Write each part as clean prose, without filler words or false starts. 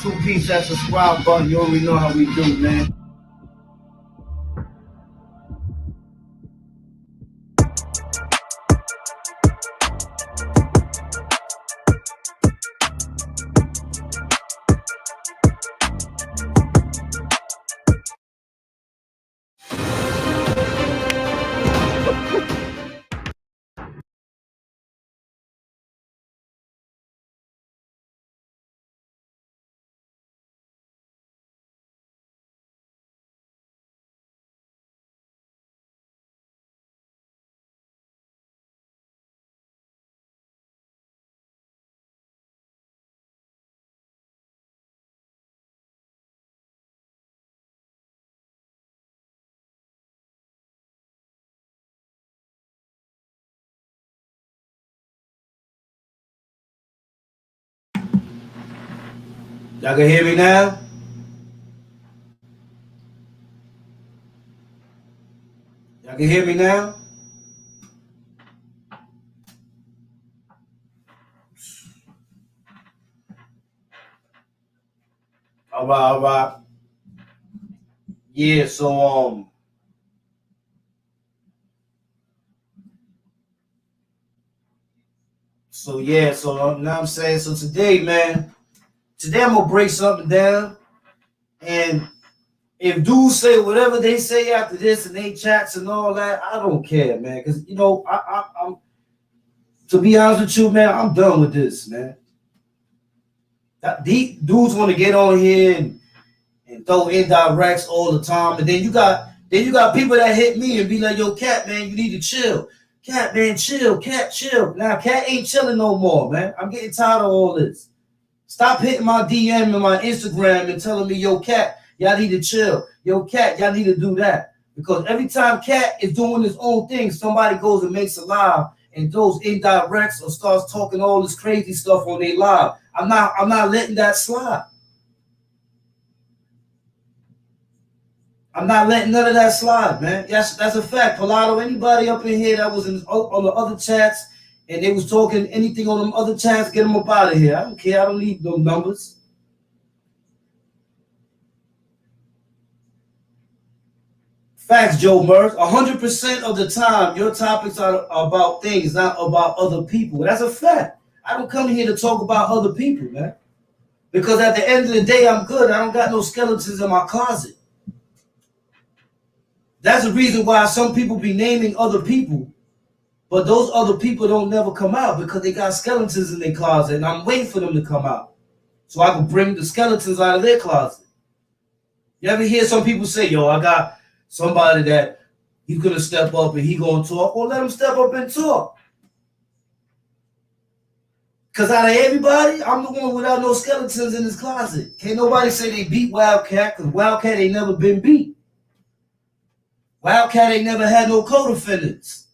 Two-piece, that subscribe button. You already know how we do, man. Y'all can hear me now? Y'all can hear me now? All right, all right. Yeah, so now I'm saying, so today, man, today I'm gonna break something down, and if dudes say whatever they say after this and they chats and all that, I don't care, man, because you know, I'm to be honest with you, man, I'm done with this, man. These dudes want to get on here and throw indirects all the time, and then you got people that hit me and be like, "Yo, Cat, man, you need to chill. Cat, man, chill. Cat, chill." Now, Cat ain't chilling no more, man. I'm getting tired of all this. Stop hitting my DM and my Instagram and telling me, "Yo, Cat, y'all need to chill. Yo, Cat, y'all need to do that." Because every time Cat is doing his own thing, somebody goes and makes a live and those indirects or starts talking all this crazy stuff on their live. I'm not letting that slide. I'm not letting none of that slide, man. That's a fact. Pilato, anybody up in here that was on the other chats and they was talking anything on them other chats, get them up out of here. I don't care. I don't need no numbers. Facts, Joe Murph. 100% of the time, your topics are about things, not about other people. That's a fact. I don't come here to talk about other people, man. Because at the end of the day, I'm good. I don't got no skeletons in my closet. That's the reason why some people be naming other people, but those other people don't never come out because they got skeletons in their closet, and I'm waiting for them to come out so I can bring the skeletons out of their closet. You ever hear some people say, yo, I got somebody that he's going to step up and he going to talk? Well, let him step up and talk. Because out of everybody, I'm the one without no skeletons in his closet. Can't nobody say they beat Wildcat because Wildcat ain't never been beat. Wildcat ain't never had no co-defendants.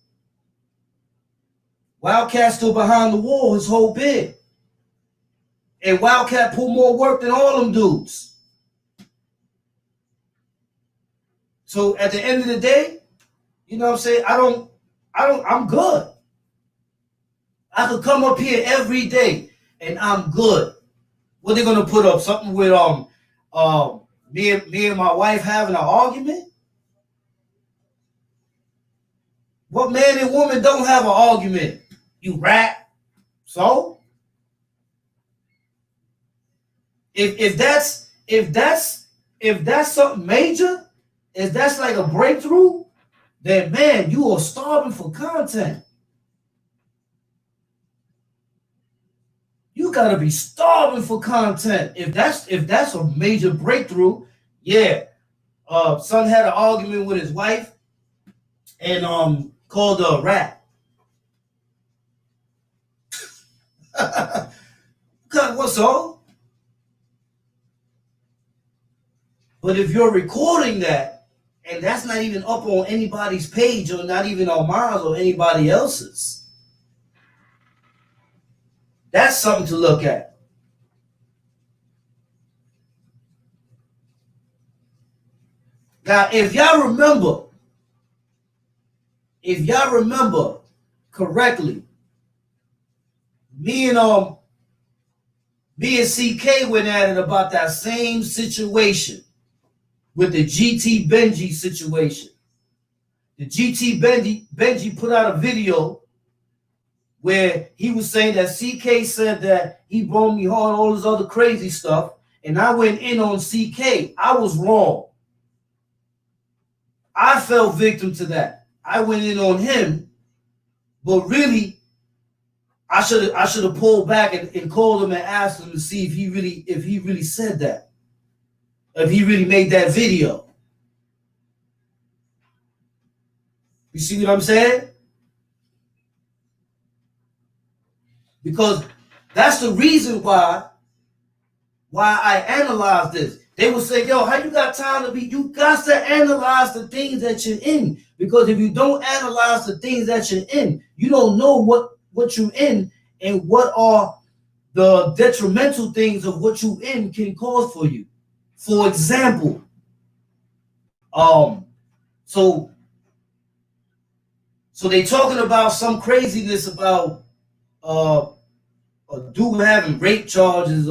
Wildcat stood behind the wall his whole bid. And Wildcat put more work than all them dudes. So at the end of the day, you know what I'm saying? I'm good. I could come up here every day and I'm good. What they gonna put up? Something with me and my wife having an argument? What man and woman don't have an argument? You rap. So if that's something major, if that's like a breakthrough, then man, you are starving for content. You gotta be starving for content. If that's a major breakthrough, yeah. Son had an argument with his wife and called her a rat. What's all? But if you're recording that, and that's not even up on anybody's page or not even on mine or anybody else's, that's something to look at. Now, if y'all remember correctly, me and CK went at it about that same situation with the GT Benji situation. The GT Benji put out a video where he was saying that CK said that he broke me hard, all this other crazy stuff, and I went in on CK. I was wrong. I fell victim to that. I went in on him, but really, I should have pulled back and called him and asked him to see if he really said that, if he really made that video. You see what I'm saying? Because that's the reason why I analyze this. They will say, yo, how you got time to be? You got to analyze the things that you're in. Because if you don't analyze the things that you're in, you don't know what you're in and what are the detrimental things of what you in can cause for you. For example, so they talking about some craziness about a dude having rape charges,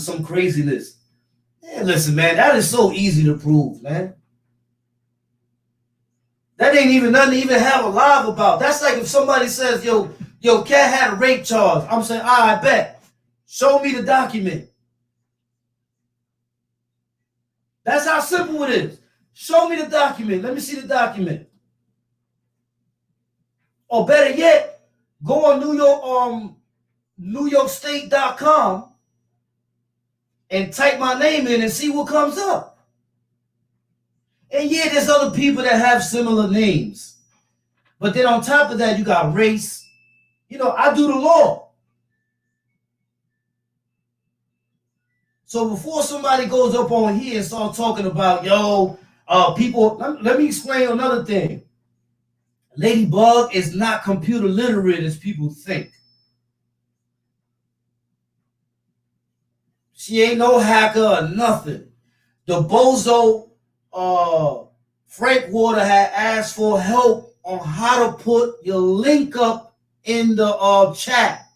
some craziness. Man, listen, man, that is so easy to prove, man. That ain't even nothing to even have a live about. That's like if somebody says, yo, Cat had a rape charge. I'm saying, I bet. Show me the document. That's how simple it is. Show me the document. Let me see the document. Or better yet, go on NewYorkState.com and type my name in and see what comes up. And yeah, there's other people that have similar names. But then on top of that, you got race. You know, I do the law. So before somebody goes up on here and start talking about, people, let me explain another thing. Ladybug is not computer literate as people think. She ain't no hacker or nothing. The bozo Frank Water had asked for help on how to put your link up in the chat.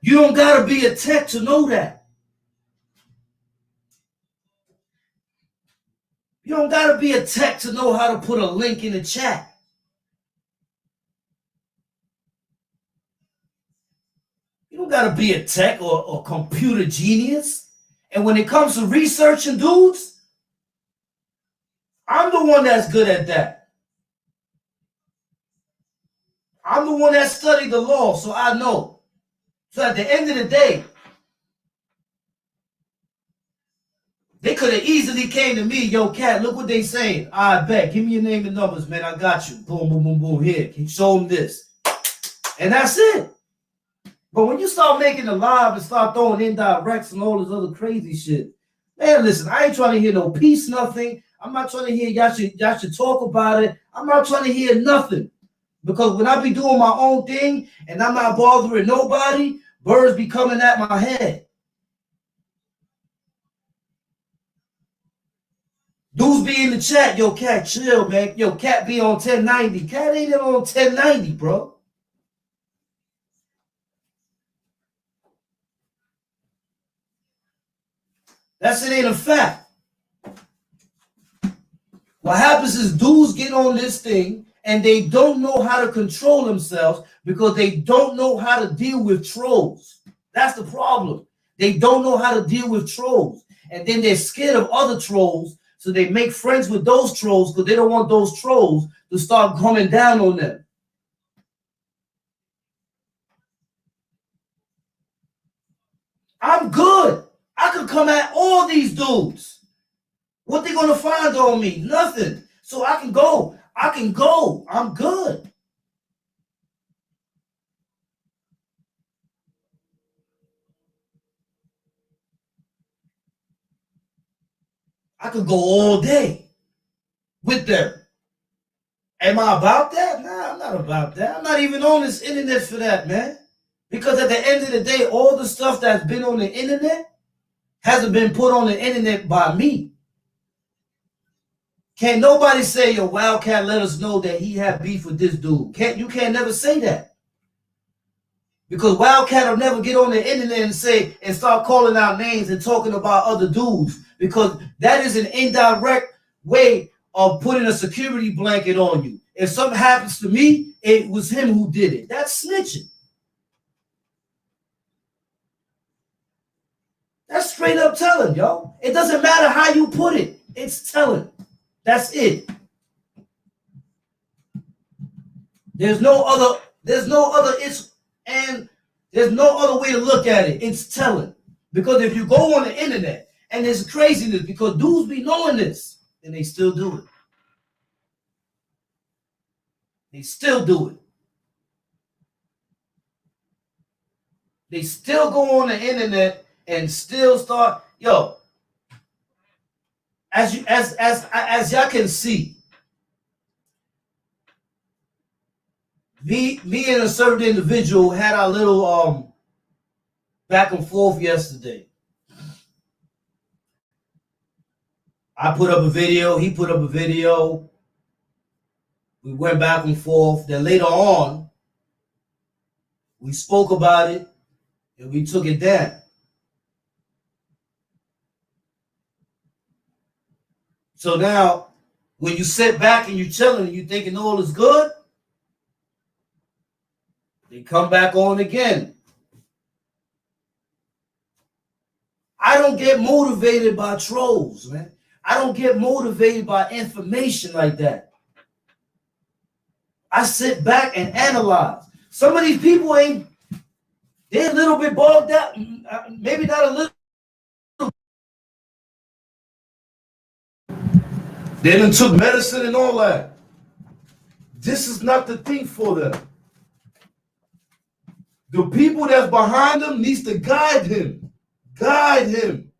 You don't gotta be a tech to know that. You don't gotta be a tech to know how to put a link in the chat. You don't gotta be a tech or computer genius. And when it comes to researching dudes, I'm the one that's good at that. I'm the one that studied the law, so I know. So at the end of the day, they could have easily came to me, yo, Cat, look what they saying. I bet. Give me your name and numbers, man. I got you. Boom, boom, boom, boom. Here. Can you show them this? And that's it. But when you start making a live and start throwing indirects and all this other crazy shit, man, listen, I ain't trying to hear no peace, nothing. I'm not trying to hear y'all should talk about it. I'm not trying to hear nothing. Because when I be doing my own thing and I'm not bothering nobody, birds be coming at my head. Dudes be in the chat, yo, Cat, chill, man. Yo, Cat be on 1090. Cat ain't on 1090, bro. That's it, ain't a fact. What happens is dudes get on this thing and they don't know how to control themselves because they don't know how to deal with trolls. That's the problem. They don't know how to deal with trolls. And then they're scared of other trolls, so they make friends with those trolls because they don't want those trolls to start coming down on them. I'm good. I could come at all these dudes. What they gonna find on me? Nothing. So I can go. I'm good. I could go all day with them. Am I about that? Nah, I'm not about that. I'm not even on this internet for that, man. Because at the end of the day, all the stuff that's been on the internet hasn't been put on the internet by me. Can't nobody say, yo, Wildcat let us know that he had beef with this dude. You can't never say that. Because Wildcat will never get on the internet and say and start calling out names and talking about other dudes. Because that is an indirect way of putting a security blanket on you. If something happens to me, it was him who did it. That's snitching. That's straight up telling, yo. It doesn't matter how you put it. It's telling. That's it. There's no other way to look at it. It's telling. Because if you go on the internet and there's craziness, because dudes be knowing this, and they still do it. They still do it. They still go on the internet and still start, yo. As y'all can see, me and a certain individual had our little back and forth yesterday. I put up a video, he put up a video. We went back and forth. Then later on, we spoke about it and we took it down. So now, when you sit back and you're chilling and you're thinking all is good, they come back on again. I don't get motivated by trolls, man. I don't get motivated by information like that. I sit back and analyze. Some of these people they're a little bit bogged out, maybe not a little. They done took medicine and all that. This is not the thing for them. The people that's behind them needs to guide him. Guide him.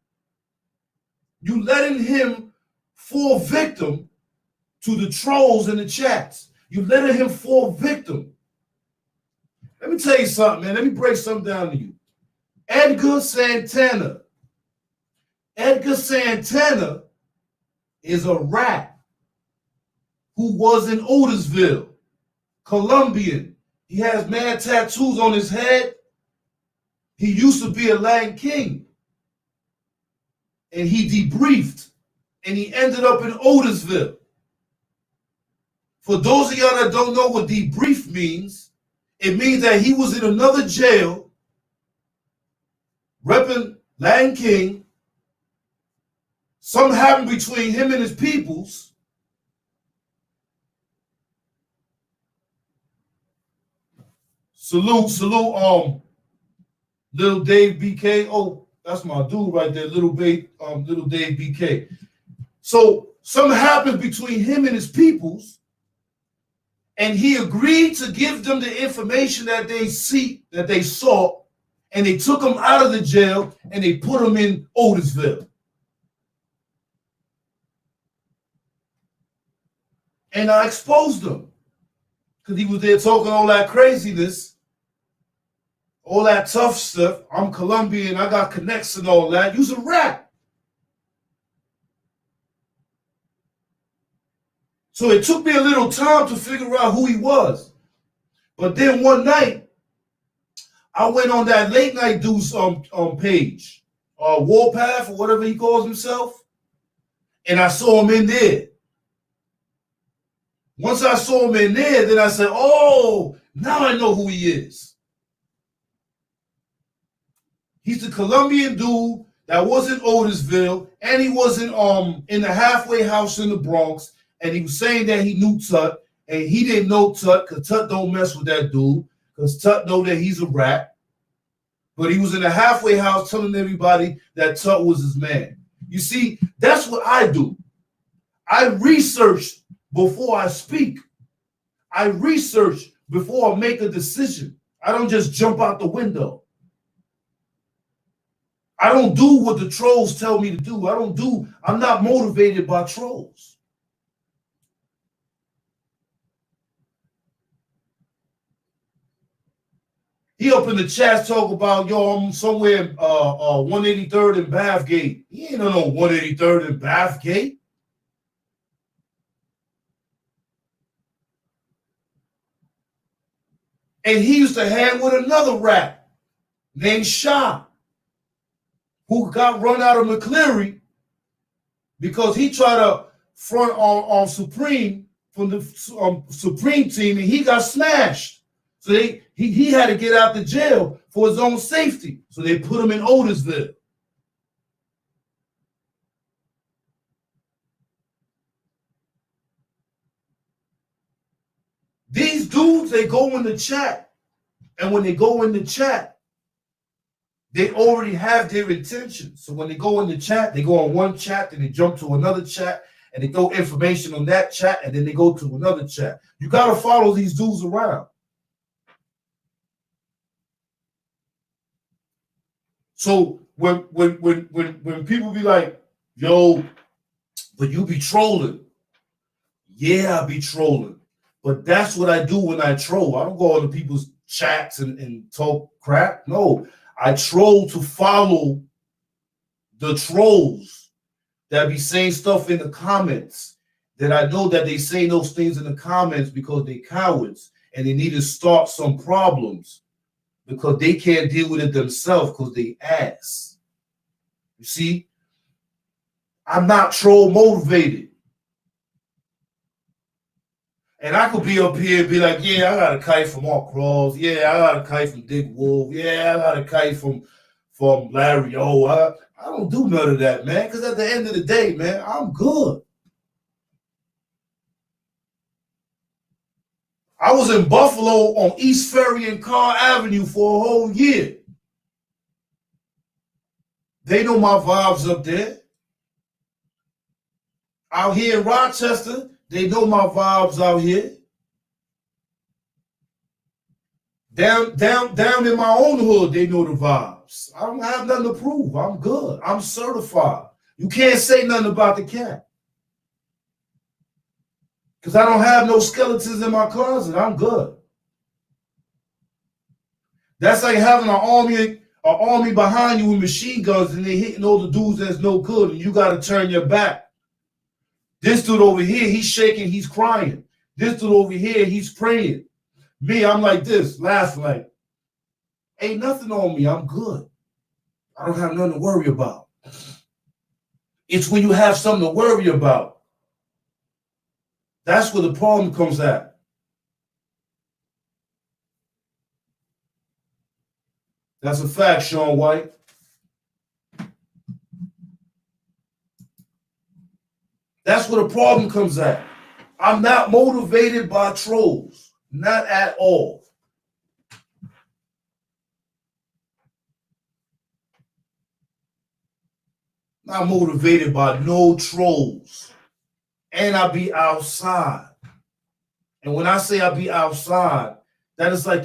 You letting him fall victim to the trolls in the chats. You letting him fall victim. Let me tell you something, man. Let me break something down to you. Edgar Santana. Edgar Santana is a rat who was in Otisville, Colombian. He has mad tattoos on his head. He used to be a Latin king. And he debriefed and he ended up in Otisville. For those of y'all that don't know what debrief means, it means that he was in another jail, repping Latin King. Something happened between him and his peoples. Salute, Little Dave BK. Oh, that's my dude right there, Little Dave BK. So something happened between him and his peoples, and he agreed to give them the information that they saw, and they took him out of the jail and they put him in Otisville. And I exposed him because he was there talking all that craziness, all that tough stuff. I'm Colombian, I got connects and all that. You's a rat. So it took me a little time to figure out who he was. But then one night, I went on that late night dude's page, Warpath or whatever he calls himself, and I saw him in there. Once I saw him in there, then I said, oh, now I know who he is. He's the Colombian dude that was in Otisville, and he was in the halfway house in the Bronx, and he was saying that he knew Tut, and he didn't know Tut because Tut don't mess with that dude, because Tut know that he's a rat. But he was in the halfway house telling everybody that Tut was his man. You see, that's what I do. I research before I speak. I research before I make a decision. I don't just jump out the window. I don't do what the trolls tell me to do. I'm not motivated by trolls. He up in the chat talk about, yo, I'm somewhere 183rd and Bathgate. He ain't no 183rd and Bathgate. And he used to hang with another rat named Shah, who got run out of McCleary because he tried to front on Supreme from the Supreme team, and he got smashed. So he had to get out the jail for his own safety. So they put him in Otisville. These dudes, they go in the chat. And when they go in the chat, they already have their intentions. So when they go in the chat, they go on one chat, then they jump to another chat, and they throw information on that chat, and then they go to another chat. You got to follow these dudes around. So when people be like, yo, but you be trolling. Yeah, I be trolling. But that's what I do when I troll. I don't go on to people's chats and talk crap. No, I troll to follow the trolls that be saying stuff in the comments, that I know that they say those things in the comments because they cowards and they need to start some problems because they can't deal with it themselves because they ass. You see, I'm not troll motivated. And I could be up here and be like, yeah, I got a kite from Mark Cross. Yeah, I got a kite from Dick Wolf. Yeah, I got a kite from Larry O. I don't do none of that, man, because at the end of the day, man, I'm good. I was in Buffalo on East Ferry and Carr Avenue for a whole year. They know my vibes up there. Out here in Rochester, they know my vibes out here. Down in my own hood, they know the vibes. I don't have nothing to prove. I'm good. I'm certified. You can't say nothing about the cat. Because I don't have no skeletons in my closet. I'm good. That's like having an army behind you with machine guns and they hitting all the dudes that's no good and you got to turn your back. This dude over here, he's shaking, he's crying. This dude over here, he's praying. Me, I'm like this, laughing like, ain't nothing on me, I'm good. I don't have nothing to worry about. It's when you have something to worry about. That's where the problem comes at. That's a fact, Sean White. That's where the problem comes at. I'm not motivated by trolls. Not at all. Not motivated by no trolls. And I be outside. And when I say I be outside, that is like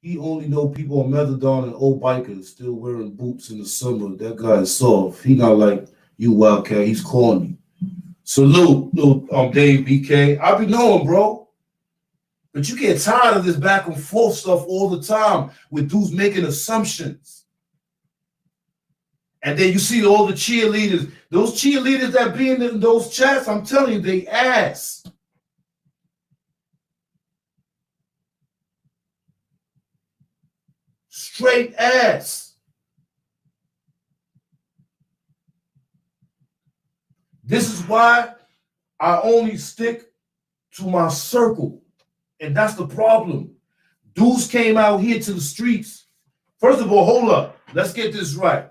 he only know people on methadone and old bikers still wearing boots in the summer. That guy is soft. He not like you, Wildcat. He's corny. Salute, little Dave BK. I be knowing, bro. But you get tired of this back and forth stuff all the time with dudes making assumptions. And then you see all the cheerleaders. Those cheerleaders that be in those chats, I'm telling you, they ass. Straight ass. This is why I only stick to my circle. And that's the problem. Dudes came out here to the streets. First of all, hold up. Let's get this right.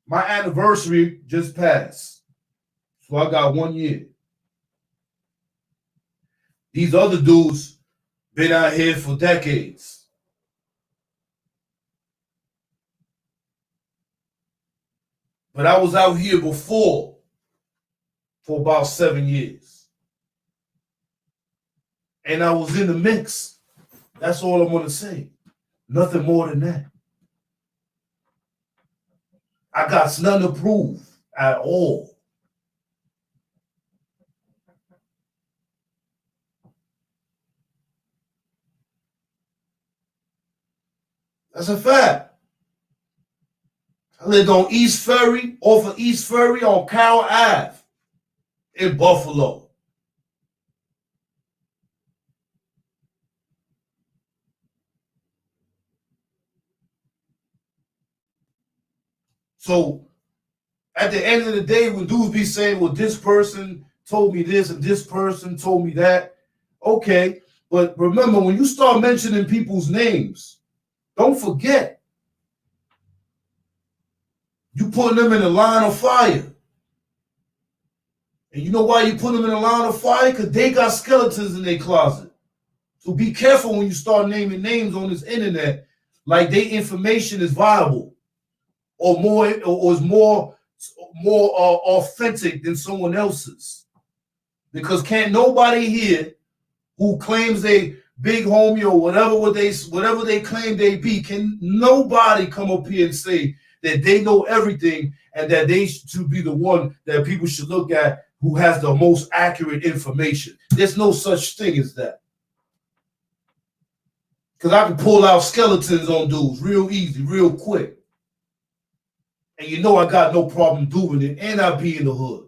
My anniversary just passed. So I got 1 year. These other dudes been out here for decades. But I was out here before for about 7 years. And I was in the mix. That's all I'm going to say. Nothing more than that. I got nothing to prove at all. That's a fact. I lived on East Ferry, off of East Ferry on Carroll Ave in Buffalo. So at the end of the day, when dudes be saying, well, this person told me this and this person told me that, okay. But remember, when you start mentioning people's names, don't forget, you putting them in the line of fire. And you know why you put them in the line of fire? Because they got skeletons in their closet. So be careful when you start naming names on this internet, like their information is viable or is more authentic than someone else's. Because can't nobody here who claims they big homie or whatever they claim they be, can nobody come up here and say that they know everything and that they should be the one that people should look at who has the most accurate information. There's no such thing as that. Because I can pull out skeletons on dudes real easy, real quick. And you know I got no problem doing it, and I be in the hood.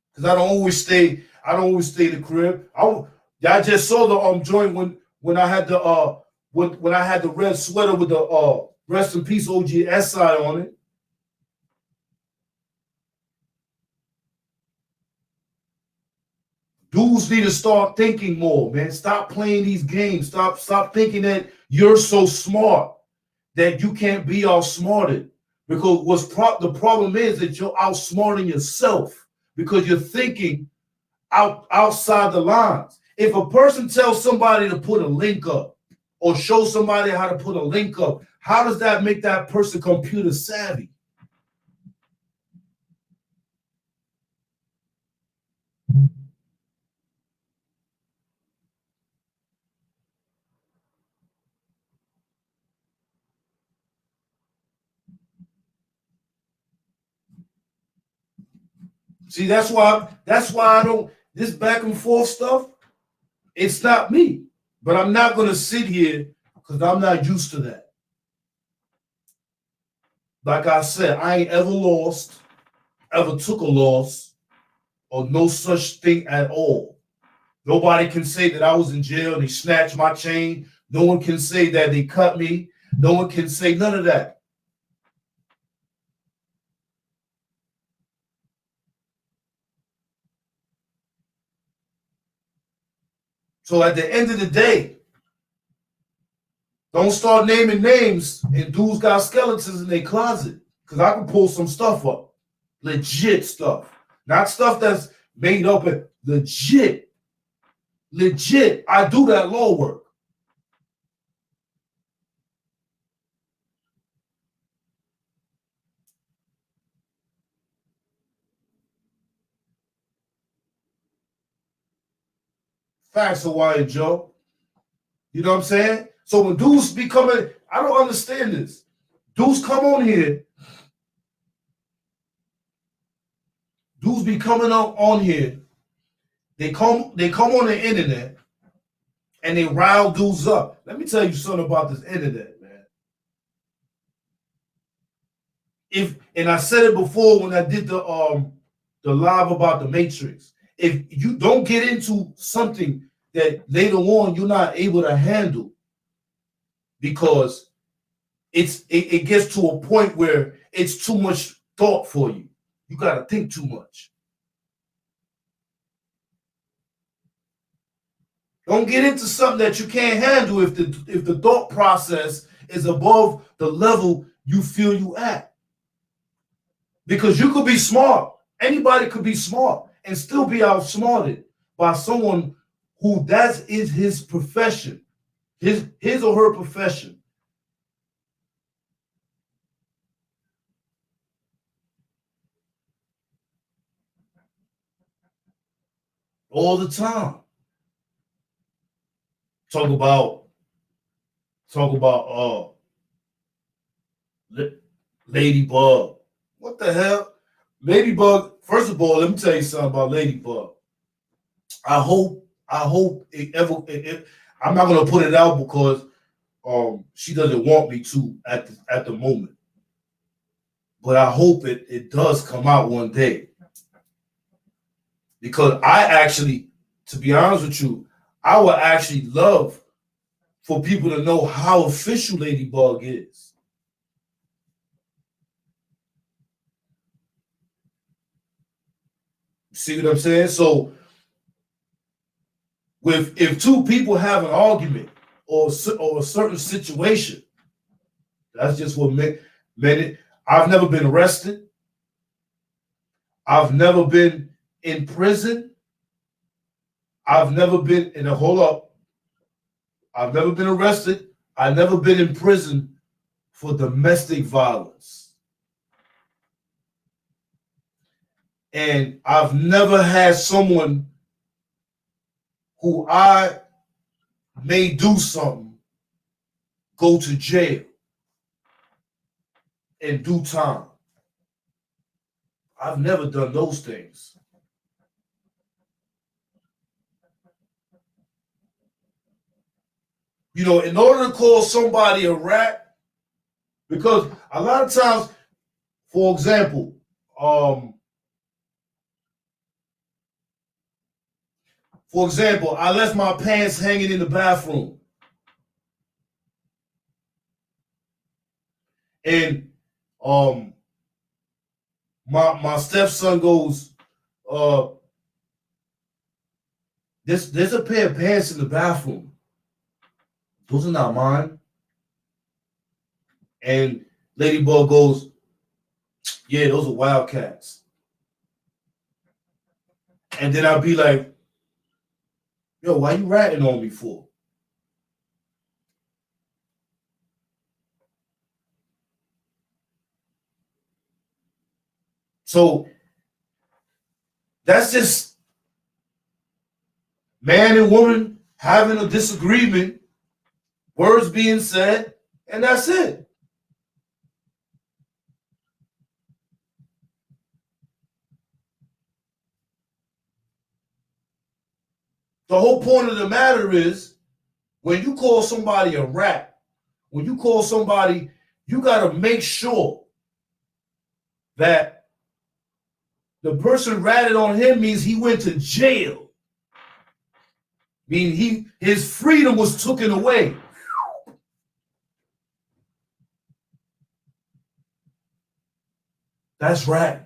Because I don't always stay in the crib. I just saw the joint when I had the when I had the red sweater with the rest in peace OG SI on it. Dudes need to start thinking more, man. Stop playing these games. Stop thinking that you're so smart that you can't be outsmarted. Because the problem is that you're outsmarting yourself because you're thinking outside the lines. If a person tells somebody to put a link up or show somebody how to put a link up, how does that make that person computer savvy? See, that's why I don't, this back and forth stuff, it's not me. But I'm not going to sit here because I'm not used to that. Like I said, I ain't ever lost, ever took a loss, or no such thing at all. Nobody can say that I was in jail and they snatched my chain. No one can say that they cut me. No one can say none of that. So at the end of the day, don't start naming names and dudes got skeletons in their closet. Because I can pull some stuff up. Legit stuff. Not stuff that's made up and legit. Legit. I do that law work. Facts, Hawaiian Joe. You know what I'm saying? So when dudes be coming, I don't understand this. Dudes come on here. Dudes be coming on here. They come on the internet and they rile dudes up. Let me tell you something about this internet, man. And I said it before when I did the live about the Matrix. If you don't get into something that later on you're not able to handle because it gets to a point where it's too much thought for you. You got to think too much. Don't get into something that you can't handle if the thought process is above the level you feel you at. Because you could be smart. Anybody could be smart and still be outsmarted by someone who that is his profession, his or her profession. All the time. Talk about Ladybug. What the hell? Ladybug, first of all, let me tell you something about Ladybug. I hope I'm not gonna put it out because she doesn't want me to at the moment. But I hope it does come out one day. Because I actually, to be honest with you, I would actually love for people to know how official Ladybug is. See what I'm saying? So, if two people have an argument or a certain situation, that's just what made it. I've never been arrested. I've never been in prison. I've never been in a hold up. I've never been arrested. I've never been in prison for domestic violence. And I've never had someone who I may do something go to jail in due time. I've never done those things. You know, in order to call somebody a rat, because a lot of times, for example, I left my pants hanging in the bathroom. And my stepson goes, there's a pair of pants in the bathroom. Those are not mine. And Ladybug goes, yeah, those are WILDKATs. And then I'll be like, yo, why you ratting on me for? So that's just man and woman having a disagreement, words being said, and that's it. The whole point of the matter is when you call somebody a rat, when you call somebody, you got to make sure that the person ratted on him means he went to jail. Meaning his freedom was taken away. That's right.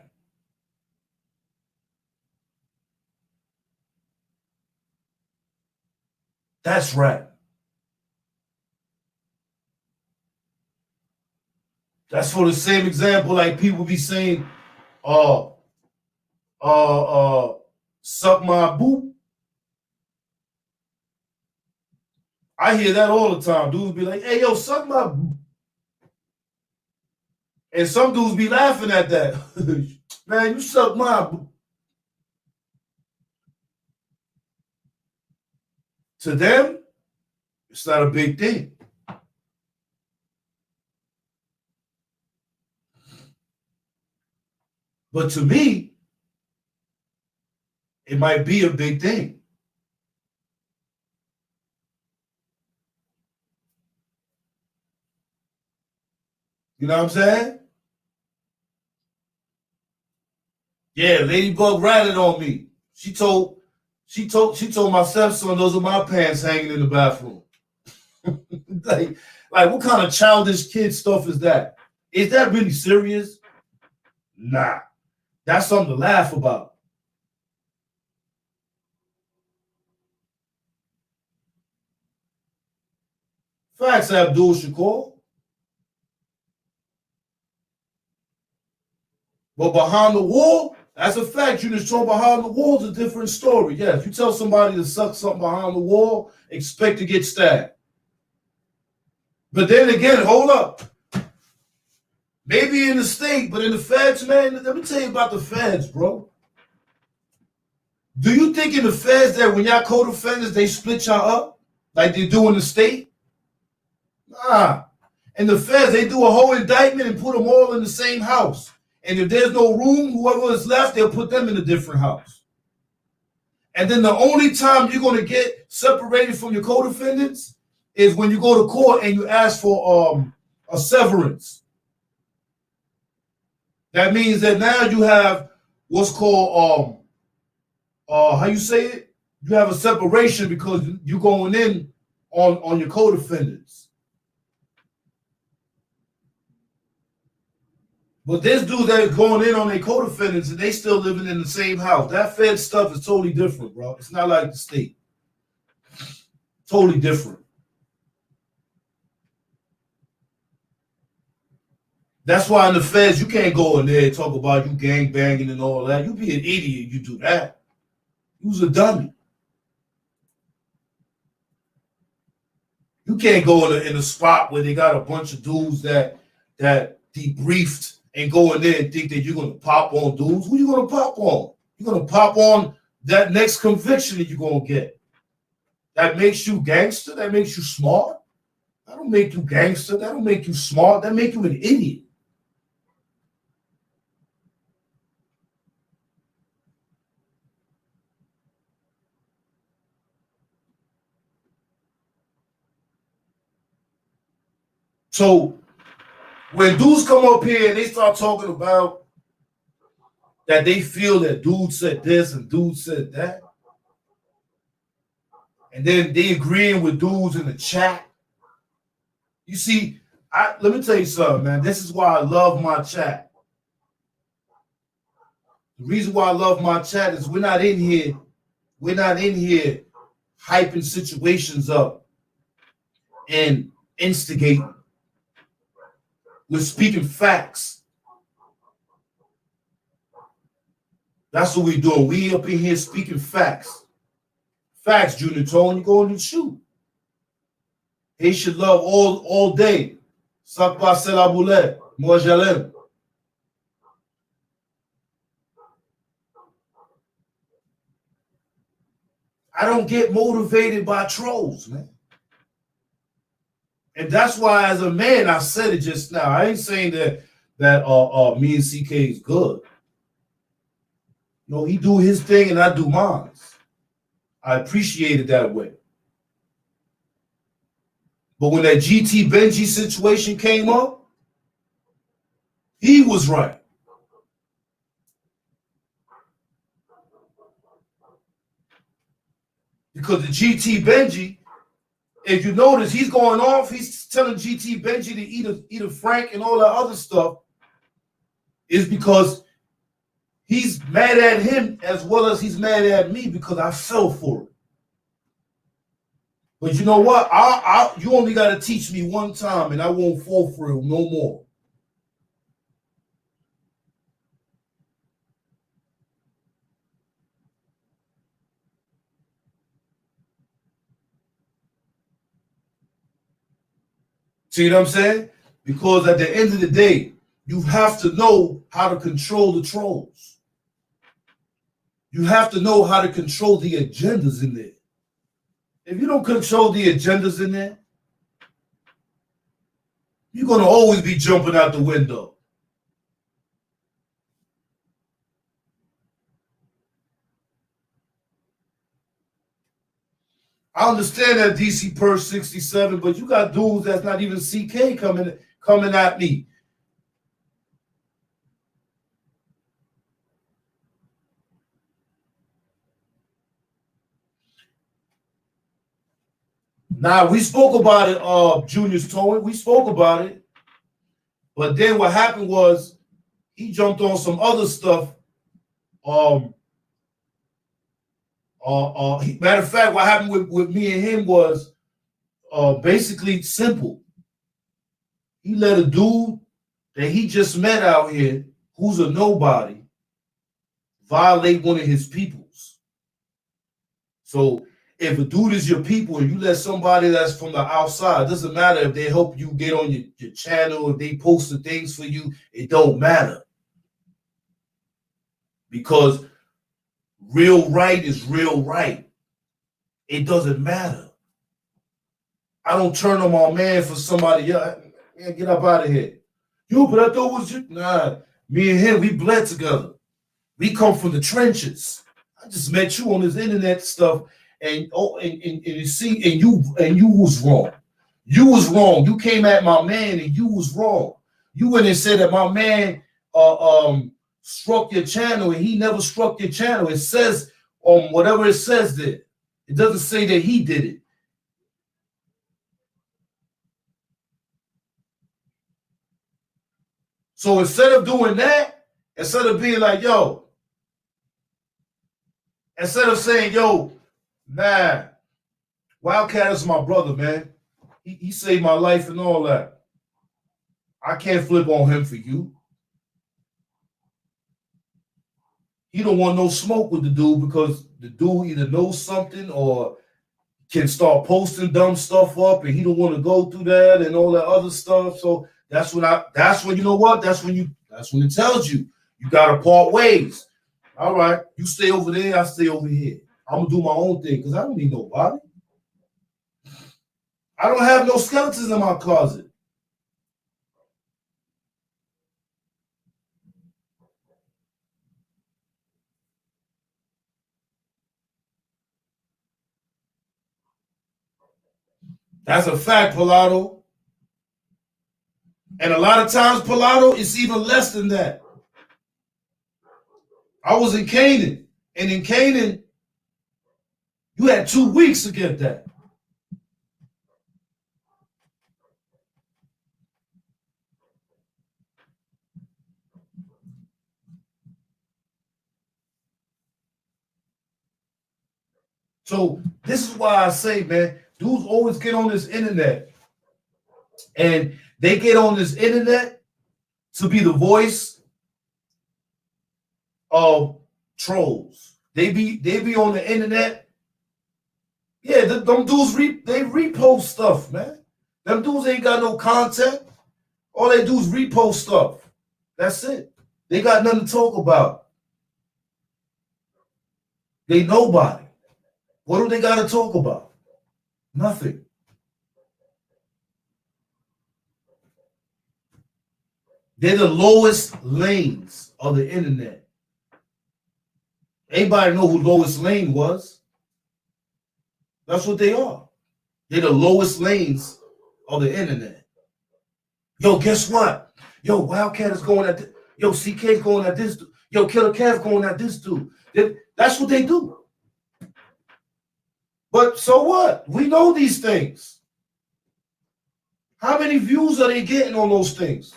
That's right. That's for the same example, like people be saying, uh, suck my boop. I hear that all the time. Dudes be like, hey, yo, suck my boop. And some dudes be laughing at that. Man, you suck my boop. To them, it's not a big thing. But to me, it might be a big thing. You know what I'm saying? Yeah, Ladybug ratted on me. She told my stepson those are my pants hanging in the bathroom. like, what kind of childish kid stuff is that? Is that really serious? Nah. That's something to laugh about. Facts, Abdul Shakur. But behind the wall, that's a fact. You just show behind the wall is a different story. Yeah, if you tell somebody to suck something behind the wall, expect to get stabbed. But then again, hold up. Maybe in the state, but in the feds, man, let me tell you about the feds, bro. Do you think in the feds that when y'all co-defendants, they split y'all up like they do in the state? Nah. In the feds, they do a whole indictment and put them all in the same house. And if there's no room, whoever is left, they'll put them in a different house. And then the only time you're going to get separated from your co-defendants is when you go to court and you ask for a severance. That means that now you have what's called how you say it? You have a separation because you're going in on your co-defendants. But this dude that is going in on their co-defendants and they still living in the same house. That Fed stuff is totally different, bro. It's not like the state. Totally different. That's why in the feds, you can't go in there and talk about you gang banging and all that. You be an idiot if you do that. You's a dummy. You can't go in a spot where they got a bunch of dudes that debriefed and go in there and think that you're going to pop on dudes. Who you going to pop on? You're going to pop on that next conviction that you're going to get. That makes you gangster? That makes you smart? That don't make you gangster. That don't make you smart. That make you an idiot. So when dudes come up here and they start talking about that they feel that dude said this and dude said that, and then they agreeing with dudes in the chat. You see, let me tell you something, man. This is why I love my chat. The reason why I love my chat is we're not in here hyping situations up and instigating. We're speaking facts. That's what we're doing. We up in here speaking facts. Facts, Junior Tone. You go and shoot. They should love all day. Ça passe la boulette. Moi, je l'aime. I don't get motivated by trolls, man. And that's why, as a man, I said it just now. I ain't saying that me and CK is good. No, he do his thing and I do mine. I appreciate it that way. But when that GT Benji situation came up, he was right. Because the GT Benji, if you notice, he's going off. He's telling GT Benji to eat a Frank and all that other stuff. Is because he's mad at him as well as he's mad at me because I fell for it. But you know what? You only got to teach me one time, and I won't fall for it no more. See what I'm saying? Because at the end of the day, you have to know how to control the trolls. You have to know how to control the agendas in there. If you don't control the agendas in there, you're going to always be jumping out the window. I understand that DC per 67, but you got dudes that's not even CK coming at me. Now, we spoke about it, Junior's towing. We spoke about it. But then what happened was he jumped on some other stuff. Matter of fact, what happened with me and him was basically simple. He let a dude that he just met out here, who's a nobody, violate one of his peoples. So if a dude is your people and you let somebody that's from the outside, it doesn't matter if they help you get on your channel, if they post the things for you, it don't matter. Because real right is real right. It doesn't matter. I don't turn on my man for somebody else. Yeah, get up out of here. Yo, but I thought it was you. Nah, me and him, we bled together. We come from the trenches. I just met you on this internet stuff, and you see, and you was wrong. You was wrong. You came at my man, and you was wrong. You went and said that my man struck your channel, and he never struck your channel. It says whatever it says there. It doesn't say that he did it. So instead of doing that, instead of being like, yo, instead of saying, yo, man, WILDKAT is my brother, man. He saved my life and all that. I can't flip on him for you. He don't want no smoke with the dude because the dude either knows something or can start posting dumb stuff up, and he don't want to go through that and all that other stuff. So that's when you know what? That's when it tells you gotta part ways. All right, you stay over there, I stay over here. I'm gonna do my own thing because I don't need nobody. I don't have no skeletons in my closet. That's a fact, Pilato. And a lot of times, Pilato, it's even less than that. I was in Canaan, and in Canaan, you had 2 weeks to get that. So this is why I say, man, dudes always get on this internet, and they get on this internet to be the voice of trolls. They be on the internet. Yeah, them dudes they repost stuff, man. Them dudes ain't got no content. All they do is repost stuff. That's it. They got nothing to talk about. They nobody. What do they got to talk about? Nothing. They're the lowest lanes of the internet. Anybody know who Lois Lane was? That's what they are. They're the lowest lanes of the internet. Yo, guess what? Yo, WILDKAT is going at this. Yo, CK's going at this dude. Yo, Killer Kev going at this dude. That's what they do. But so what? We know these things. How many views are they getting on those things?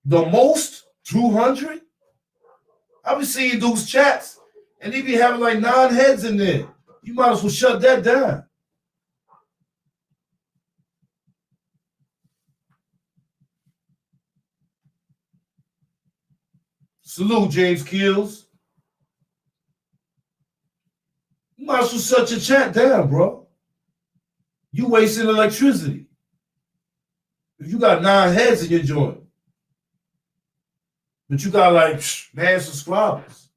The most? 200? I've been seeing those chats, and they be having like 9 heads in there. You might as well shut that down. Salute, James Keels. You might as well shut your chat down, bro. You wasting electricity. If you got 9 heads in your joint, but you got like mad subscribers.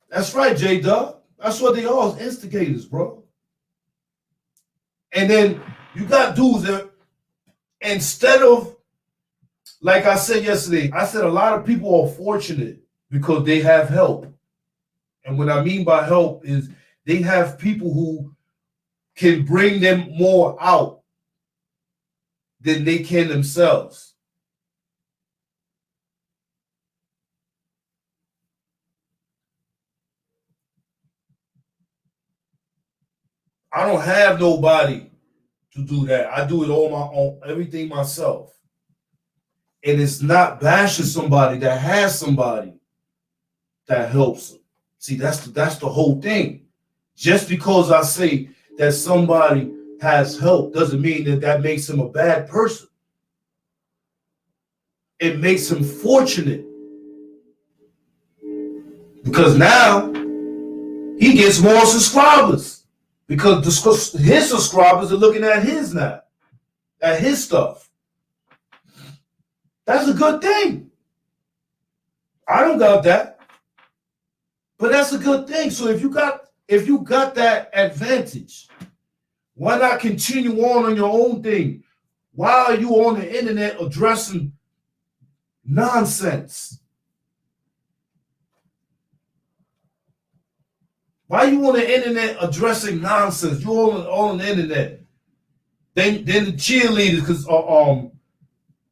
That's right, J-Dub. That's what they are, instigators, bro. And then you got dudes that, instead of, like I said yesterday, I said a lot of people are fortunate because they have help. And what I mean by help is they have people who can bring them more out than they can themselves. I don't have nobody to do that. I do it all my own, everything myself. And it's not bashing somebody that has somebody that helps them. See, that's the whole thing. Just because I say that somebody has help doesn't mean that that makes him a bad person. It makes him fortunate. Because now he gets more subscribers. Because his subscribers are looking at his now, at his stuff. That's a good thing. I don't got that, but that's a good thing. So if you got that advantage, why not continue on your own thing? Why are you on the internet addressing nonsense? Why are you on the internet addressing nonsense? You're on the internet. Then the cheerleaders, because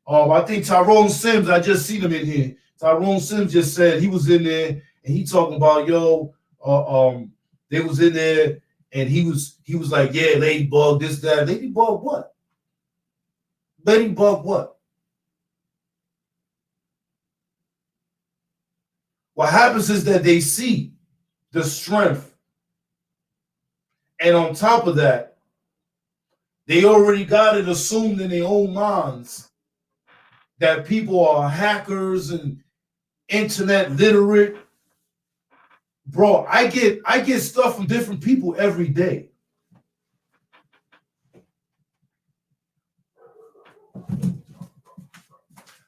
I think Tyrone Sims, I just seen him in here. Tyrone Sims just said he was in there and he talking about they was in there and he was like, yeah, Ladybug, this, that. Ladybug what? Ladybug what? What happens is that they see the strength. And on top of that, they already got it assumed in their own minds that people are hackers and internet literate. Bro, I get stuff from different people every day.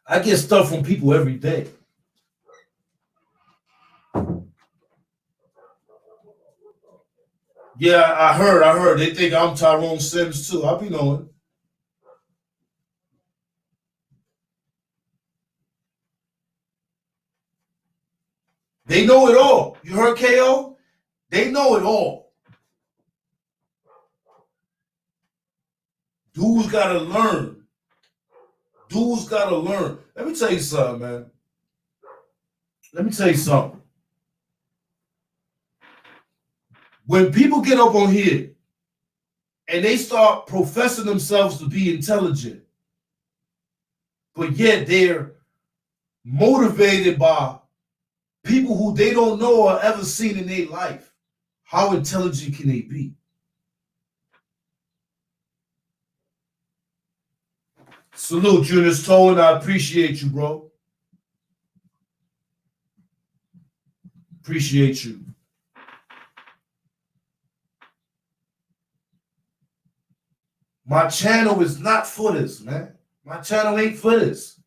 I get stuff from people every day. Yeah, I heard. They think I'm Tyrone Sims too. I'll be knowing. They know it all. You heard KO? They know it all. Dudes gotta learn. Dudes gotta learn. Let me tell you something, man. Let me tell you something. When people get up on here and they start professing themselves to be intelligent, but yet they're motivated by people who they don't know or ever seen in their life, how intelligent can they be? Salute, Julius Tolan. I appreciate you, bro. Appreciate you. My channel is not for this, man. My channel ain't for this.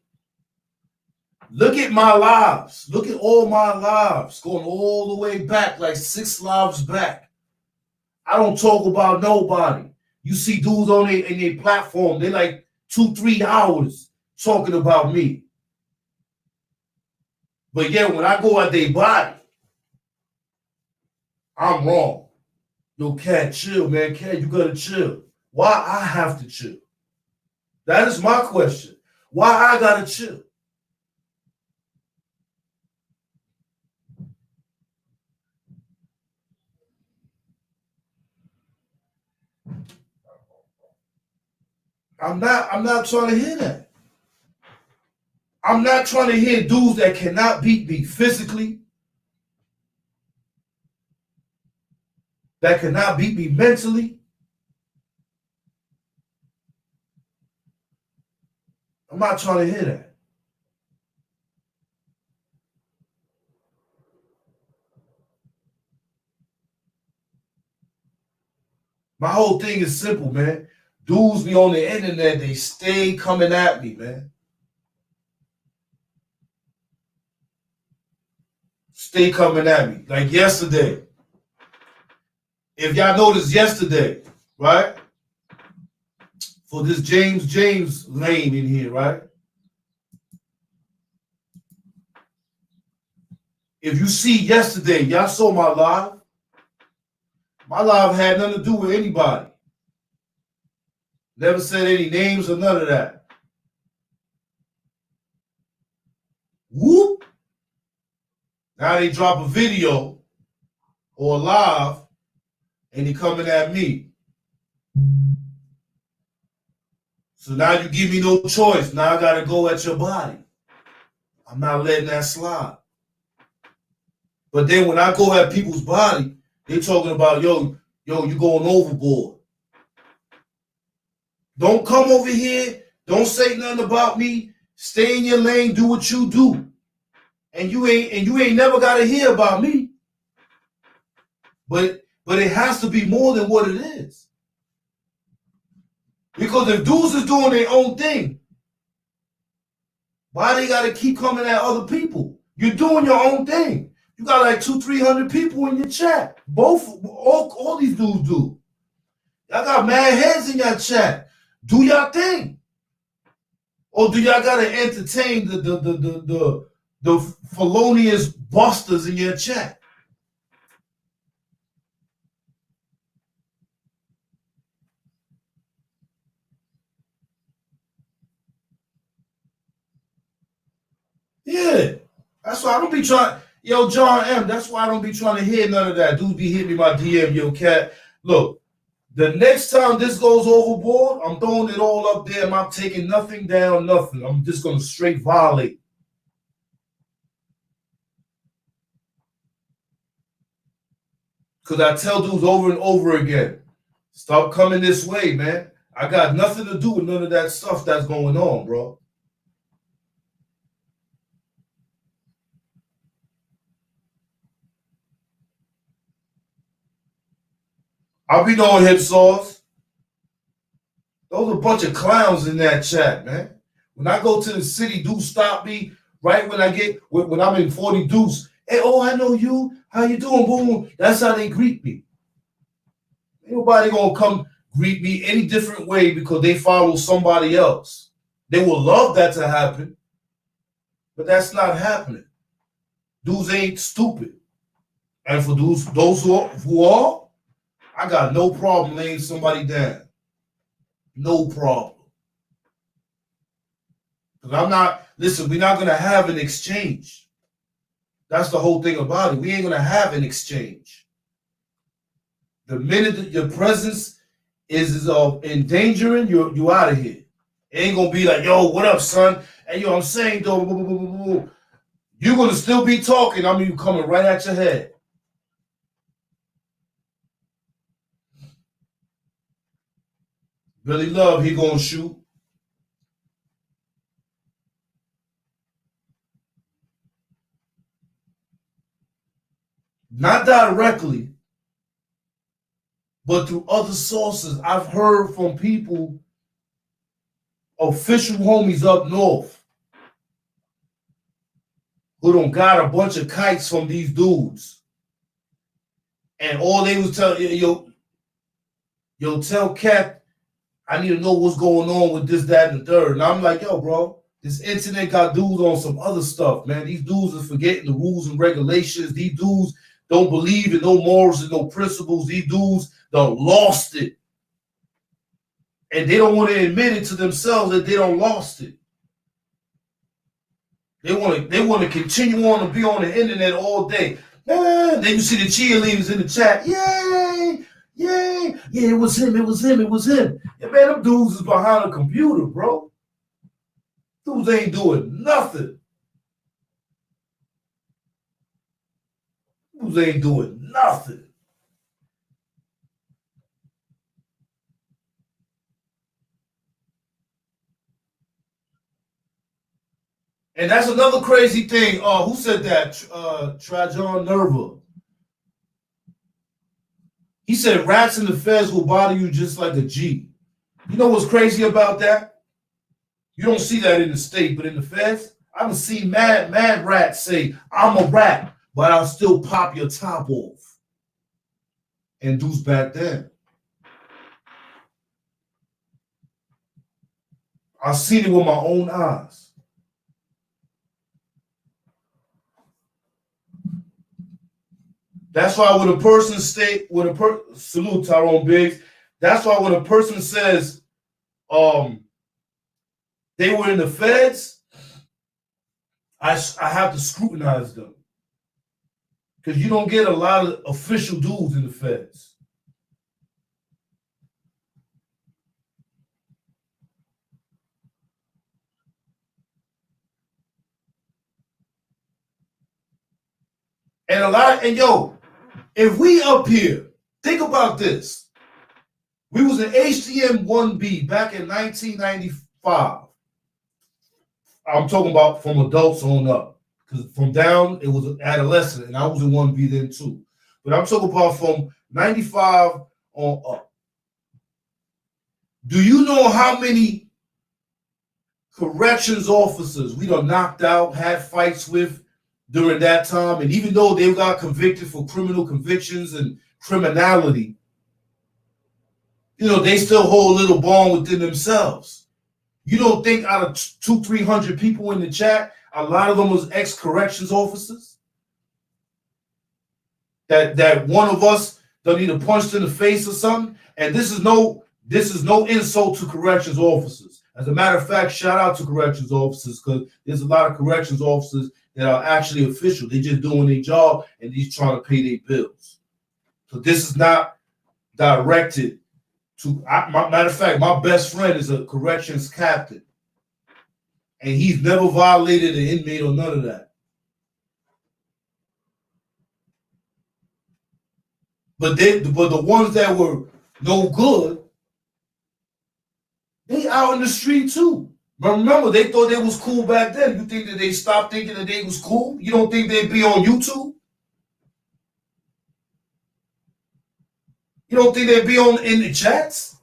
Look at my lives. Look at all my lives going all the way back, like 6 lives back. I don't talk about nobody. You see dudes on in their platform, they like 2-3 hours talking about me. But yeah, when I go at their body, I'm wrong. Yo, Cat, chill, man. Cat, you gotta chill. Why I have to chill? That is my question. Why I gotta chill? I'm not trying to hear that. I'm not trying to hear dudes that cannot beat me physically, that cannot beat me mentally. I'm not trying to hear that. My whole thing is simple, man. Dudes be on the internet, they stay coming at me, man. Stay coming at me. Like yesterday. If y'all noticed yesterday, right? For this James lane in here, right? If you see yesterday, y'all saw my live. My live had nothing to do with anybody. Never said any names or none of that. Whoop. Now they drop a video or a live and they coming at me. So now you give me no choice. Now I gotta go at your body. I'm not letting that slide. But then when I go at people's body, they talking about, yo, you going overboard. Don't come over here. Don't say nothing about me. Stay in your lane. Do what you do. And you ain't never gotta hear about me. But it has to be more than what it is. Because if dudes is doing their own thing, why they gotta keep coming at other people? You're doing your own thing. You got like 200-300 people in your chat. All these dudes do. Y'all got mad heads in your chat. Do y'all thing. Or do y'all gotta entertain the felonious busters in your chat? Yeah. That's why I don't be trying. Yo, John M., that's why I don't be trying to hear none of that. Dudes be hitting me my DM, yo, cat. Look, the next time this goes overboard, I'm throwing it all up there. I'm not taking nothing down, nothing. I'm just going to straight violate. Because I tell dudes over and over again, stop coming this way, man. I got nothing to do with none of that stuff that's going on, bro. I'll be knowing hip saws. Those are a bunch of clowns in that chat, man. When I go to the city, dudes stop me right when I'm in 40 Deuce. Hey, oh, I know you. How you doing? Boom. That's how they greet me. Ain't nobody gonna come greet me any different way because they follow somebody else. They would love that to happen, but that's not happening. Dudes ain't stupid. And for those who are, I got no problem laying somebody down. No problem. Because we're not going to have an exchange. That's the whole thing about it. We ain't going to have an exchange. The minute that your presence is endangering, you out of here. It ain't going to be like, yo, what up, son? Hey, yo, I'm saying, though, you're going to still be talking. I mean, you coming right at your head. Billy Love, he going to shoot. Not directly, but through other sources. I've heard from people, official homies up north, who done got a bunch of kites from these dudes. And all they was telling, yo, tell Cat, I need to know what's going on with this, that, and the third. And I'm like, yo, bro, this internet got dudes on some other stuff, man. These dudes are forgetting the rules and regulations. These dudes don't believe in no morals and no principles. These dudes done lost it. And they don't want to admit it to themselves that they done lost it. They want to continue on to be on the internet all day. Then you see the cheerleaders in the chat. Yay! Yay! Yeah, it was him. Yeah, man, them dudes is behind a computer, bro. Dudes ain't doing nothing. Dudes ain't doing nothing. And that's another crazy thing. Who said that? Trajan Nerva. He said rats in the feds will bother you just like a G. You know what's crazy about that? You don't see that in the state, but in the feds, I done seen mad rats say, I'm a rat, but I'll still pop your top off. And dudes back then. I've seen it with my own eyes. That's why when a person salute Tyrone Biggs, that's why when a person says they were in the feds, I have to scrutinize them. Because you don't get a lot of official dudes in the feds. And yo, if we up here, think about this. We was in HTM 1B back in 1995. I'm talking about from adults on up. Because from down, it was adolescent, and I was in 1B then too. But I'm talking about from 95 on up. Do you know how many corrections officers we done knocked out, had fights with during that time? And even though they got convicted for criminal convictions and criminality, you know, they still hold a little bond within themselves. You don't think out of 200-300 people in the chat, a lot of them was ex-corrections officers? That one of us don't need a punch in the face or something? And this is no insult to corrections officers. As a matter of fact, shout out to corrections officers, because there's a lot of corrections officers that are actually official. They're just doing their job and they're trying to pay their bills. So this is not directed to, matter of fact, my best friend is a corrections captain. And he's never violated an inmate or none of that. But the ones that were no good, they out in the street too. But remember, they thought they was cool back then. You think that they stopped thinking that they was cool? You don't think they'd be on YouTube? You don't think they'd be in the chats?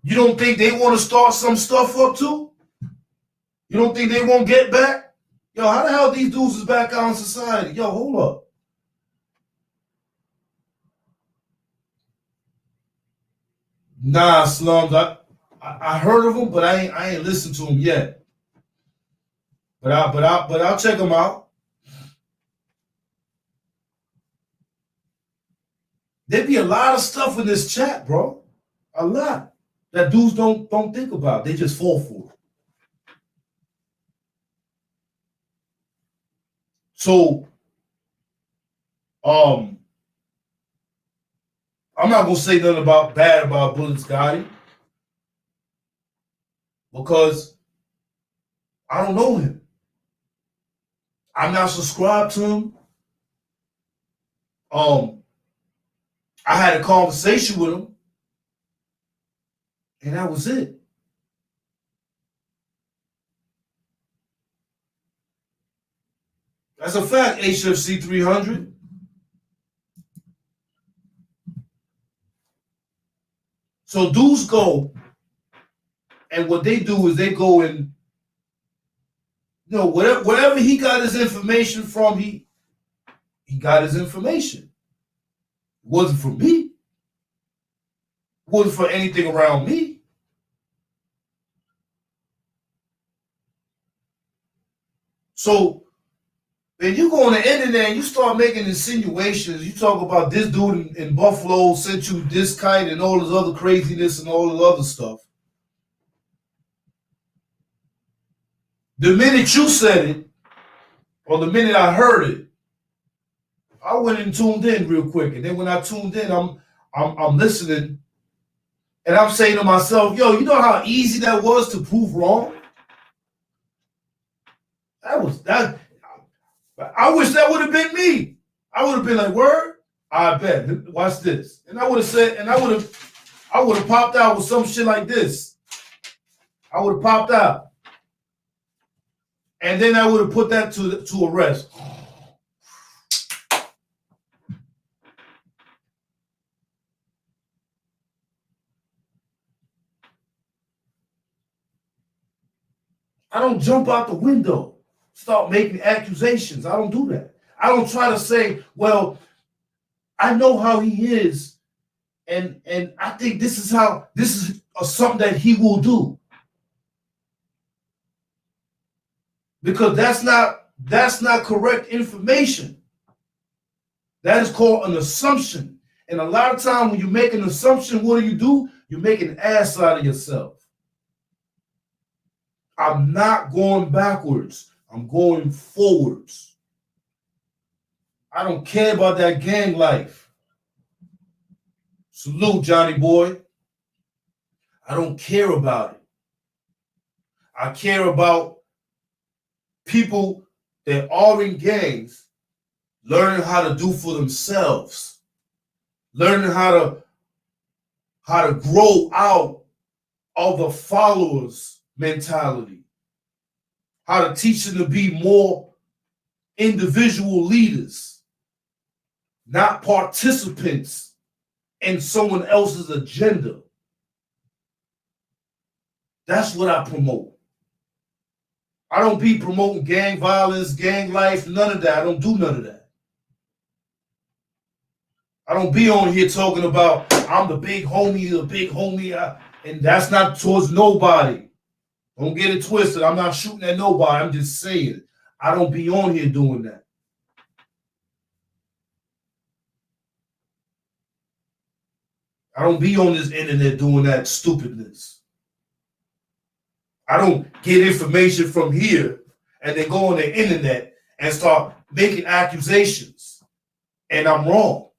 You don't think they want to start some stuff up too? You don't think they won't get back? Yo, how the hell these dudes is back out in society? Yo, hold up. Nah, Slums. I heard of them, but I ain't listened to them yet. But I'll check them out. There be a lot of stuff in this chat, bro. A lot that dudes don't think about. They just fall for it. So, I'm not gonna say nothing bad about WILDKAT because I don't know him. I'm not subscribed to him. I had a conversation with him, and that was it. That's a fact, HFC 300. So dudes go, and what they do is they go and, you know, wherever he got his information from, he got his information. It wasn't for me. It wasn't for anything around me. So when you go on the internet and you start making insinuations, you talk about this dude in Buffalo sent you this kite and all this other craziness and all this other stuff. The minute you said it, or the minute I heard it, I went and tuned in real quick. And then when I tuned in, I'm listening, and I'm saying to myself, yo, you know how easy that was to prove wrong? That. I wish that would have been me. I would have been like, word, I bet. Watch this. And I would have said, and I would have popped out with some shit like this. I would have popped out. And then I would have put that to arrest. I don't jump out the window, start making accusations. I don't do that. I don't try to say, well, I know how he is, and I think this is something that he will do. Because that's not correct information. That is called an assumption. And a lot of time when you make an assumption, what do? You make an ass out of yourself. I'm not going backwards. I'm going forwards. I don't care about that gang life. Salute, Johnny boy. I don't care about it. I care about people that are in gangs learning how to do for themselves, learning how to grow out of the followers mentality, how to teach them to be more individual leaders, not participants in someone else's agenda. That's what I promote. I don't be promoting gang violence, gang life, none of that. I don't do none of that. I don't be on here talking about I'm the big homie, and that's not towards nobody. Don't get it twisted. I'm not shooting at nobody. I'm just saying I don't be on here doing that. I don't be on this internet doing that stupidness. I don't get information from here and then go on the internet and start making accusations. And I'm wrong.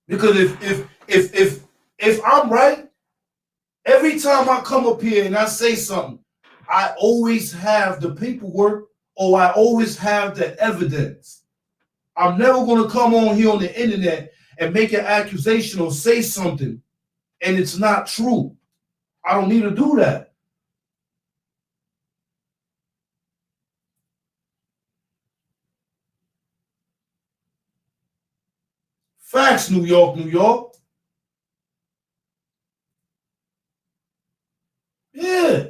Because if I'm right, every time I come up here and I say something, I always have the paperwork or I always have the evidence. I'm never going to come on here on the internet and make an accusation or say something and it's not true. I don't need to do that. Facts, New York, New York. Yeah.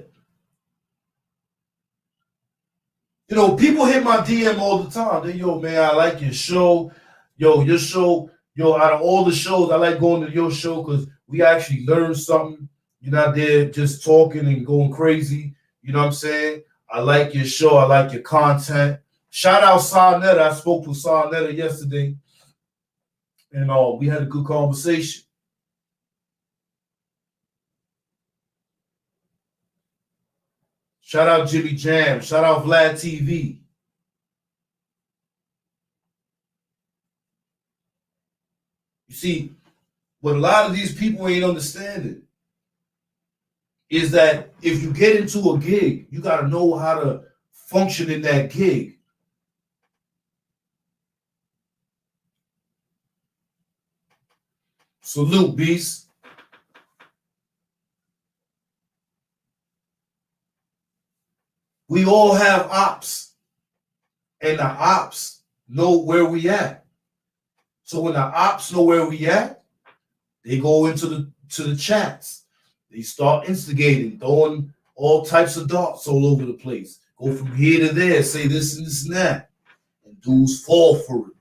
You know, people hit my DM all the time. They, yo, man, I like your show. Yo, your show, out of all the shows, I like going to your show because we actually learn something. You're not there just talking and going crazy. You know what I'm saying? I like your show. I like your content. Shout out Sarnetta. I spoke with Sarnetta yesterday. And we had a good conversation. Shout out Jimmy Jam. Shout out Vlad TV. You see, what a lot of these people ain't understanding is that if you get into a gig, you got to know how to function in that gig. Salute, Beast. We all have ops, and the ops know where we at. So when the ops know where we at, they go into the chats. They start instigating, throwing all types of darts all over the place. Go from here to there, say this and this and that. And dudes fall for it.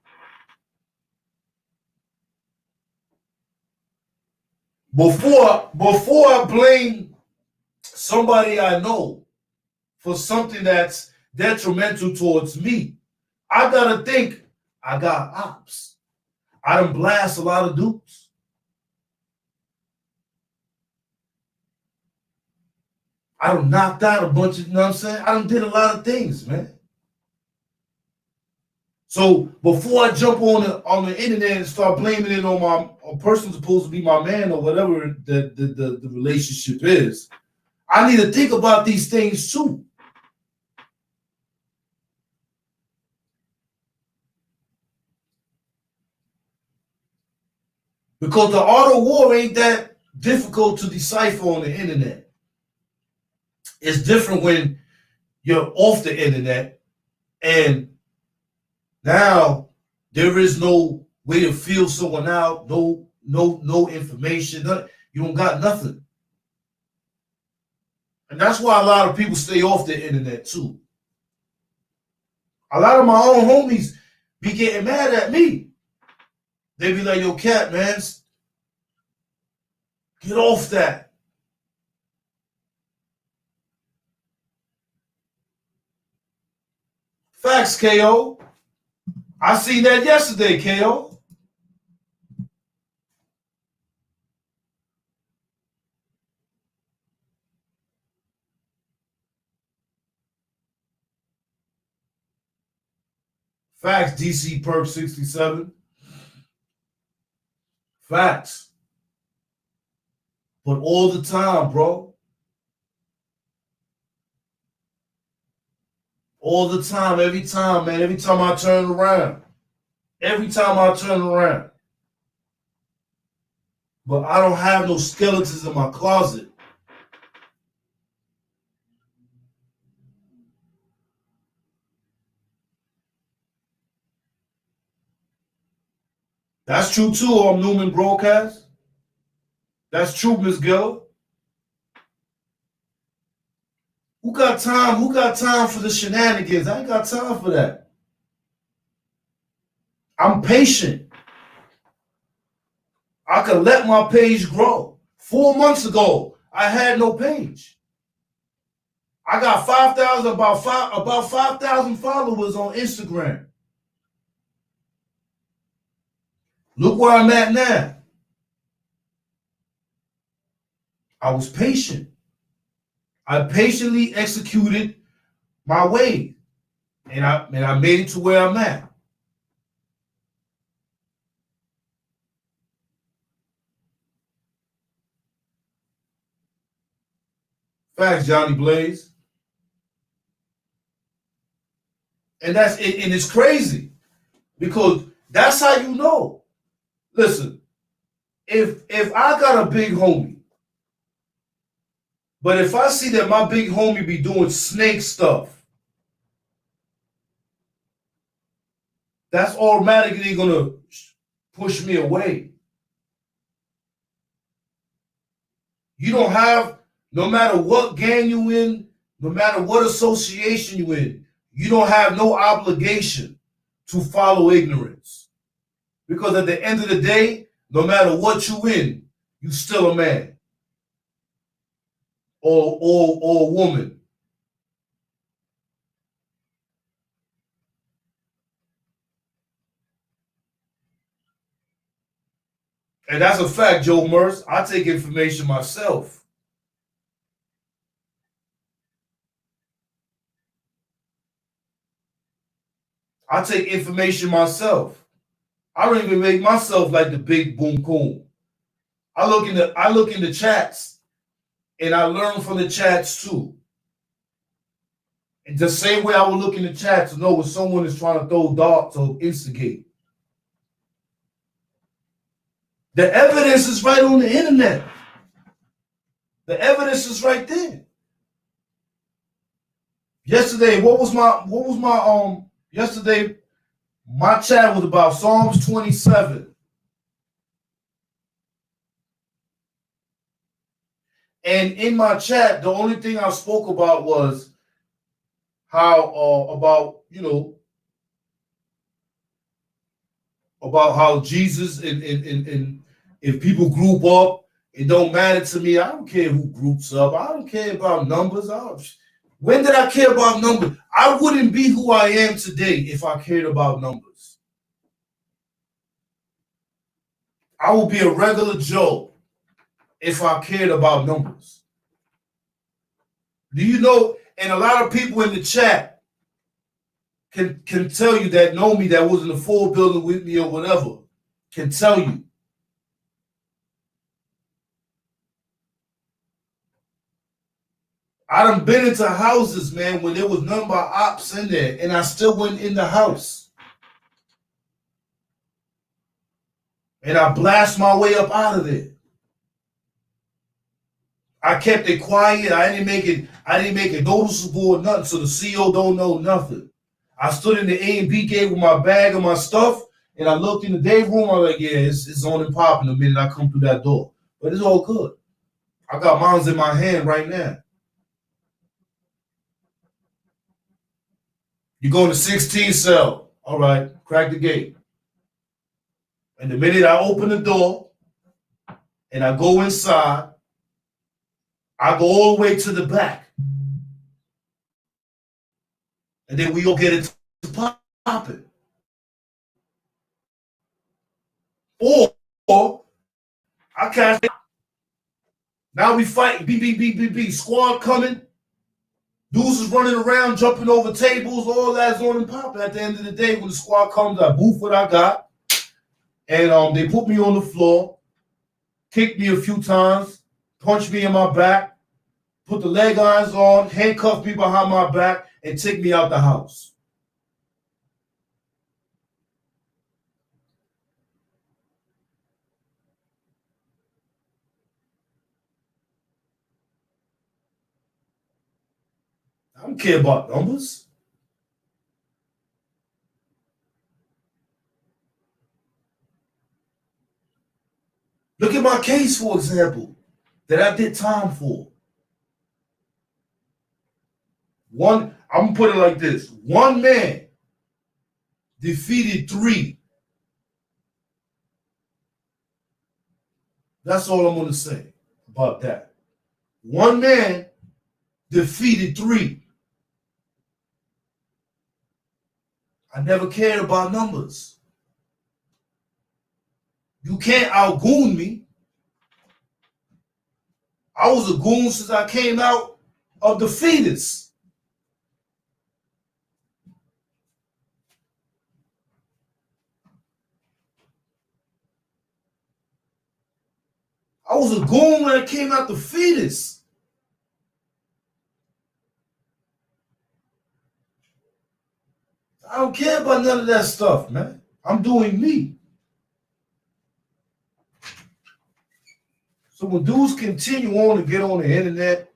Before I blame somebody I know for something that's detrimental towards me, I gotta think I got ops. I done blast a lot of dudes. I done knocked out a bunch of, you know what I'm saying? I done did a lot of things, man. So before I jump on the internet and start blaming it on a person supposed to be my man or whatever the relationship is, I need to think about these things too. Because the art of war ain't that difficult to decipher on the internet. It's different when you're off the internet and now there is no way to feel someone out, no information, you don't got nothing. And that's why a lot of people stay off the internet too. A lot of my own homies be getting mad at me. They be like, yo, Cat, man, get off that. Facts, KO. I seen that yesterday, KO. Facts, DC Perk 67. Facts. But all the time, bro. All the time, every time, man. Every time I turn around. Every time I turn around. But I don't have no skeletons in my closet. That's true too, Newman Broadcast. That's true, Miss Gill. Who got time? Who got time for the shenanigans? I ain't got time for that. I'm patient. I could let my page grow. 4 months ago, I had no page. I got 5,000, about 5,000 followers on Instagram. Look where I'm at now. I was patient. I patiently executed my way, and I made it to where I'm at. Facts, Johnny Blaze. And that's it, and it's crazy because that's how you know. Listen, if I got a big homie, but if I see that my big homie be doing snake stuff, that's automatically gonna push me away. You don't have, no matter what gang you in, no matter what association you in, you don't have no obligation to follow ignorance. Because at the end of the day, no matter what you in, you still a man or a woman. And that's a fact, Joe Merce. I take information myself. I take information myself. I don't even make myself like the big boom coon. I look in the chats and I learn from the chats too. And the same way I would look in the chats to know when someone is trying to throw darts or instigate. The evidence is right on the internet. The evidence is right there. Yesterday, yesterday my chat was about Psalms 27. And in my chat, the only thing I spoke about was how about how Jesus and if people group up, it don't matter to me. I don't care who groups up. I don't care about numbers. When did I care about numbers? I wouldn't be who I am today if I cared about numbers. I would be a regular Joe if I cared about numbers. Do you know? And a lot of people in the chat can tell you that know me, that was in the full building with me or whatever, can tell you. I done been into houses, man, when there was none but ops in there, and I still went in the house. And I blast my way up out of there. I kept it quiet. I didn't make it noticeable or nothing, so the CEO don't know nothing. I stood in the A and B gate with my bag and my stuff, and I looked in the day room. I was like, yeah, it's on and popping the minute I come through that door. But it's all good. I got mines in my hand right now. You go in the 16 cell. All right, crack the gate. And the minute I open the door and I go inside, I go all the way to the back. And then we all get it to popping. Or I catch it. Now we fight. B. Squad coming. Dudes is running around, jumping over tables, all that's on and popping. At the end of the day, when the squad comes, I boof what I got. And they put me on the floor, kicked me a few times, punched me in my back, put the leg irons on, handcuffed me behind my back, and take me out the house. I don't care about numbers. Look at my case, for example, that I did time for. I'm gonna put it like this: one man defeated 3. That's all I'm gonna say about that. One man defeated 3. I never cared about numbers. You can't outgoon me. I was a goon since I came out of the fetus. I was a goon when I came out the fetus. I don't care about none of that stuff, man. I'm doing me. So when dudes continue on to get on the internet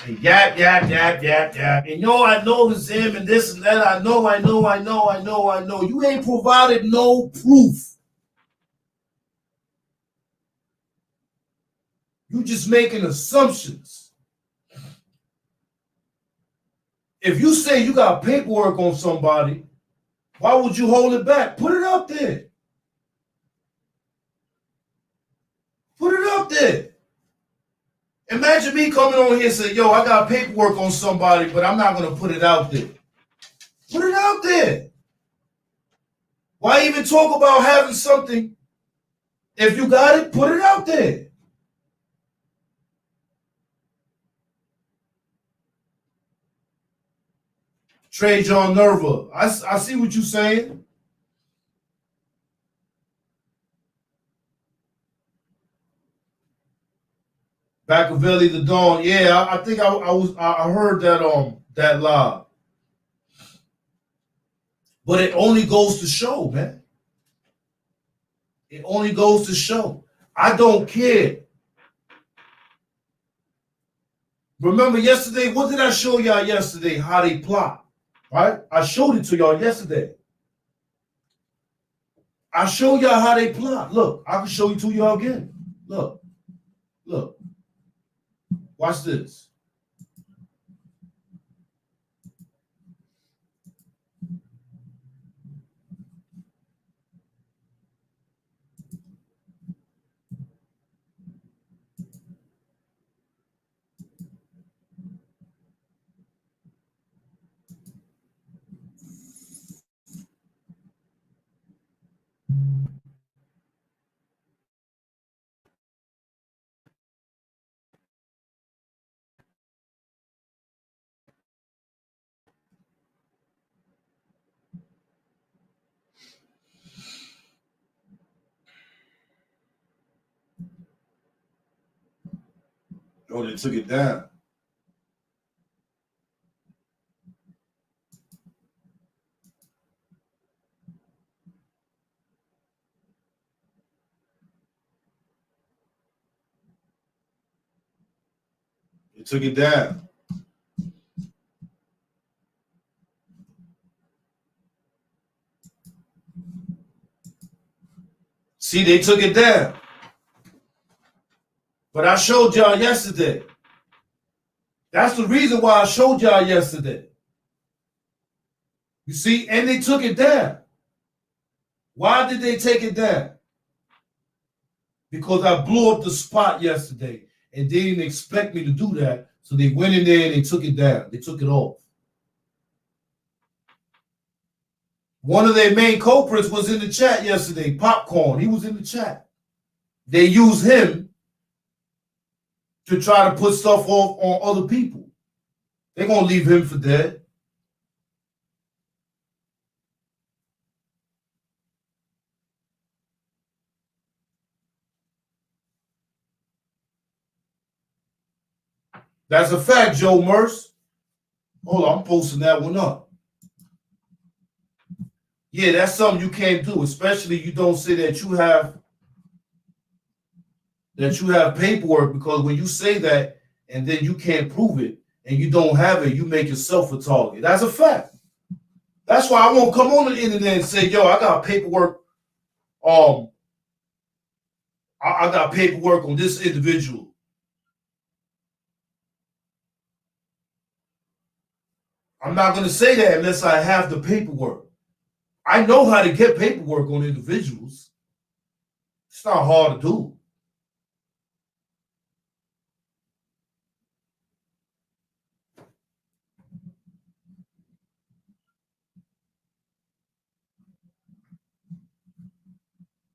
and yap, and I know it's him and this and that, I know. You ain't provided no proof. You just making assumptions. If you say you got paperwork on somebody, why would you hold it back? Put it up there. Put it up there. Imagine me coming on here and saying, yo, I got paperwork on somebody, but I'm not going to put it out there. Put it out there. Why even talk about having something? If you got it, put it out there. Trey John Nerva, I see what you're saying. Machiavelli the Dawn. Yeah, I think I heard that live. But it only goes to show, man. It only goes to show. I don't care. Remember yesterday, what did I show y'all yesterday? How they plot, right? I showed it to y'all yesterday. I show y'all how they plot. Look, I can show it to y'all again. Look. Watch this. Oh, they took it down. They took it down. See, they took it down. But I showed y'all yesterday. That's the reason why I showed y'all yesterday. You see, and they took it down. Why did they take it down? Because I blew up the spot yesterday and they didn't expect me to do that. So they went in there and they took it down. They took it off. One of their main culprits was in the chat yesterday, Popcorn. He was in the chat. They used him to try to put stuff off on other people. They're going to leave him for dead. That's a fact, Joe Merce. Hold on, I'm posting that one up. Yeah, that's something you can't do, especially you don't say that you have paperwork, because when you say that and then you can't prove it and you don't have it, you make yourself a target. That's a fact. That's why I won't come on the internet and say, yo, I got paperwork. I got paperwork on this individual. I'm not going to say that unless I have the paperwork. I know how to get paperwork on individuals. It's not hard to do.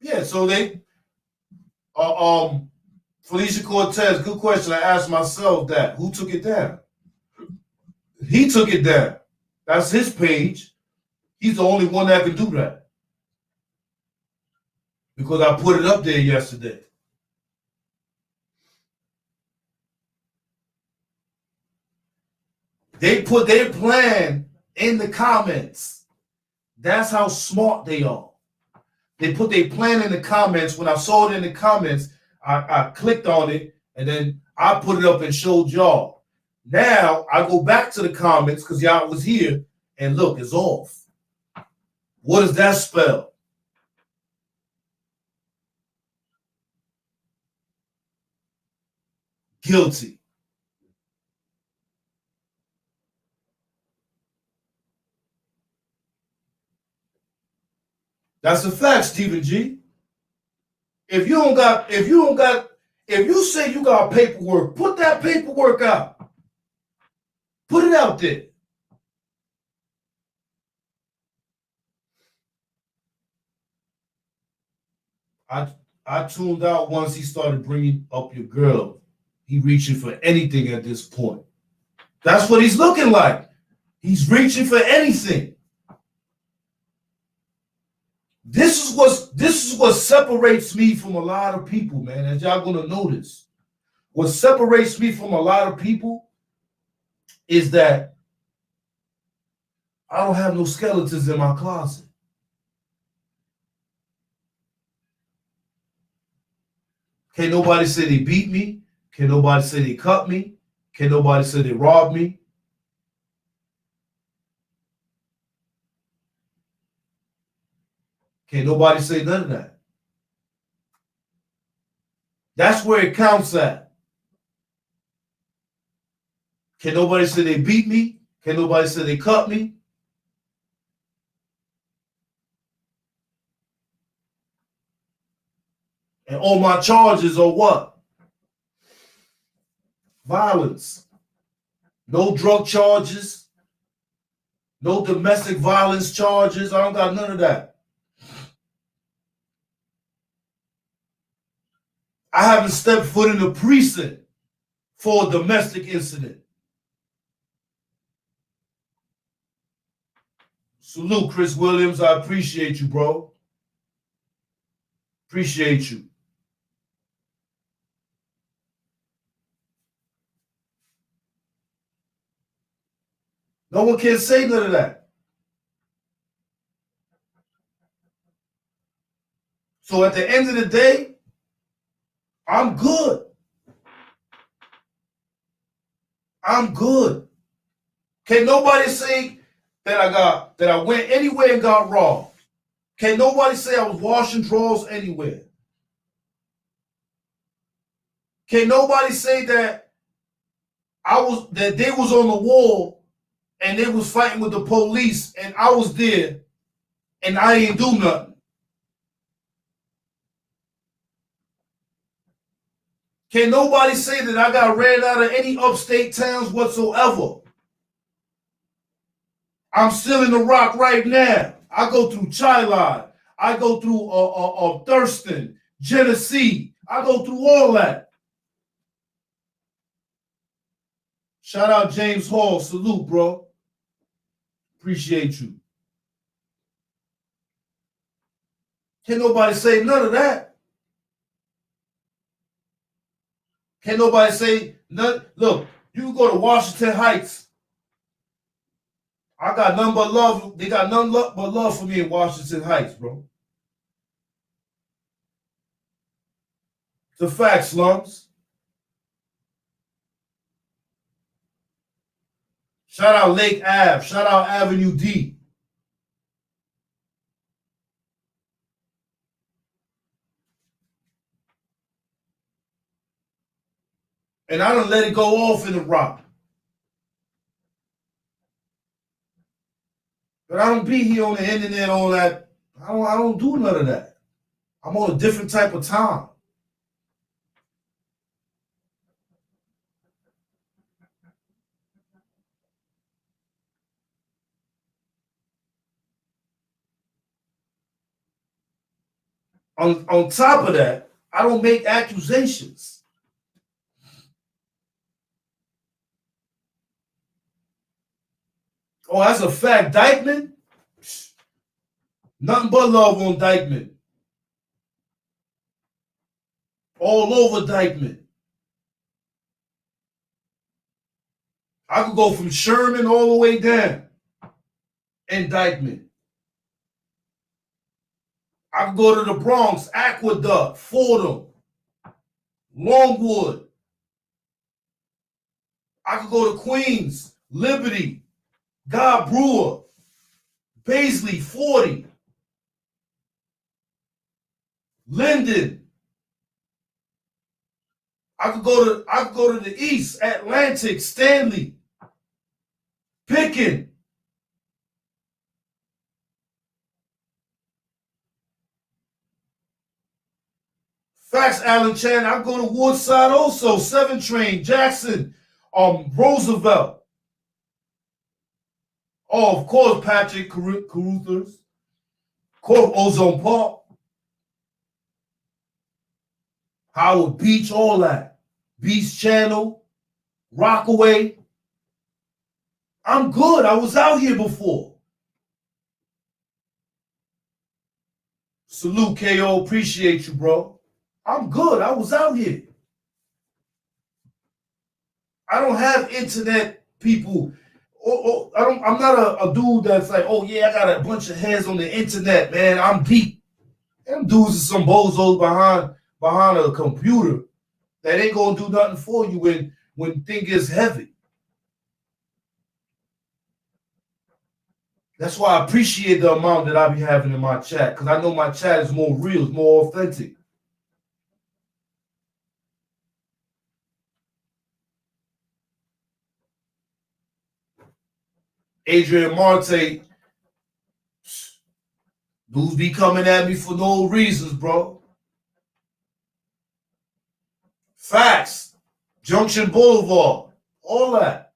Yeah, so they, Felicia Cortez, good question. I asked myself that. Who took it down? He took it down. That's his page. He's the only one that can do that. Because I put it up there yesterday. They put their plan in the comments. That's how smart they are. They put their plan in the comments. When I saw it in the comments, I clicked on it, and then I put it up and showed y'all. Now I go back to the comments because y'all was here, and look, it's off. What does that spell? Guilty. That's a fact, Stephen G. If you say you got paperwork, put that paperwork out. Put it out there. I tuned out once he started bringing up your girl. He reaching for anything at this point. That's what he's looking like. He's reaching for anything. This is what separates me from a lot of people, man, as y'all gonna notice. What separates me from a lot of people is that I don't have no skeletons in my closet. Can't nobody say they beat me. Can't nobody say they cut me. Can't nobody say they robbed me. Can't nobody say none of that. That's where it counts at. Can nobody say they beat me? Can nobody say they cut me? And all my charges are what? Violence. No drug charges. No domestic violence charges. I don't got none of that. I haven't stepped foot in the precinct for a domestic incident. Salute, Chris Williams. I appreciate you, bro. Appreciate you. No one can say none of that. So at the end of the day, I'm good. I'm good. Can nobody say that I went anywhere and got robbed? Can nobody say I was washing drawers anywhere? Can nobody say that they was on the wall and they was fighting with the police and I was there and I didn't do nothing? Can nobody say that I got ran out of any upstate towns whatsoever? I'm still in the Rock right now. I go through Chilod. I go through Thurston, Genesee. I go through all that. Shout out James Hall. Salute, bro. Appreciate you. Can't nobody say none of that. Can't nobody say none. Look, you can go to Washington Heights. I got none but love. They got none but love for me in Washington Heights, bro. The facts, slums. Shout out Lake Ave. Shout out Avenue D. And I don't let it go off in the Rock. But I don't be here on the internet, all that. I don't do none of that. I'm on a different type of time. On top of that, I don't make accusations. Oh, that's a fact. Dykeman? Nothing but love on Dykeman. All over Dykeman. I could go from Sherman all the way down in Dykeman. I could go to the Bronx, Aqueduct, Fordham, Longwood. I could go to Queens, Liberty, God Brewer, Paisley, 40, Linden. I could go to the east, Atlantic, Stanley, Pickin. Facts, Alan Chan. I go to Woodside also, 7 Train, Jackson, Roosevelt. Oh, of course, Patrick Caruthers. Of course, Ozone Park. Howard Beach, all that. Beach Channel, Rockaway. I'm good. I was out here before. Salute, KO. Appreciate you, bro. I'm good. I was out here. I don't have internet people. I'm not a dude that's like, oh yeah, I got a bunch of heads on the internet, man. I'm deep. Them dudes are some bozos behind a computer that ain't gonna do nothing for you when thing gets heavy. That's why I appreciate the amount that I be having in my chat, because I know my chat is more real, it's more authentic. Adrian Marte, dudes be coming at me for no reasons, bro. Facts. Junction Boulevard. All that.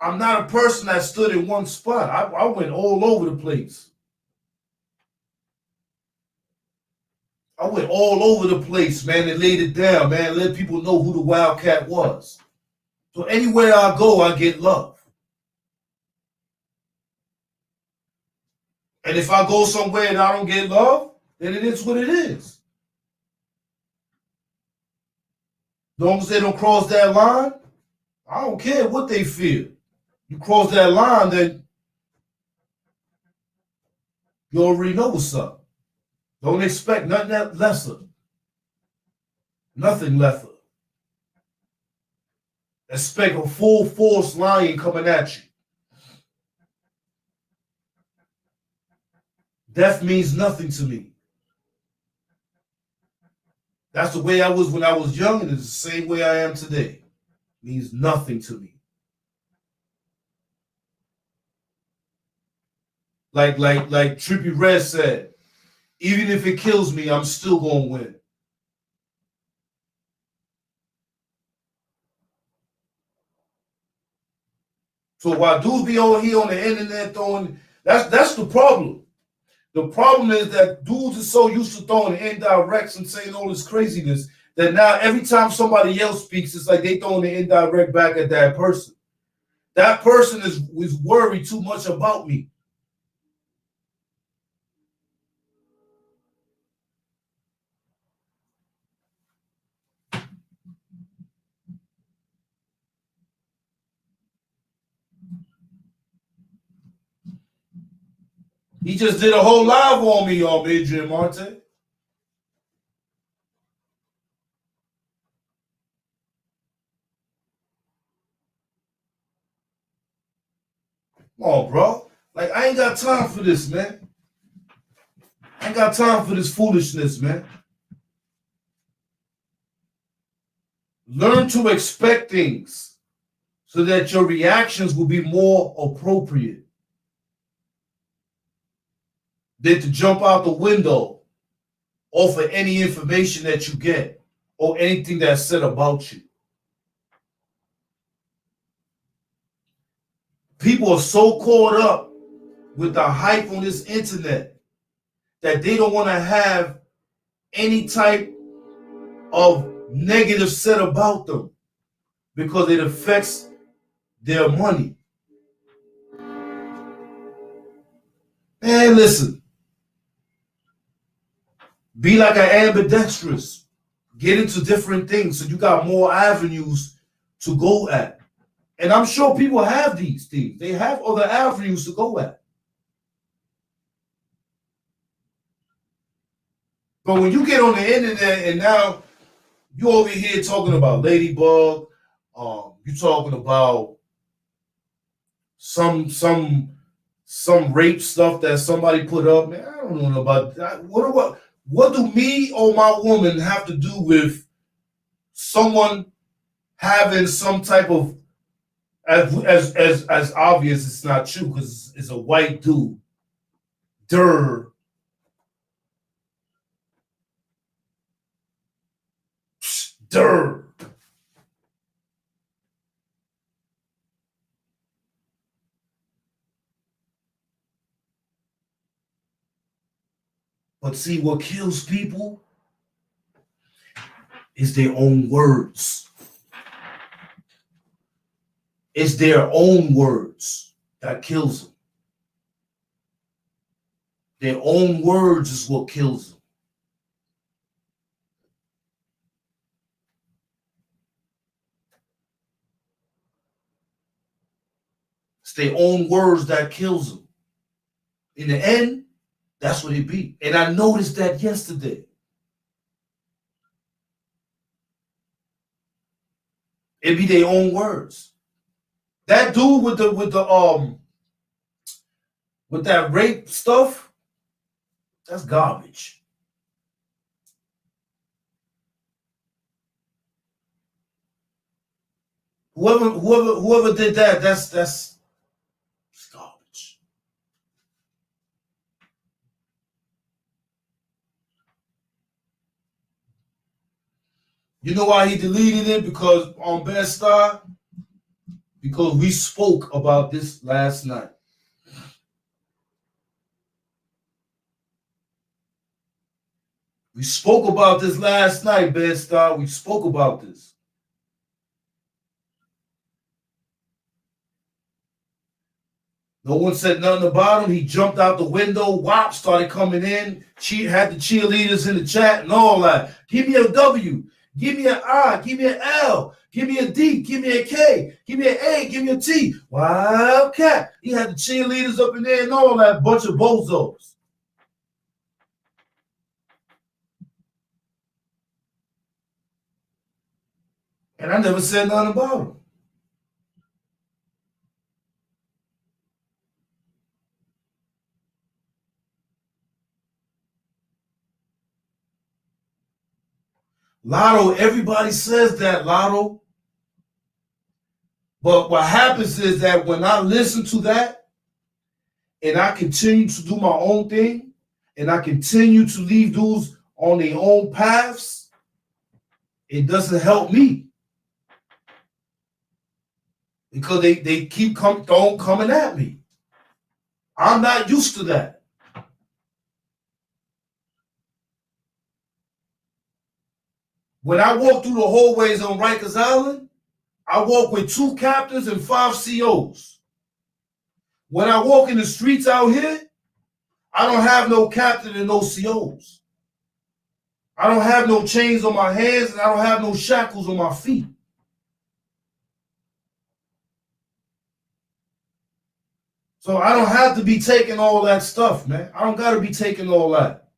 I'm not a person that stood in one spot. I went all over the place. I went all over the place, man, and laid it down, man. Let people know who the Wildcat was. So anywhere I go, I get love. And if I go somewhere and I don't get love, then it is what it is. As long as they don't cross that line, I don't care what they feel. You cross that line, then you already know what's up. Don't expect nothing lesser. Nothing lesser. Expect a full force lion coming at you. Death means nothing to me. That's the way I was when I was young, and it's the same way I am today. It means nothing to me. Like Trippie Redd said, even if it kills me, I'm still gonna win. So while dudes be on here on the internet throwing, that's the problem. The problem is that dudes are so used to throwing indirects and saying all this craziness that now every time somebody else speaks, it's like they throwing the indirect back at that person. That person is worried too much about me. He just did a whole live on me, Adrian Marte. Come on, bro. Like, I ain't got time for this, man. I ain't got time for this foolishness, man. Learn to expect things so that your reactions will be more appropriate than to jump out the window off of any information that you get or anything that's said about you. People are so caught up with the hype on this internet that they don't want to have any type of negative said about them because it affects their money. Man, listen. Be like an ambidextrous. Get into different things so you got more avenues to go at. And I'm sure people have these things. They have other avenues to go at. But when you get on the internet and now you over here talking about Ladybug, you talking about some rape stuff that somebody put up. Man, I don't know about that. What do me or my woman have to do with someone having some type of as obvious it's not true because it's a white dude. Durr. Durr. But see, what kills people is their own words. It's their own words that kills them. Their own words is what kills them. It's their own words that kills them. In the end, that's what it be. And I noticed that yesterday. It be their own words. That dude with that rape stuff, that's garbage. Whoever did that, that's garbage. You know why he deleted it? Because on Best Star? Because we spoke about this last night. We spoke about this last night, Best Star. We spoke about this. No one said nothing about him. He jumped out the window. WAP started coming in. Had the cheerleaders in the chat and all that. Give me a W. Give me an I. Give me an L. Give me a D. Give me a K. Give me an A. Give me a T. Wildcat. He had the cheerleaders up in there and all that bunch of bozos. And I never said nothing about him. Lotto, everybody says that, Lotto. But what happens is that when I listen to that and I continue to do my own thing and I continue to leave dudes on their own paths, it doesn't help me. Because they keep coming at me. I'm not used to that. When I walk through the hallways on Rikers Island, I walk with 2 captains and 5 COs. When I walk in the streets out here, I don't have no captain and no COs. I don't have no chains on my hands and I don't have no shackles on my feet. So I don't have to be taking all that stuff, man. I don't got to be taking all that.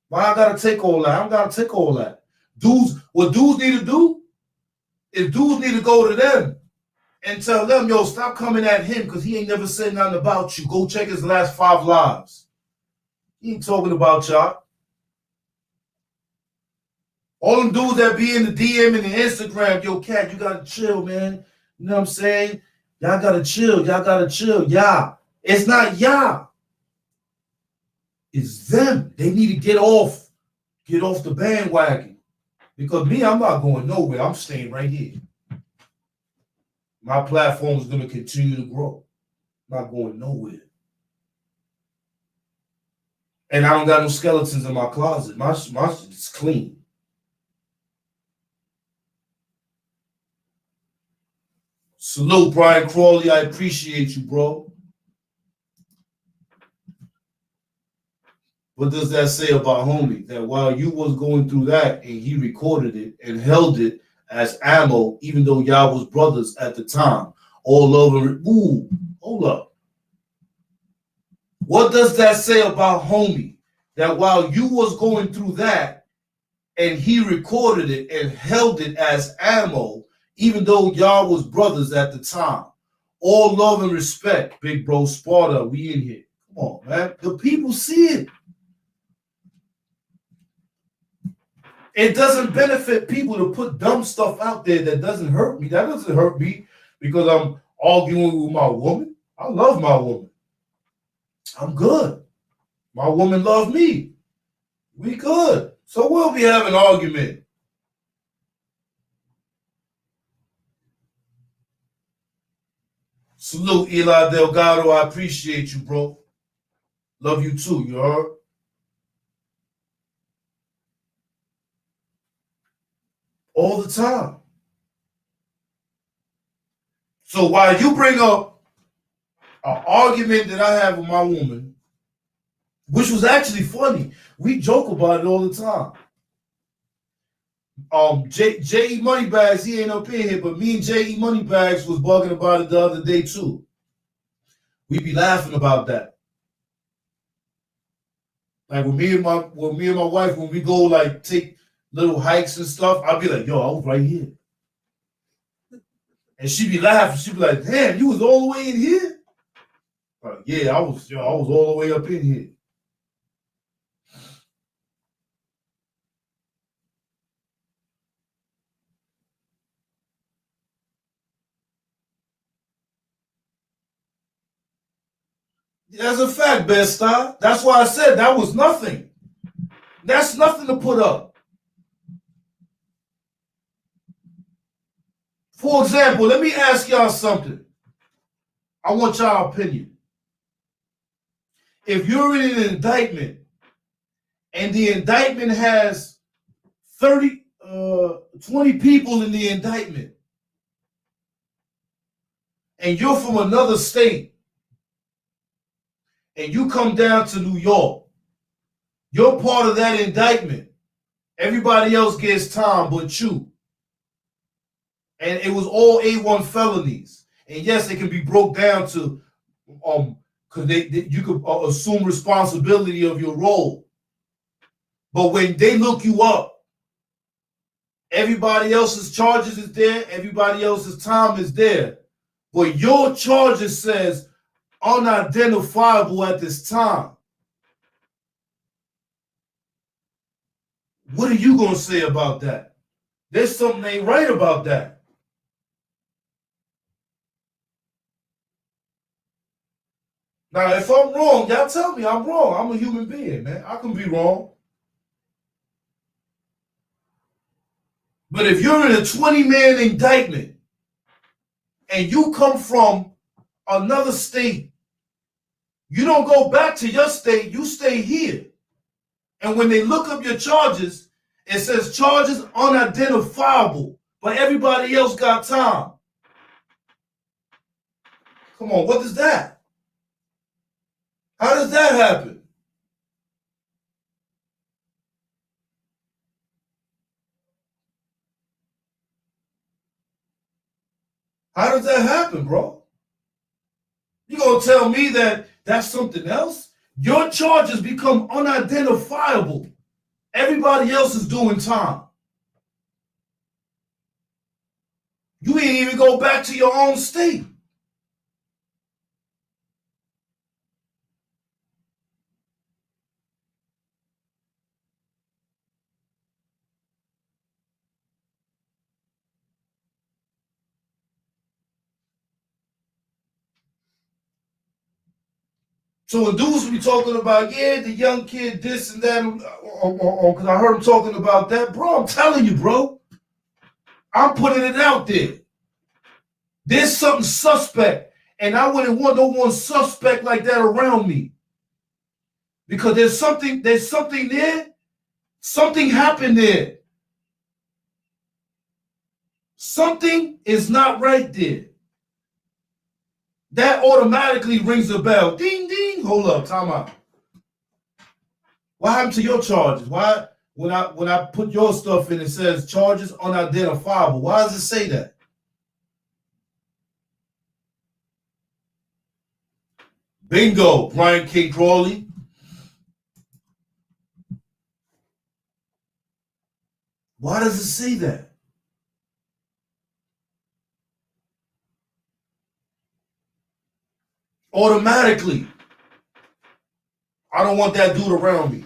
Why I got to take all that? I don't got to take all that. What dudes need to do is dudes need to go to them and tell them, yo, stop coming at him because he ain't never said nothing about you. Go check his last 5 lives. He ain't talking about y'all. All them dudes that be in the DM and the Instagram, yo, Cat, you got to chill, man. You know what I'm saying? Y'all got to chill. Y'all got to chill. Y'all. It's not y'all. It's them. They need to get off the bandwagon. Because me, I'm not going nowhere. I'm staying right here. My platform is going to continue to grow. I'm not going nowhere. And I don't got no skeletons in my closet. My shit is clean. Salute, Brian Crawley. I appreciate you, bro. What does that say about homie? That while you was going through that and he recorded it and held it as ammo, even though y'all was brothers at the time, all over it. Ooh, hold up. What does that say about homie? That while you was going through that and he recorded it and held it as ammo, even though y'all was brothers at the time. All love and respect, big bro Sparta. We in here. Come on, man. The people see it. It doesn't benefit people to put dumb stuff out there that doesn't hurt me. That doesn't hurt me because I'm arguing with my woman. I love my woman. I'm good. My woman love me. We good. So we'll be having an argument. Salute, Eli Delgado. I appreciate you, bro. Love you too, you heard? All the time. So while you bring up an argument that I have with my woman, which was actually funny, we joke about it all the time. J.E. Moneybags, he ain't up in here, but me and J.E. Moneybags was bugging about it the other day too. We be laughing about that. Like with me and my wife, when we go like take little hikes and stuff, I'll be like, yo, I was right here. And she be laughing. She be like, damn, you was all the way in here? Like, yeah, I was all the way up in here. That's a fact, Best Star. That's why I said that was nothing. That's nothing to put up. For example, let me ask y'all something. I want y'all opinion. If you're in an indictment and the indictment has 20 people in the indictment and you're from another state and you come down to New York, you're part of that indictment. Everybody else gets time but you. And it was all A1 felonies. And yes, it can be broke down to because you could assume responsibility of your role. But when they look you up Everybody else's charges is there. Everybody else's time is there. But your charges says unidentifiable at this time. What are you going to say about that? There's something ain't right about that. Now, if I'm wrong, y'all tell me I'm wrong. I'm a human being, man. I can be wrong. But if you're in a 20-man indictment and you come from another state, you don't go back to your state, you stay here. And when they look up your charges, it says charges unidentifiable, but everybody else got time. Come on, what is that? How does that happen? How does that happen, bro? You gonna tell me that that's something else? Your charges become unidentifiable. Everybody else is doing time. You ain't even go back to your own state. So when dudes be talking about, yeah, the young kid, this and that, because I heard him talking about that, bro, I'm telling you, bro, I'm putting it out there. There's something suspect, and I wouldn't want no one suspect like that around me. Because there's something there, something happened there. Something is not right there. That automatically rings a bell. Ding, ding. Hold up, time out. What happened to your charges? Why, when I put your stuff in, it says charges unidentifiable. Why does it say that? Bingo, Brian K. Crawley. Why does it say that? Automatically. I don't want that dude around me.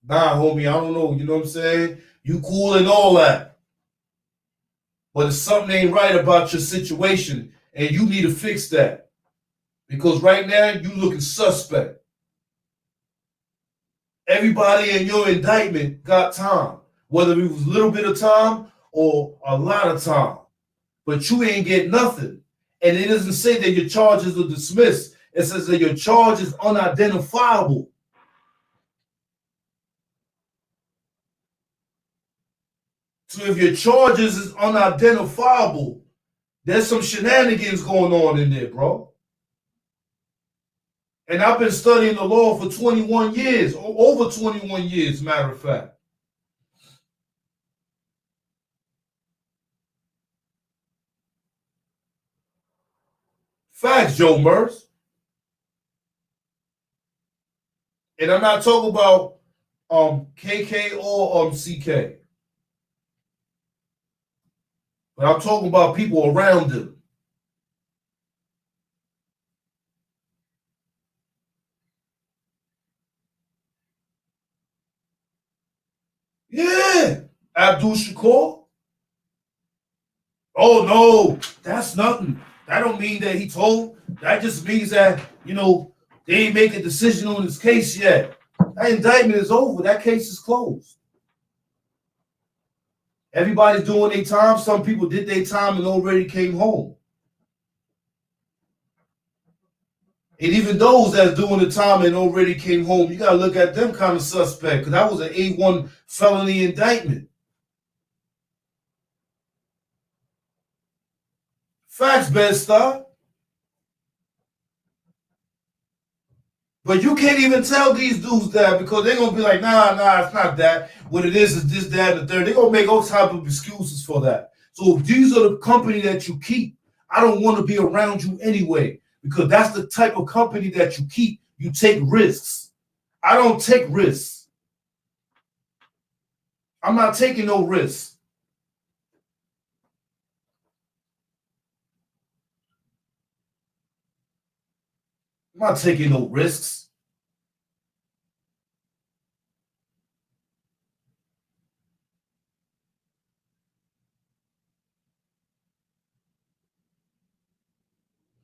Nah, homie, I don't know. You know what I'm saying? You cool and all that. But if something ain't right about your situation, and you need to fix that. Because right now, you looking suspect. Everybody in your indictment got time. Whether it was a little bit of time or a lot of time. But you ain't get nothing. And it doesn't say that your charges are dismissed. It says that your charge is unidentifiable. So if your charges is unidentifiable, there's some shenanigans going on in there, bro. And I've been studying the law for 21 years, over 21 years, matter of fact. Facts, Joe Merce. And I'm not talking about KK or CK. But I'm talking about people around him. Yeah, Abdul Shakur. Oh no, that's nothing. That don't mean that he told. That just means that, they ain't make a decision on his case yet. That indictment is over. That case is closed. Everybody's doing their time. Some people did their time and already came home. And even those that's doing the time and already came home, you got to look at them kind of suspect, because that was an A1 felony indictment. Facts, Bed-Stuy. But you can't even tell these dudes that, because they're going to be like, nah, it's not that. What it is this, that, and the third. They're going to make all type of excuses for that. So if these are the company that you keep, I don't want to be around you anyway, because that's the type of company that you keep. You take risks. I don't take risks. I'm not taking no risks. I'm not taking no risks.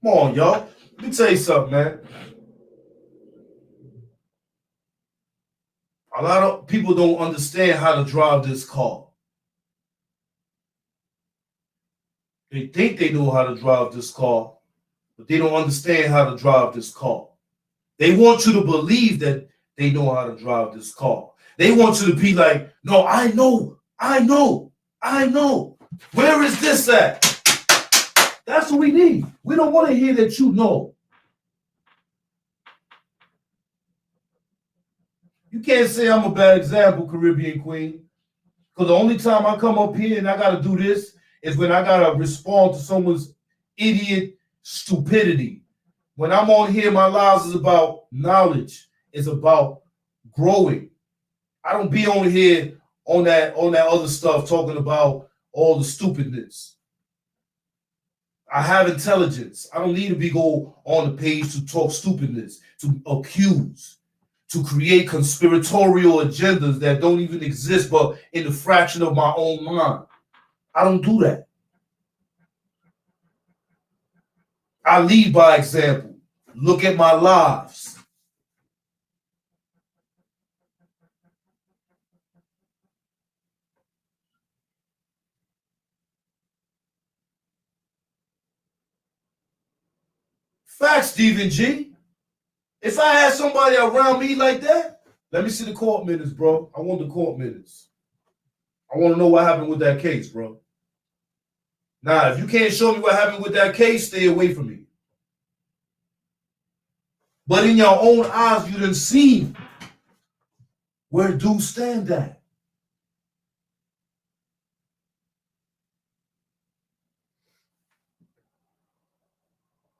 Come on, y'all. Let me tell you something, man. A lot of people don't understand how to drive this car. They think they know how to drive this car, but they don't understand how to drive this car. They want you to believe that they know how to drive this car. They want you to be like, no, I know, I know, I know. Where is this at? That's what we need. We don't want to hear that you know. You can't say I'm a bad example, Caribbean Queen, because the only time I come up here and I got to do this is when I got to respond to someone's idiot stupidity. When I'm on here, my lives is about knowledge. It's about growing. I don't be on here on that other stuff talking about all the stupidness. I have intelligence. I don't need to be go on the page to talk stupidness, to accuse, to create conspiratorial agendas that don't even exist, but in the fraction of my own mind. I don't do that. I lead by example. Look at my lives. Facts, Stephen G. If I had somebody around me like that, let me see the court minutes, bro. I want the court minutes. I want to know what happened with that case, bro. Now, if you can't show me what happened with that case, stay away from me. But in your own eyes, you done seen where dudes stand at.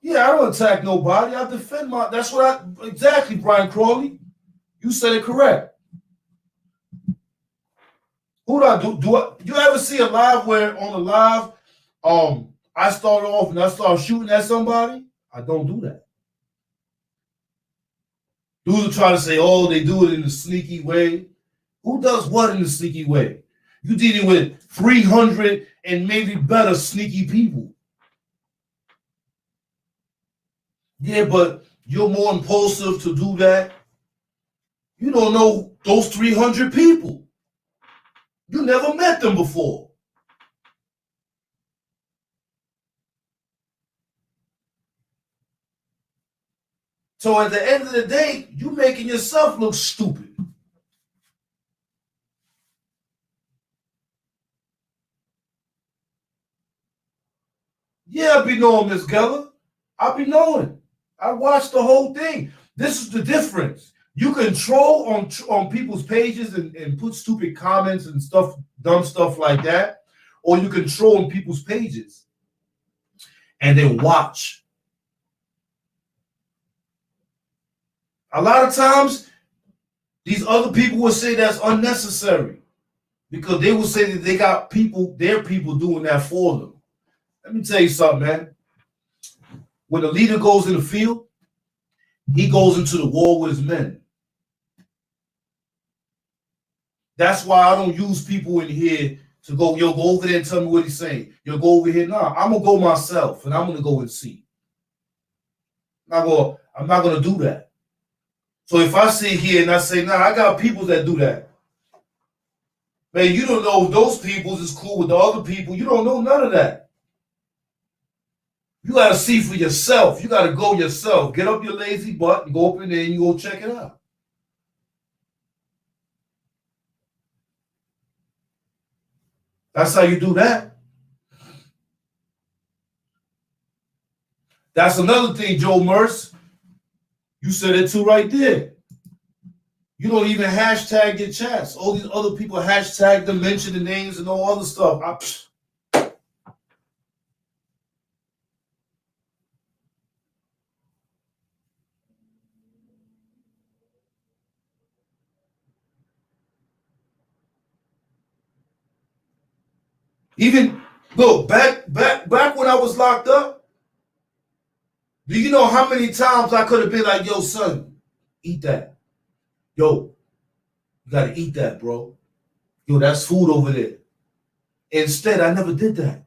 Yeah, I don't attack nobody. I defend my. That's what I exactly, Brian Crawley. You said it correct. Who do I do? You ever see a live where on a live, I start off and I start shooting at somebody? I don't do that. Dudes are trying to say, oh, they do it in a sneaky way. Who does what in a sneaky way? You dealing with 300 and maybe better sneaky people. Yeah, but you're more impulsive to do that. You don't know those 300 people. You never met them before. So at the end of the day, you making yourself look stupid. Yeah, I be knowing, Miss Geller. I be knowing. I watched the whole thing. This is the difference. You can troll on people's pages and put stupid comments and stuff, dumb stuff like that, or you can troll on people's pages and then watch. A lot of times, these other people will say that's unnecessary because they will say that they got people, their people doing that for them. Let me tell you something, man. When a leader goes in the field, he goes into the war with his men. That's why I don't use people in here to go, yo, go over there and tell me what he's saying. Yo, go over here. Nah, I'm gonna go myself and I'm gonna go and see. I'm not gonna do that. So if I sit here and I say, nah, I got people that do that. Man, you don't know if those people is cool with the other people. You don't know none of that. You gotta see for yourself. You gotta go yourself. Get up your lazy butt and go up in there and you go check it out. That's how you do that. That's another thing, Joe Merce. You said it too right there. You don't even hashtag your chats. All these other people hashtag them, mention the names and all other stuff. Even look back when I was locked up. Do you know how many times I could have been like, yo, son, eat that. Yo, you gotta eat that, bro. Yo, that's food over there. Instead, I never did that.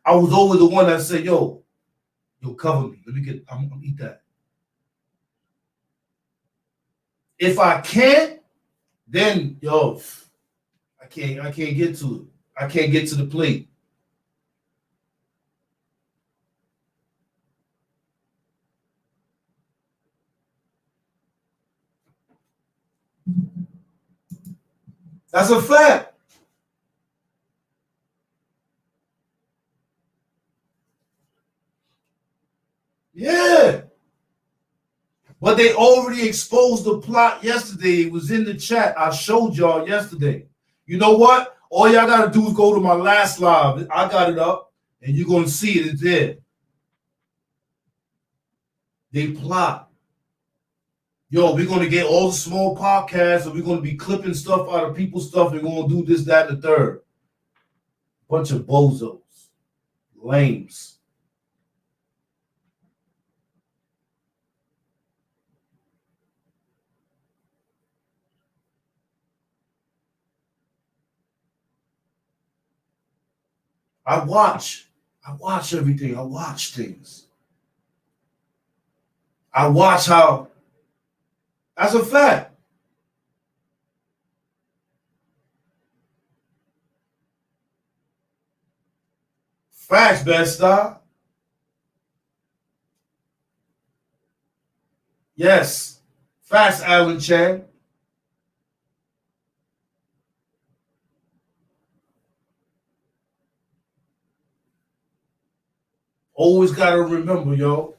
I was always the one that said, yo, cover me. Let me get, I'm gonna eat that. If I can't, then yo, I can't get to it. I can't get to the plate. That's a fact. Yeah. But they already exposed the plot yesterday. It was in the chat. I showed y'all yesterday. You know what? All y'all gotta do is go to my last live. I got it up, and you're gonna see it. It's there. They plot. Yo, we're gonna get all the small podcasts, and we're gonna be clipping stuff out of people's stuff, and we're gonna do this, that, and the third. Bunch of bozos, lames. I watch everything. I watch things. I watch how. That's a fact. Facts, best star. Yes. Facts, Alan Chan. Always gotta remember, yo.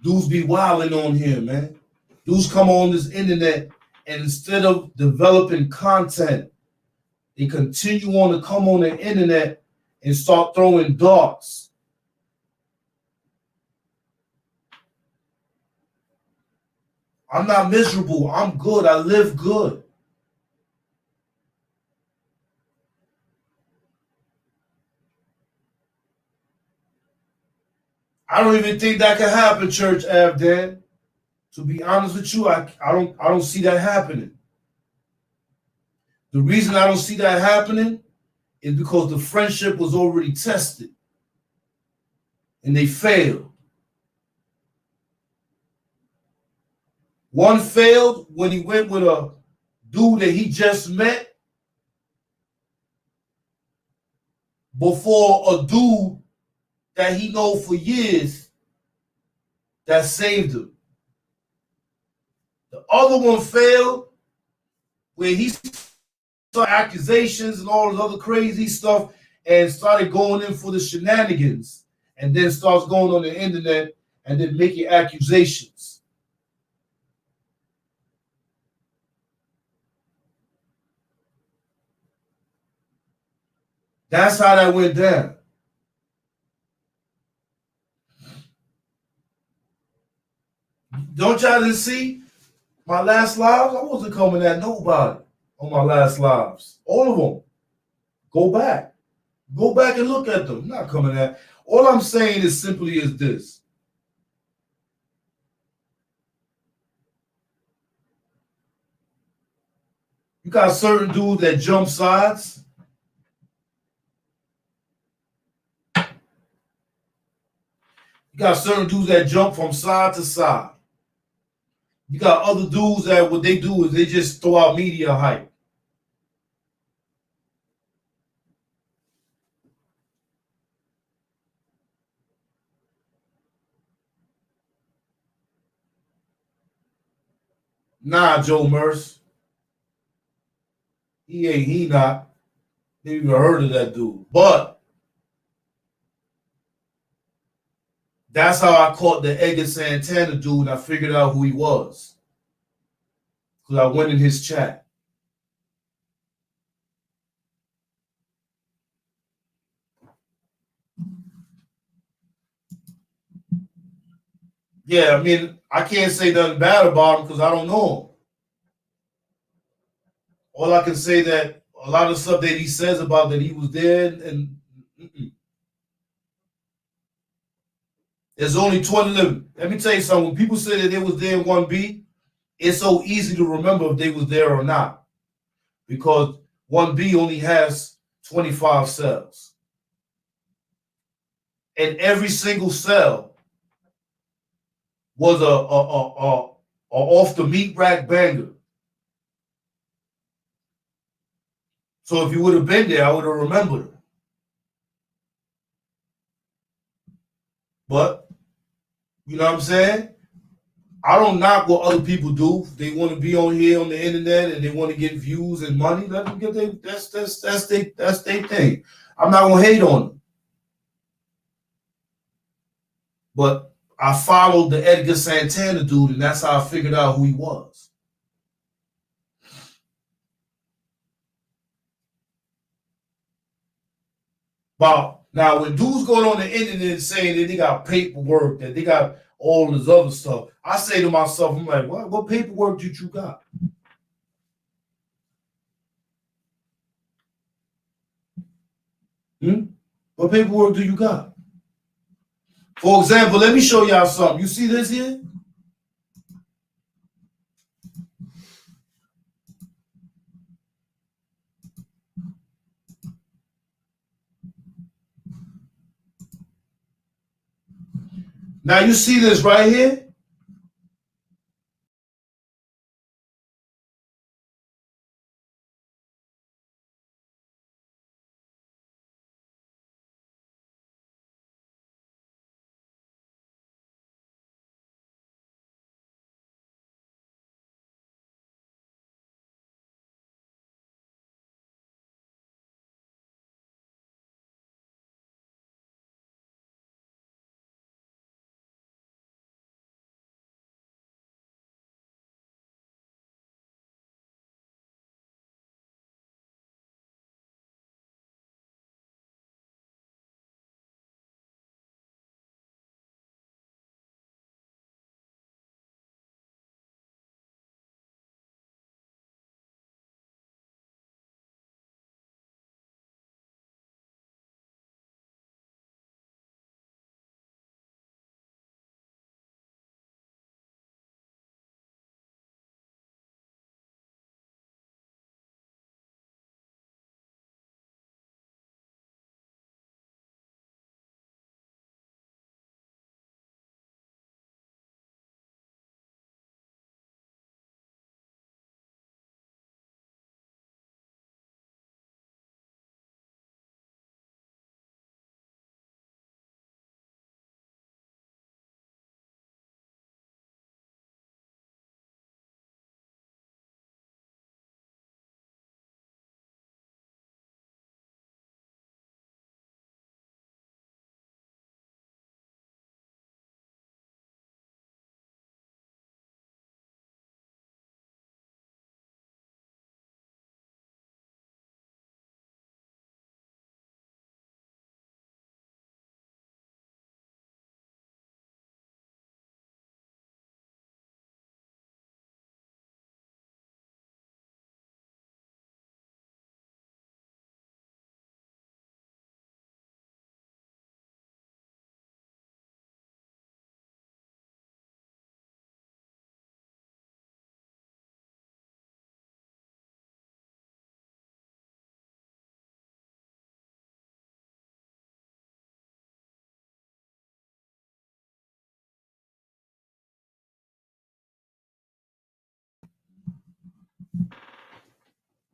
Dudes be wilding on here, man. Dudes come on this internet, and instead of developing content, they continue on to come on the internet and start throwing darts. I'm not miserable. I'm good. I live good. I don't even think that can happen, Church Avdan. To be honest with you, I don't see that happening. The reason I don't see that happening is because the friendship was already tested and they failed. One failed when he went with a dude that he just met before a dude that he know for years that saved him. The other one failed where he started accusations and all this other crazy stuff and started going in for the shenanigans and then starts going on the internet and then making accusations. That's how that went down. Don't y'all just see my last lives? I wasn't coming at nobody on my last lives. All of them. Go back. Go back and look at them. I'm not coming at. All I'm saying is simply is this. You got certain dudes that jump sides. You got certain dudes that jump from side to side. You got other dudes that what they do is they just throw out media hype. Nah, Joe Merce. He not. Never even heard of that dude. But that's how I caught the Edgar Santana dude and I figured out who he was. Because I went in his chat. Yeah, I mean, I can't say nothing bad about him because I don't know him. All I can say that a lot of stuff that he says about that he was there, and there's only 20 living. Let me tell you something. When people say that they was there in 1B, it's so easy to remember if they was there or not, because 1B only has 25 cells, and every single cell was a off the meat rack banger. So if you would have been there, I would have remembered it. But you know what I'm saying? I don't knock what other people do. They want to be on here on the internet and they want to get views and money. Let them get their that's their thing. I'm not gonna hate on them. But I followed the Edgar Santana dude, and that's how I figured out who he was. But now when dudes going on the internet saying that they got paperwork, that they got all this other stuff, I say to myself, I'm like, what paperwork did you got? What paperwork do you got? For example, let me show y'all something. You see this here? Now you see this right here?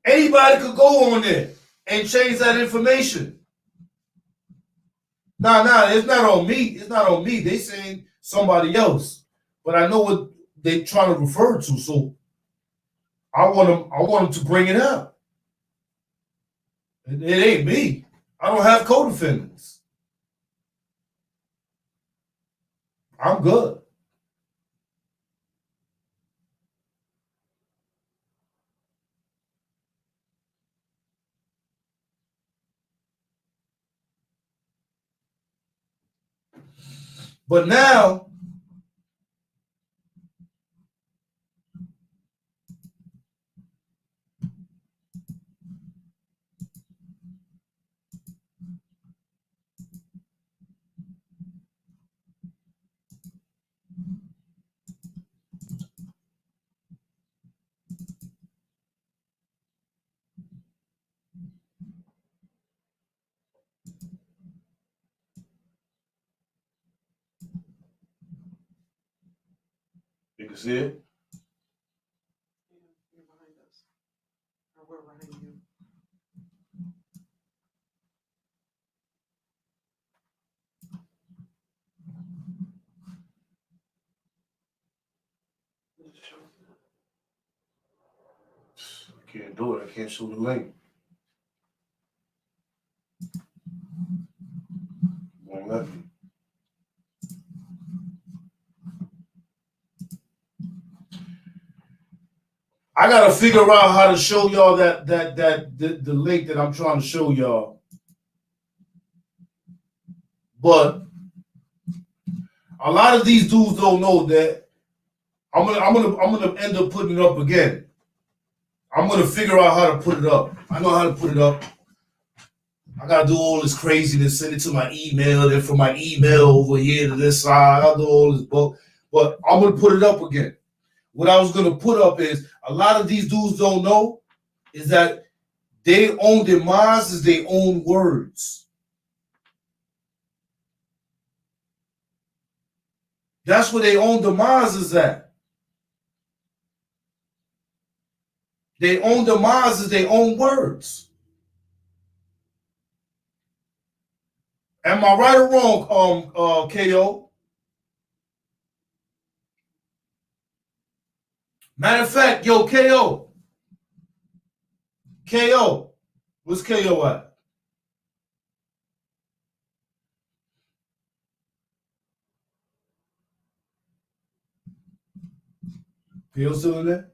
Anybody could go on there and change that information. Nah, it's not on me. It's not on me. They saying somebody else. But I know what they trying to refer to. So I want them to bring it up. It ain't me. I don't have co-defendants. I'm good. But now, You see it? You're behind us. Or we're behind you. I can't do it. I can't show the link. Won't let me. I gotta figure out how to show y'all the link that I'm trying to show y'all. But a lot of these dudes don't know that I'm gonna end up putting it up again. I'm gonna figure out how to put it up. I know how to put it up. I gotta do all this craziness, send it to my email, then from my email over here to this side, I'll do all this book. But I'm gonna put it up again. What I was gonna put up is a lot of these dudes don't know is that they own their minds as their own words. That's where they own demise is at. They own demise as their own words. Am I right or wrong, KO? Matter of fact, yo, KO. KO. Where's KO at? KO still in there?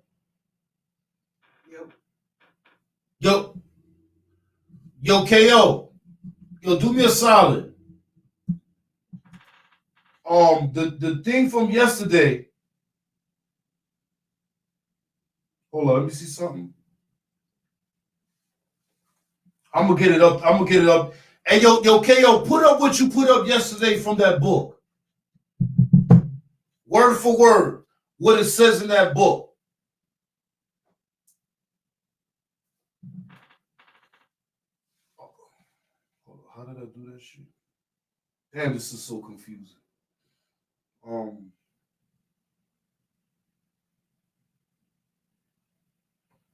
Yep. Yo, KO. Yo, do me a solid. The thing from yesterday. Hold on, let me see something. I'm gonna get it up. Hey, yo, KO, put up what you put up yesterday from that book. Word for word, what it says in that book. How did I do that shit? Damn, this is so confusing.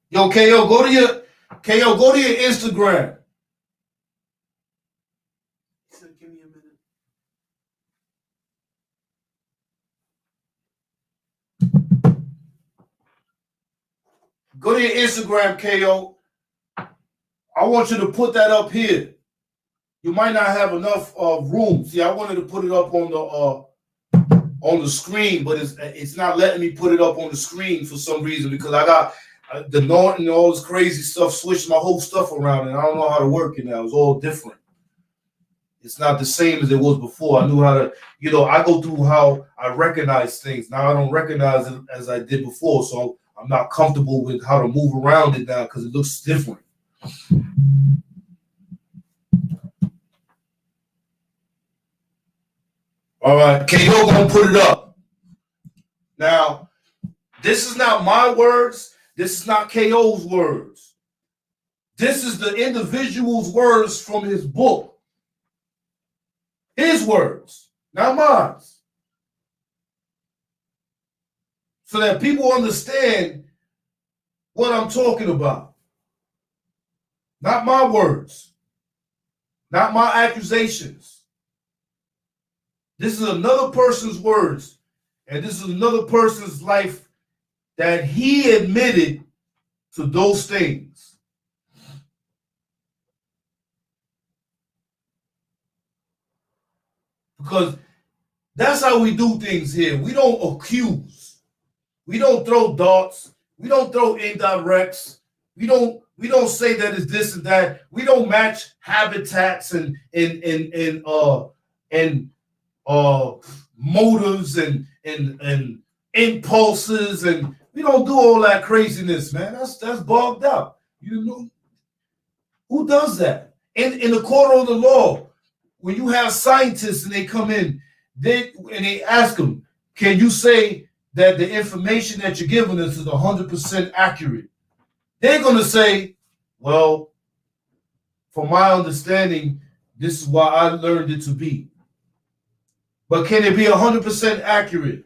Yo, KO, go to your Instagram. He said, give me a minute. Go to your Instagram, KO. I want you to put that up here. You might not have enough room. See, I wanted to put it up on the screen, but it's not letting me put it up on the screen for some reason because I got the Norton and all this crazy stuff switched my whole stuff around, and I don't know how to work it now. It's all different. It's not the same as it was before. I knew how to, I go through how I recognize things. Now I don't recognize it as I did before, so I'm not comfortable with how to move around it now because it looks different. All right, KO gonna put it up. Now, this is not my words. This is not KO's words. This is the individual's words from his book. His words, not mine. So that people understand what I'm talking about. Not my words. Not my accusations. This is another person's words, and this is another person's life that he admitted to those things. Because that's how we do things here. We don't accuse. We don't throw darts. We don't throw indirects. We don't say that it's this and that. We don't match habitats and motives and impulses, and we don't do all that craziness, man. That's bogged up. Who does that? In the court of the law, when you have scientists and they come in, they ask them, can you say that the information that you're giving us is 100% accurate? They're gonna say, well, from my understanding, this is why I learned it to be. But can it be 100% accurate?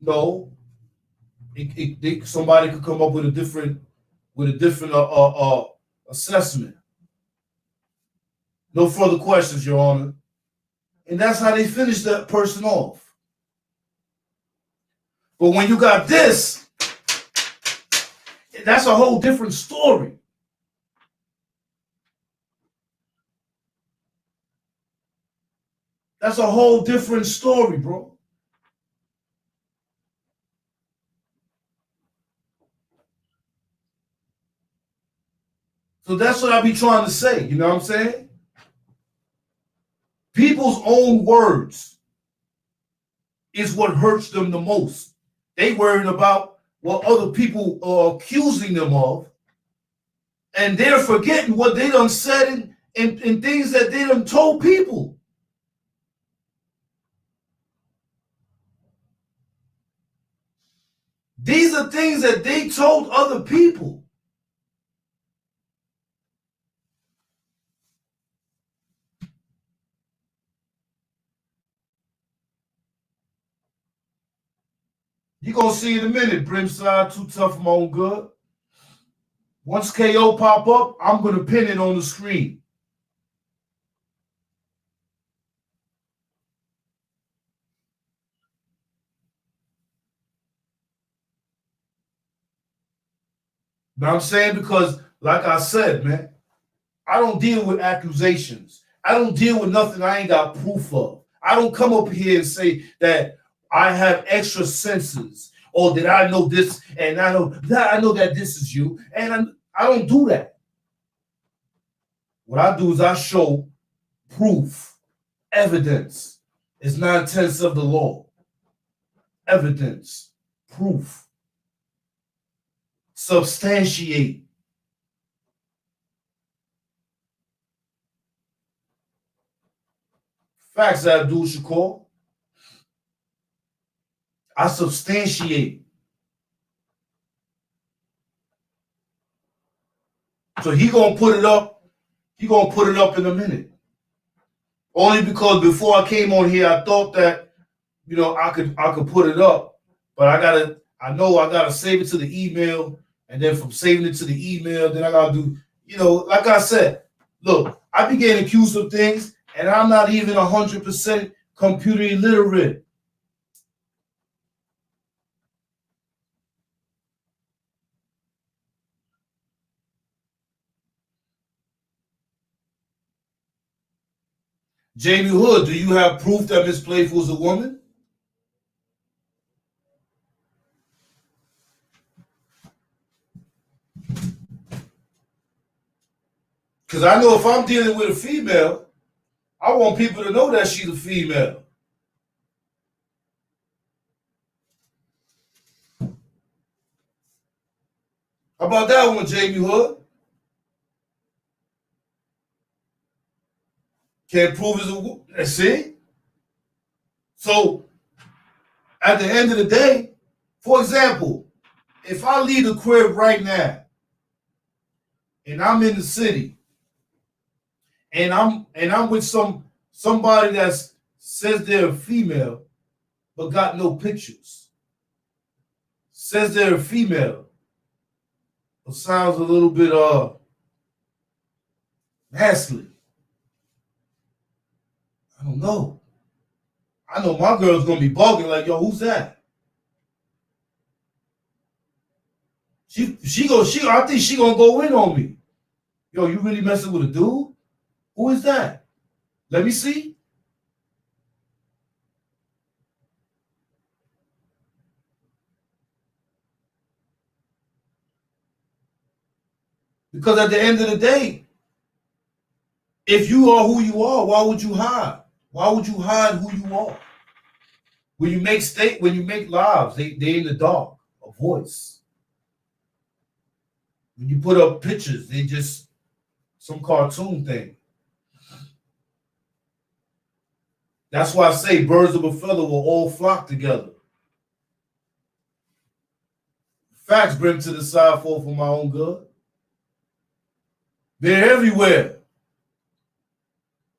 No, somebody could come up with a different assessment. No further questions, Your Honor. And that's how they finish that person off. But when you got this, that's a whole different story. That's a whole different story, bro. So that's what I be trying to say. You know what I'm saying? People's own words is what hurts them the most. They worried about what other people are accusing them of, and they're forgetting what they done said and things that they done told people. These are things that they told other people. You're going to see in a minute, Brimside, too tough for my own good. Once KO pop up, I'm going to pin it on the screen. But I'm saying because, like I said, man, I don't deal with accusations. I don't deal with nothing I ain't got proof of. I don't come up here and say that I have extra senses or that I know this and I know that this is you. And I don't do that. What I do is I show proof, evidence. It's 9/10 of the law. Evidence, proof, substantiate. Facts, Abdul Shakur. I substantiate. So he gonna put it up. He gonna put it up in a minute. Only because before I came on here, I thought that I could put it up, but I know I gotta save it to the email, and then from saving it to the email, then I gotta do like I said. Look, I be getting accused of things, and I'm not even 100% computer illiterate. Jamie Hood, do you have proof that Miss Playful is a woman? Because I know if I'm dealing with a female, I want people to know that she's a female. How about that one, Jamie Hood? Can't prove it's a woman. See? So, at the end of the day, for example, if I leave the crib right now and I'm in the city and I'm with somebody that says they're a female but got no pictures, says they're a female, but sounds a little bit masculine. I don't know. I know my girl's gonna be bugging like, yo, who's that? I think she gonna go in on me. Yo, you really messing with a dude? Who is that? Let me see. Because at the end of the day, if you are who you are, why would you hide? Why would you hide who you are? When you make lives, they in the dark, a voice. When you put up pictures, they just some cartoon thing. That's why I say birds of a feather will all flock together. Facts bring to the side for my own good. They're everywhere.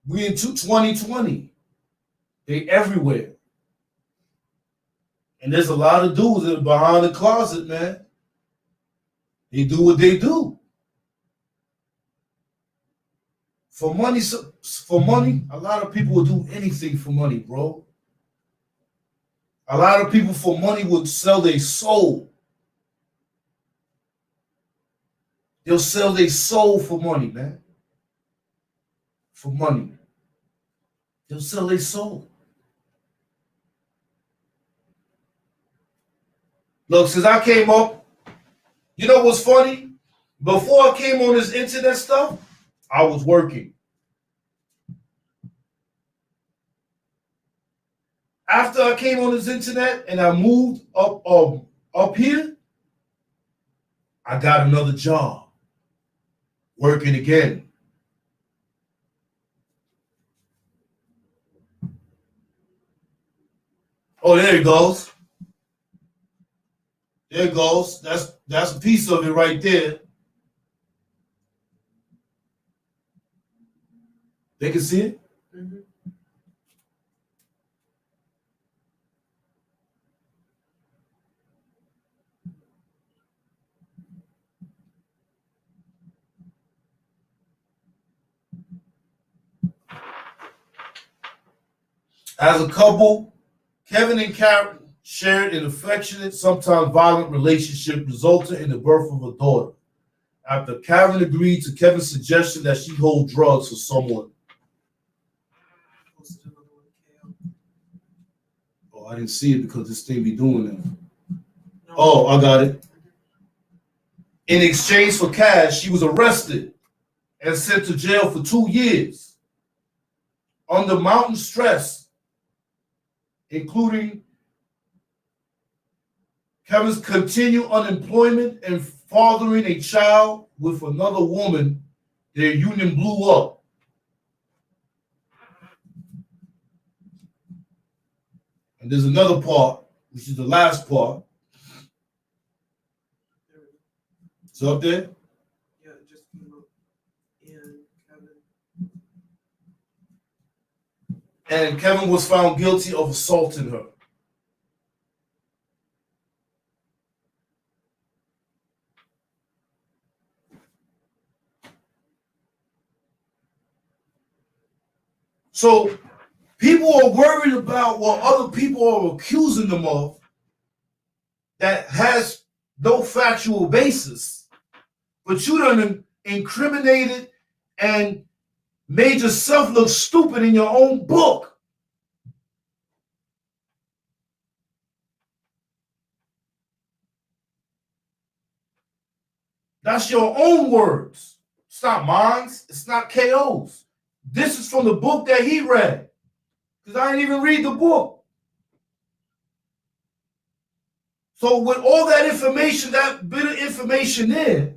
We in 2020. They everywhere. And there's a lot of dudes that are behind the closet, man. They do what they do. For money, a lot of people will do anything for money, bro. A lot of people for money would sell their soul. They'll sell their soul for money, man. For money. They'll sell their soul. Look, since I came up, you know what's funny? Before I came on this internet stuff, I was working. After I came on this internet and I moved up here, I got another job, working again. Oh, there it goes. There it goes. That's a piece of it right there. They can see it? Mm-hmm. As a couple, Kevin and Karen shared an affectionate, sometimes violent relationship, resulting in the birth of a daughter. After Karen agreed to Kevin's suggestion that she hold drugs for someone. Posted another one, KO. Oh, I didn't see it because this thing be doing that. No. Oh, I got it. In exchange for cash, she was arrested and sent to jail for 2 years. Under mountain stress, including Kevin's continued unemployment and fathering a child with another woman, their union blew up. And there's another part, which is the last part. There we go. It's up there. Yeah, it just came up. And Kevin. And Kevin was found guilty of assaulting her. So people are worried about what other people are accusing them of that has no factual basis, but you done incriminated and made yourself look stupid in your own book. That's your own words. It's not mine. It's not KO's. This is from the book that he read. Because I didn't even read the book. So with all that information, that bit of information there,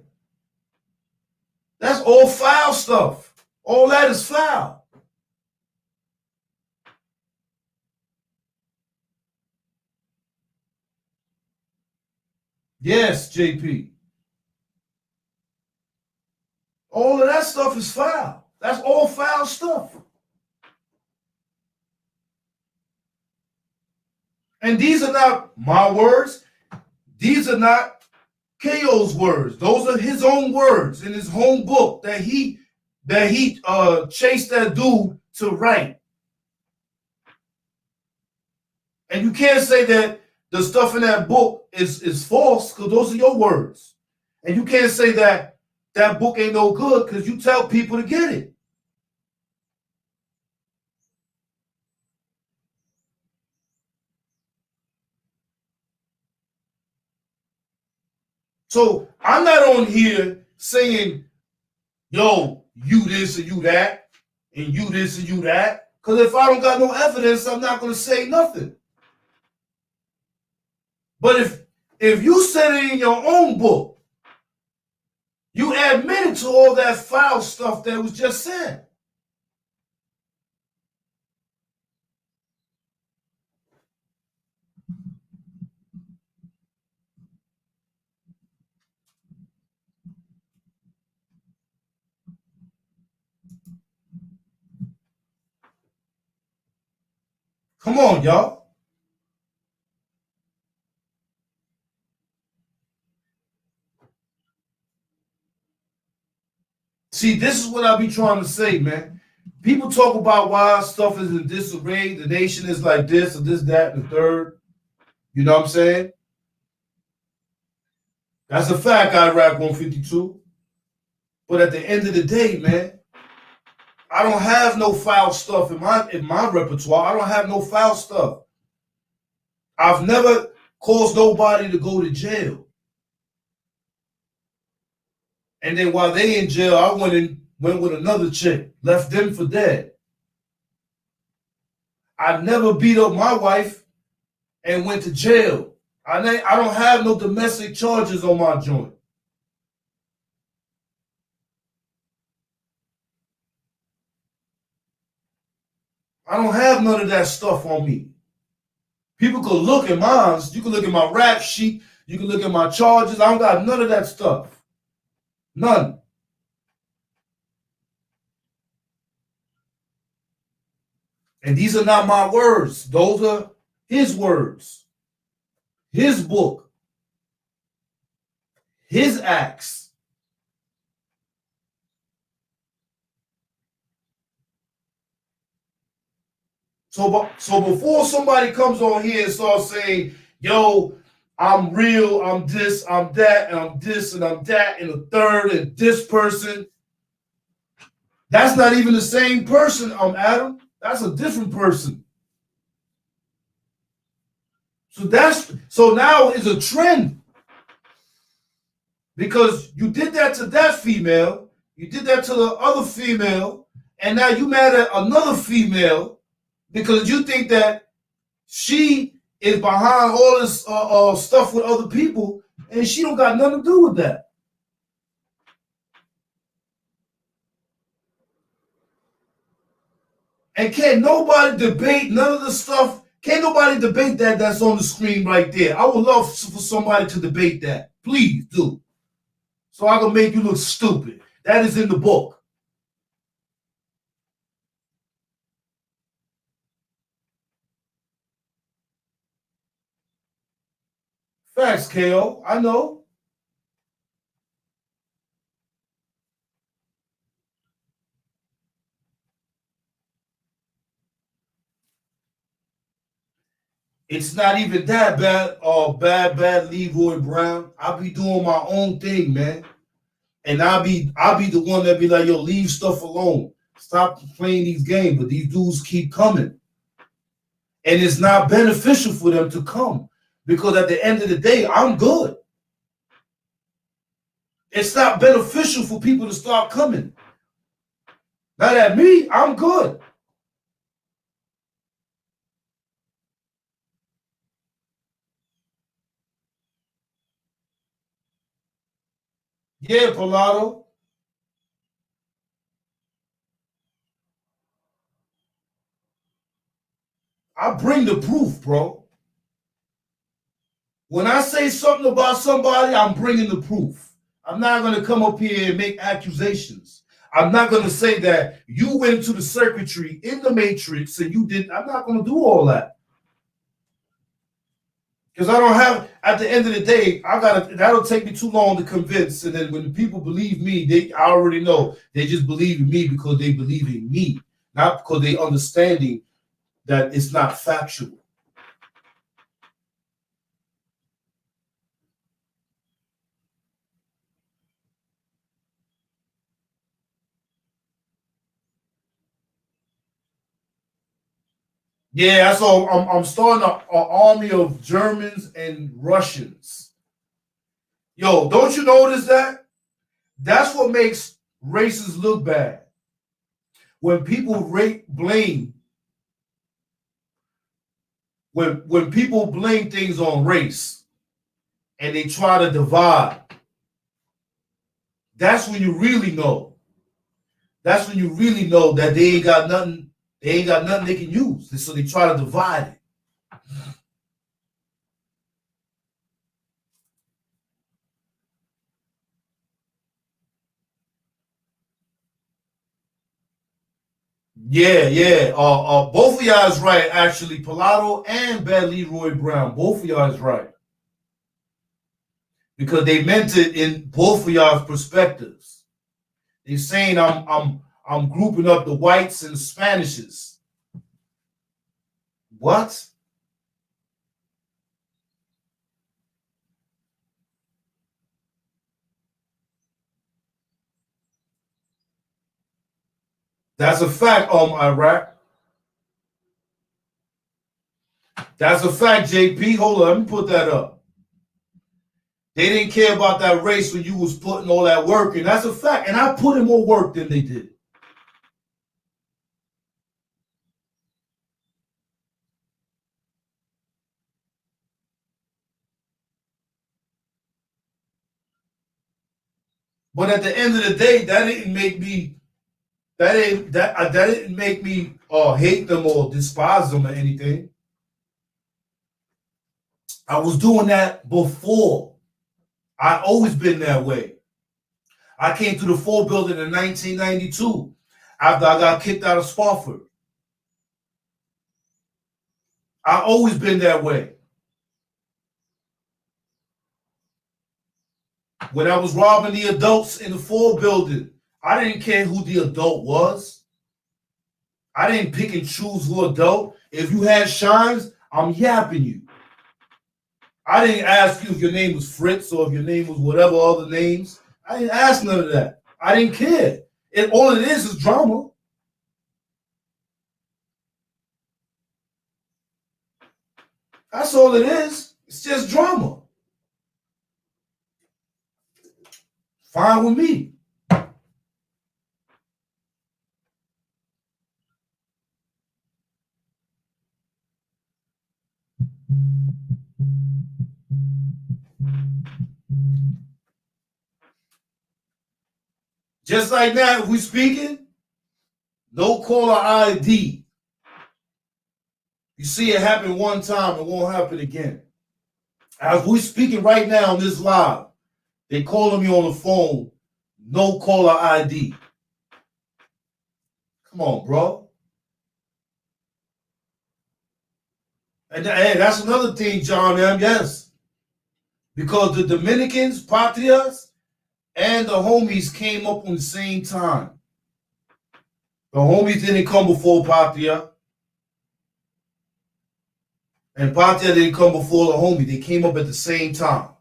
that's all foul stuff. All that is foul. Yes, JP. All of that stuff is foul. That's all foul stuff. And these are not my words. These are not KO's words. Those are his own words in his home book that he chased that dude to write. And you can't say that the stuff in that book is false because those are your words. And you can't say that that book ain't no good because you tell people to get it. So I'm not on here saying, yo, you this and you that, and you this and you that. Because if I don't got no evidence, I'm not going to say nothing. But if you said it in your own book, you admitted to all that foul stuff that was just said. Come on, y'all. See, this is what I be trying to say, man. People talk about why stuff is in disarray, the nation is like this or this, that, and the third. You know what I'm saying? That's a fact, Iraq 152. But at the end of the day, man, I don't have no foul stuff in my repertoire. I don't have no foul stuff. I've never caused nobody to go to jail. And then while they in jail, I went with another chick, left them for dead. I never beat up my wife and went to jail. I don't have no domestic charges on my joint. I don't have none of that stuff on me. People could look at mine. You can look at my rap sheet. You can look at my charges. I don't got none of that stuff. None. And these are not my words. Those are his words. His book. His acts. So before somebody comes on here and starts saying, yo, I'm real, I'm this, I'm that, and I'm this, and I'm that, and a third, and this person, that's not even the same person, Adam. That's a different person. So now it's a trend. Because you did that to that female, you did that to the other female, and now you mad at another female because you think that she is behind all this stuff with other people, and she don't got nothing to do with that. And can't nobody debate none of the stuff. Can't nobody debate that's on the screen right there. I would love for somebody to debate that. Please do. So I can make you look stupid. That is in the book. Facts, KO. I know. It's not even that bad. Bad Leroy Brown. I be doing my own thing, man. And I'll be the one that be like, yo, leave stuff alone. Stop playing these games. But these dudes keep coming. And it's not beneficial for them to come. Because at the end of the day, I'm good. It's not beneficial for people to start coming. Not at me, I'm good. Yeah, Pilato. I bring the proof, bro. When I say something about somebody, I'm bringing the proof. I'm not going to come up here and make accusations. I'm not going to say that you went to the circuitry in the matrix and you didn't. I'm not going to do all that. Because I don't have, at the end of the day, that'll take me too long to convince. And then when the people believe me, I already know they just believe in me because they believe in me, not because they understanding that it's not factual. Yeah, so I'm starting an army of Germans and Russians. Yo, don't you notice that? That's what makes races look bad. When people blame, when people blame things on race and they try to divide, that's when you really know. That's when you really know that they ain't got nothing. They ain't got nothing they can use. So they try to divide it. Yeah. Both of y'all is right, actually. Pilato and Bad Leroy Brown. Both of y'all is right. Because they meant it in both of y'all's perspectives. They're saying I'm grouping up the whites and the Spanishes. What? That's a fact, Iraq. That's a fact, JP. Hold on, let me put that up. They didn't care about that race when you was putting all that work in. That's a fact. And I put in more work than they did. But at the end of the day, that didn't make me hate them or despise them or anything. I was doing that before. I always been that way. I came to the Ford building in 1992 after I got kicked out of Spofford. I always been that way. When I was robbing the adults in the Ford building, I didn't care who the adult was. I didn't pick and choose who adult. If you had shines, I'm yapping you. I didn't ask you if your name was Fritz or if your name was whatever other names. I didn't ask none of that. I didn't care. All it is drama. That's all it is. It's just drama. Fine with me. Just like that, if we speaking, no caller ID. You see it happen one time, it won't happen again. As we speaking right now on this live, they calling me on the phone, no caller ID. Come on, bro. And hey, that's another thing, John M. Yes. Because the Dominicans, Patrias, and the homies came up on the same time. The homies didn't come before Patria. And Patria didn't come before the homie. They came up at the same time.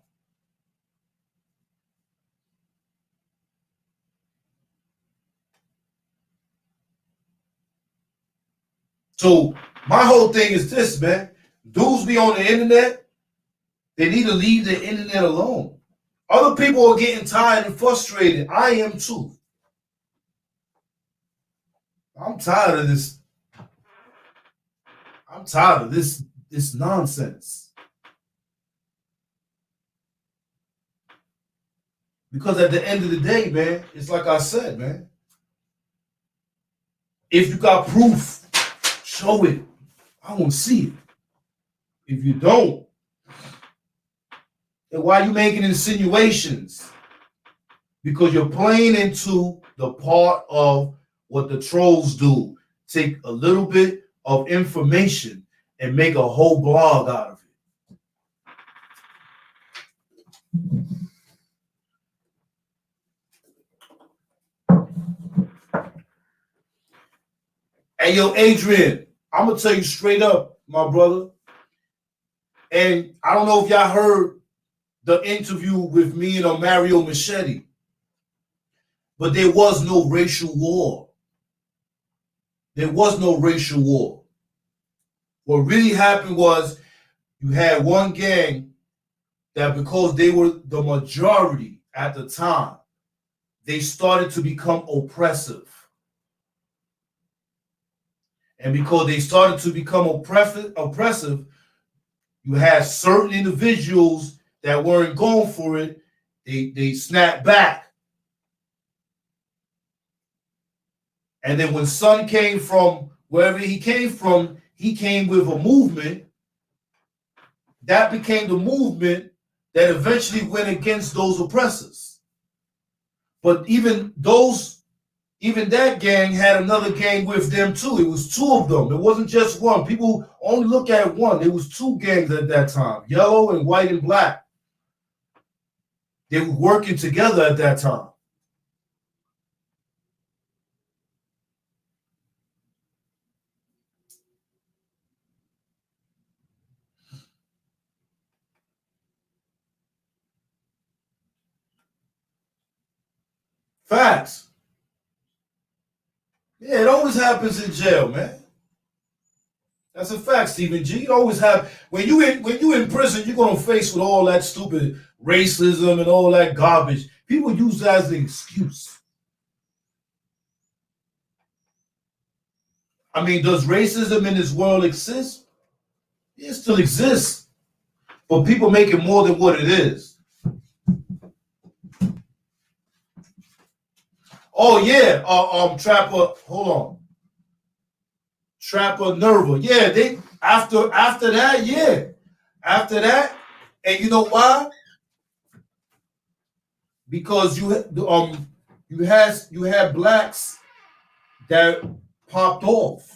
So my whole thing is this, man. Dudes be on the internet. They need to leave the internet alone. Other people are getting tired and frustrated. I am too. I'm tired of this. I'm tired of this nonsense. Because at the end of the day, man, it's like I said, man. If you got proof, show it. I want to see it. If you don't, then why are you making insinuations? Because you're playing into the part of what the trolls do. Take a little bit of information and make a whole blog out of it. Hey, yo, Adrian, I'm going to tell you straight up, my brother. And I don't know if y'all heard the interview with me and Mario Machete, but there was no racial war. There was no racial war. What really happened was you had one gang that, because they were the majority at the time, they started to become oppressive. And because they started to become oppressive, you had certain individuals that weren't going for it. They snapped back. And then when Son came from wherever he came with a movement. That became the movement that eventually went against those oppressors. But even that gang had another gang with them too. It was two of them. It wasn't just one. People only look at one. There was two gangs at that time, yellow and white and black. They were working together at that time. Facts. Yeah, it always happens in jail, man. That's a fact, Stephen G. It always happens when you in prison. You're gonna face with all that stupid racism and all that garbage. People use that as an excuse. I mean, does racism in this world exist? It still exists, but people make it more than what it is. Oh yeah, Trapper. Hold on, Trapper Nerva. Yeah, they after that. Yeah, after that, and you know why? Because you had blacks that popped off.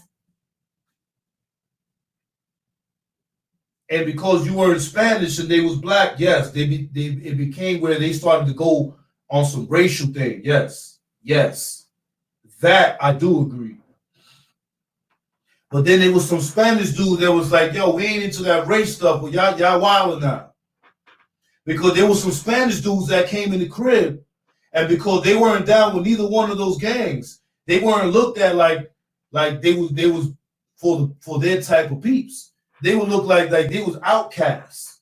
And because you were in Spanish and they was black, yes, it became where they started to go on some racial thing. Yes, yes, that I do agree. But then there was some Spanish dude that was like, "Yo, we ain't into that race stuff, but y'all wilding now." Because there was some Spanish dudes that came in the crib, and because they weren't down with neither one of those gangs, they weren't looked at like they was for their type of peeps. They would look like they was outcasts.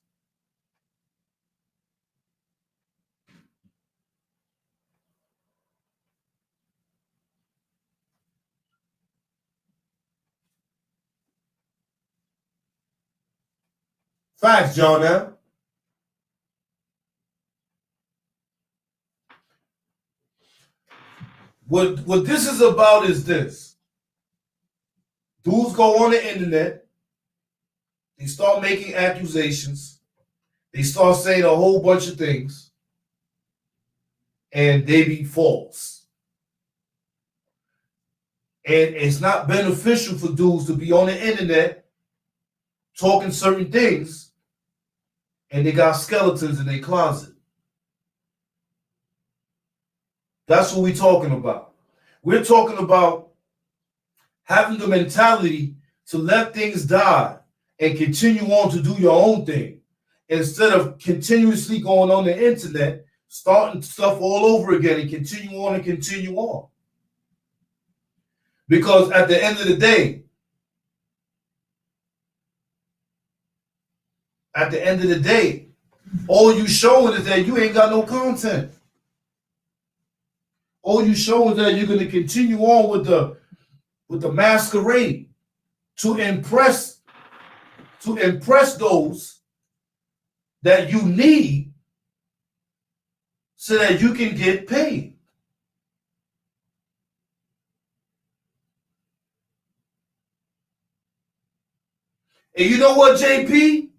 Facts, John. Now, what this is about is this: dudes go on the internet, they start making accusations, they start saying a whole bunch of things, and they be false. And it's not beneficial for dudes to be on the internet talking certain things, and they got skeletons in their closet. That's what we're talking about. We're talking about having the mentality to let things die and continue on to do your own thing instead of continuously going on the internet, starting stuff all over again and continue on and continue on. Because at the end of the day, all you showing is that you ain't got no content. All you showing is that you're going to continue on with the masquerade to impress those that you need so that you can get paid. And you know what, JP?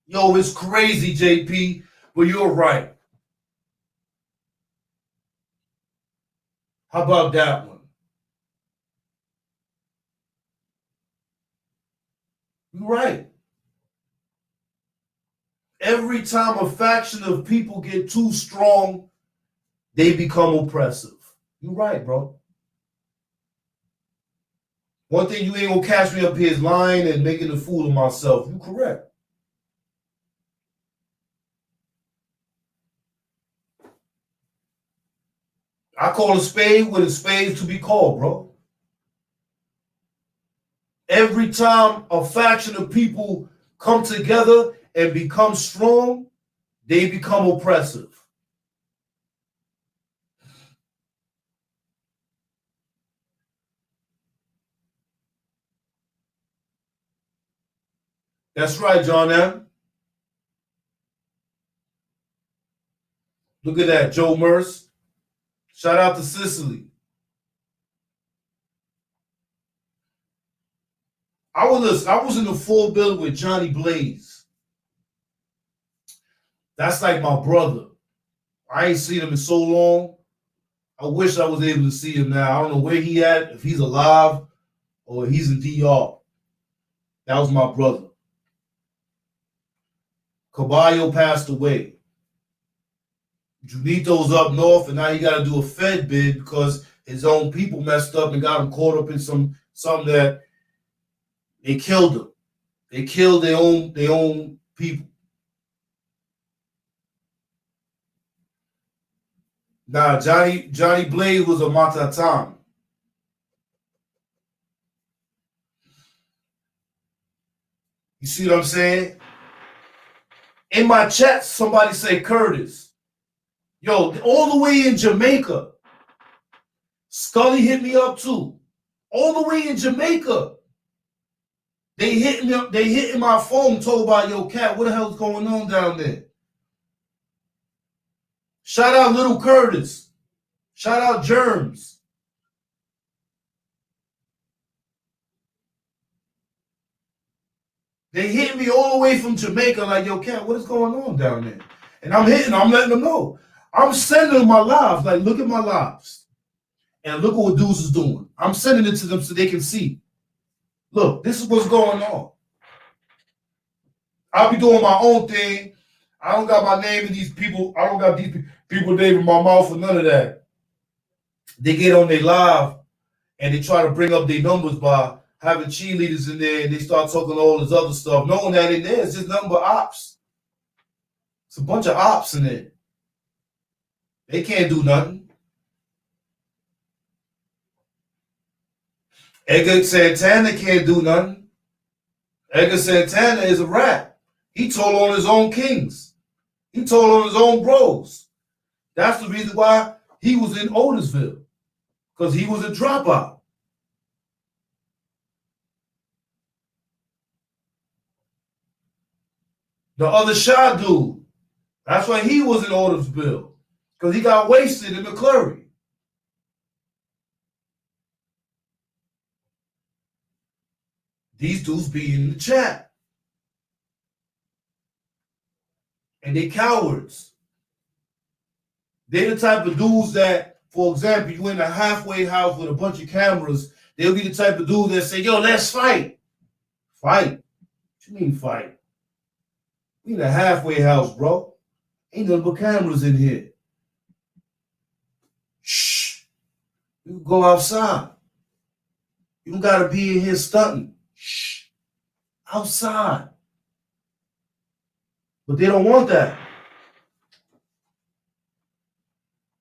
Yo, it's crazy, JP, but you're right. How about that one? You're right. Every time a faction of people get too strong, they become oppressive. You're right, bro. One thing you ain't gonna catch me up here is lying and making a fool of myself. You're correct. I call a spade what a spade to be called, bro. Every time a faction of people come together and become strong, they become oppressive. That's right, John M. Look at that, Joe Merce. Shout out to Sicily. I was in the full building with Johnny Blaze. That's like my brother. I ain't seen him in so long. I wish I was able to see him now. I don't know where he at, if he's alive or he's in DR. That was my brother. Caballo passed away. Junito's up north, and now he got to do a Fed bid because his own people messed up and got him caught up in something that they killed him. They killed their own people. Nah, Johnny Blaze was a Matatan. You see what I'm saying? In my chat, somebody say Curtis. Yo, all the way in Jamaica. Scully hit me up too. All the way in Jamaica. They hit me up, they hitting my phone, told about yo cat, what the hell's going on down there? Shout out Little Curtis. Shout out Germs. They hit me all the way from Jamaica like, yo, cat, what is going on down there? And I'm letting them know. I'm sending them my lives, like, look at my lives. And look at what dudes is doing. I'm sending it to them so they can see. Look, this is what's going on. I'll be doing my own thing. I don't got my name in these people. I don't got these people name in my mouth or none of that. They get on their live and they try to bring up their numbers by having cheerleaders in there, and they start talking all this other stuff, knowing that in there it's just nothing but ops. It's a bunch of ops in there. They can't do nothing. Edgar Santana can't do nothing. Edgar Santana is a rat. He told on his own kings. He told on his own bros. That's the reason why he was in Otisville, because he was a dropout. The other shy dude, that's why he was in Otisville, because he got wasted in McClurry. These dudes be in the chat. And they cowards. They the type of dudes that, for example, you in a halfway house with a bunch of cameras, they'll be the type of dude that say, yo, let's fight. Fight? What you mean fight? We in a halfway house, bro. Ain't nothing but cameras in here. Shh. You can go outside. You don't gotta be in here stunting. Shh. Outside. But they don't want that.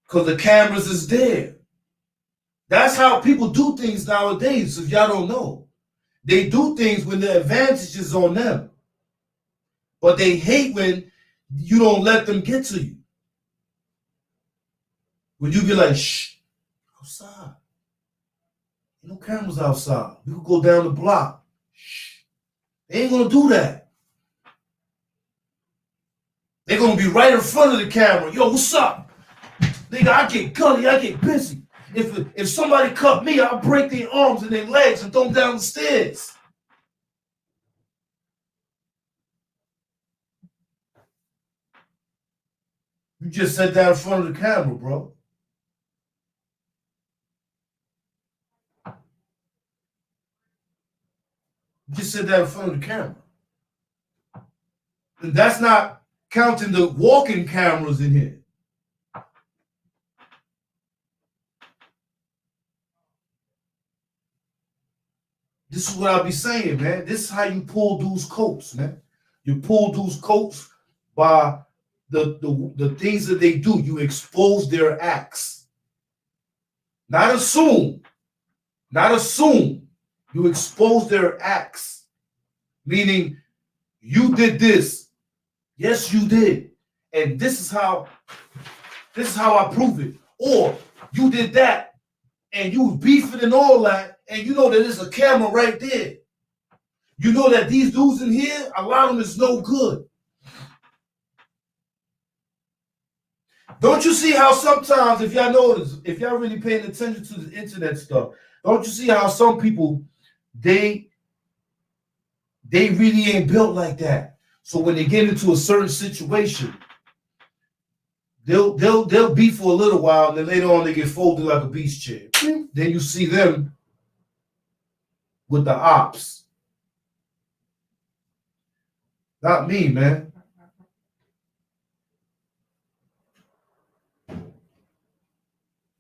Because the cameras is there. That's how people do things nowadays, if y'all don't know. They do things when the advantage is on them. But they hate when you don't let them get to you. When you be like, shh, outside. Ain't no cameras outside. You can go down the block. Shh. They ain't gonna do that. They're gonna be right in front of the camera. Yo, what's up? Nigga, I get gully, I get busy. If somebody cut me, I'll break their arms and their legs and throw them down the stairs. You just sat down in front of the camera, bro. You just sit down in front of the camera. And that's not counting the walking cameras in here. This is what I'll be saying, man. This is how you pull dudes' coats, man. You pull dudes' coats by the things that they do. You expose their acts. Not assume. Not assume. You expose their acts. Meaning, you did this. Yes, you did. And this is how I prove it. Or you did that and you was beefing and all that, and you know that there's a camera right there. You know that these dudes in here, a lot of them is no good. Don't you see how sometimes, if y'all notice, if y'all really paying attention to the internet stuff, don't you see how some people, they really ain't built like that. So when they get into a certain situation, they'll beef for a little while, and then later on they get folded like a beach chair. Then you see them with the ops. Not me, man.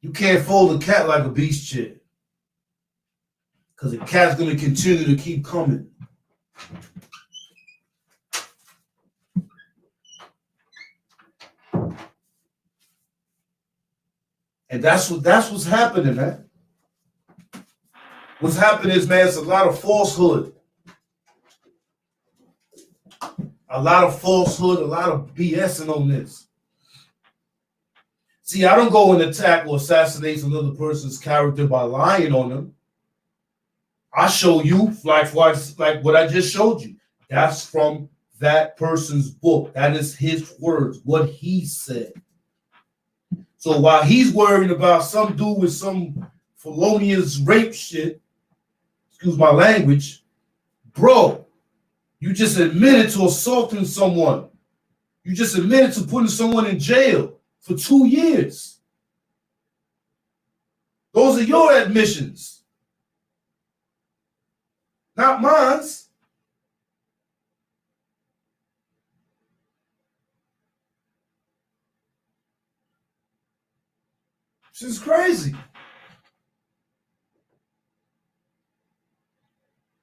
You can't fold a cat like a beach chair, because the cat's going to continue to keep coming. And that's what's happening, man. What's happening is, man, it's a lot of falsehood. A lot of falsehood, a lot of BSing on this. See, I don't go and attack or assassinate another person's character by lying on them. I show you, like what I just showed you. That's from that person's book. That is his words, what he said. So while he's worrying about some dude with some felonious rape shit, excuse my language, bro, you just admitted to assaulting someone. You just admitted to putting someone in jail for 2 years. Those are your admissions, not mine. This is crazy.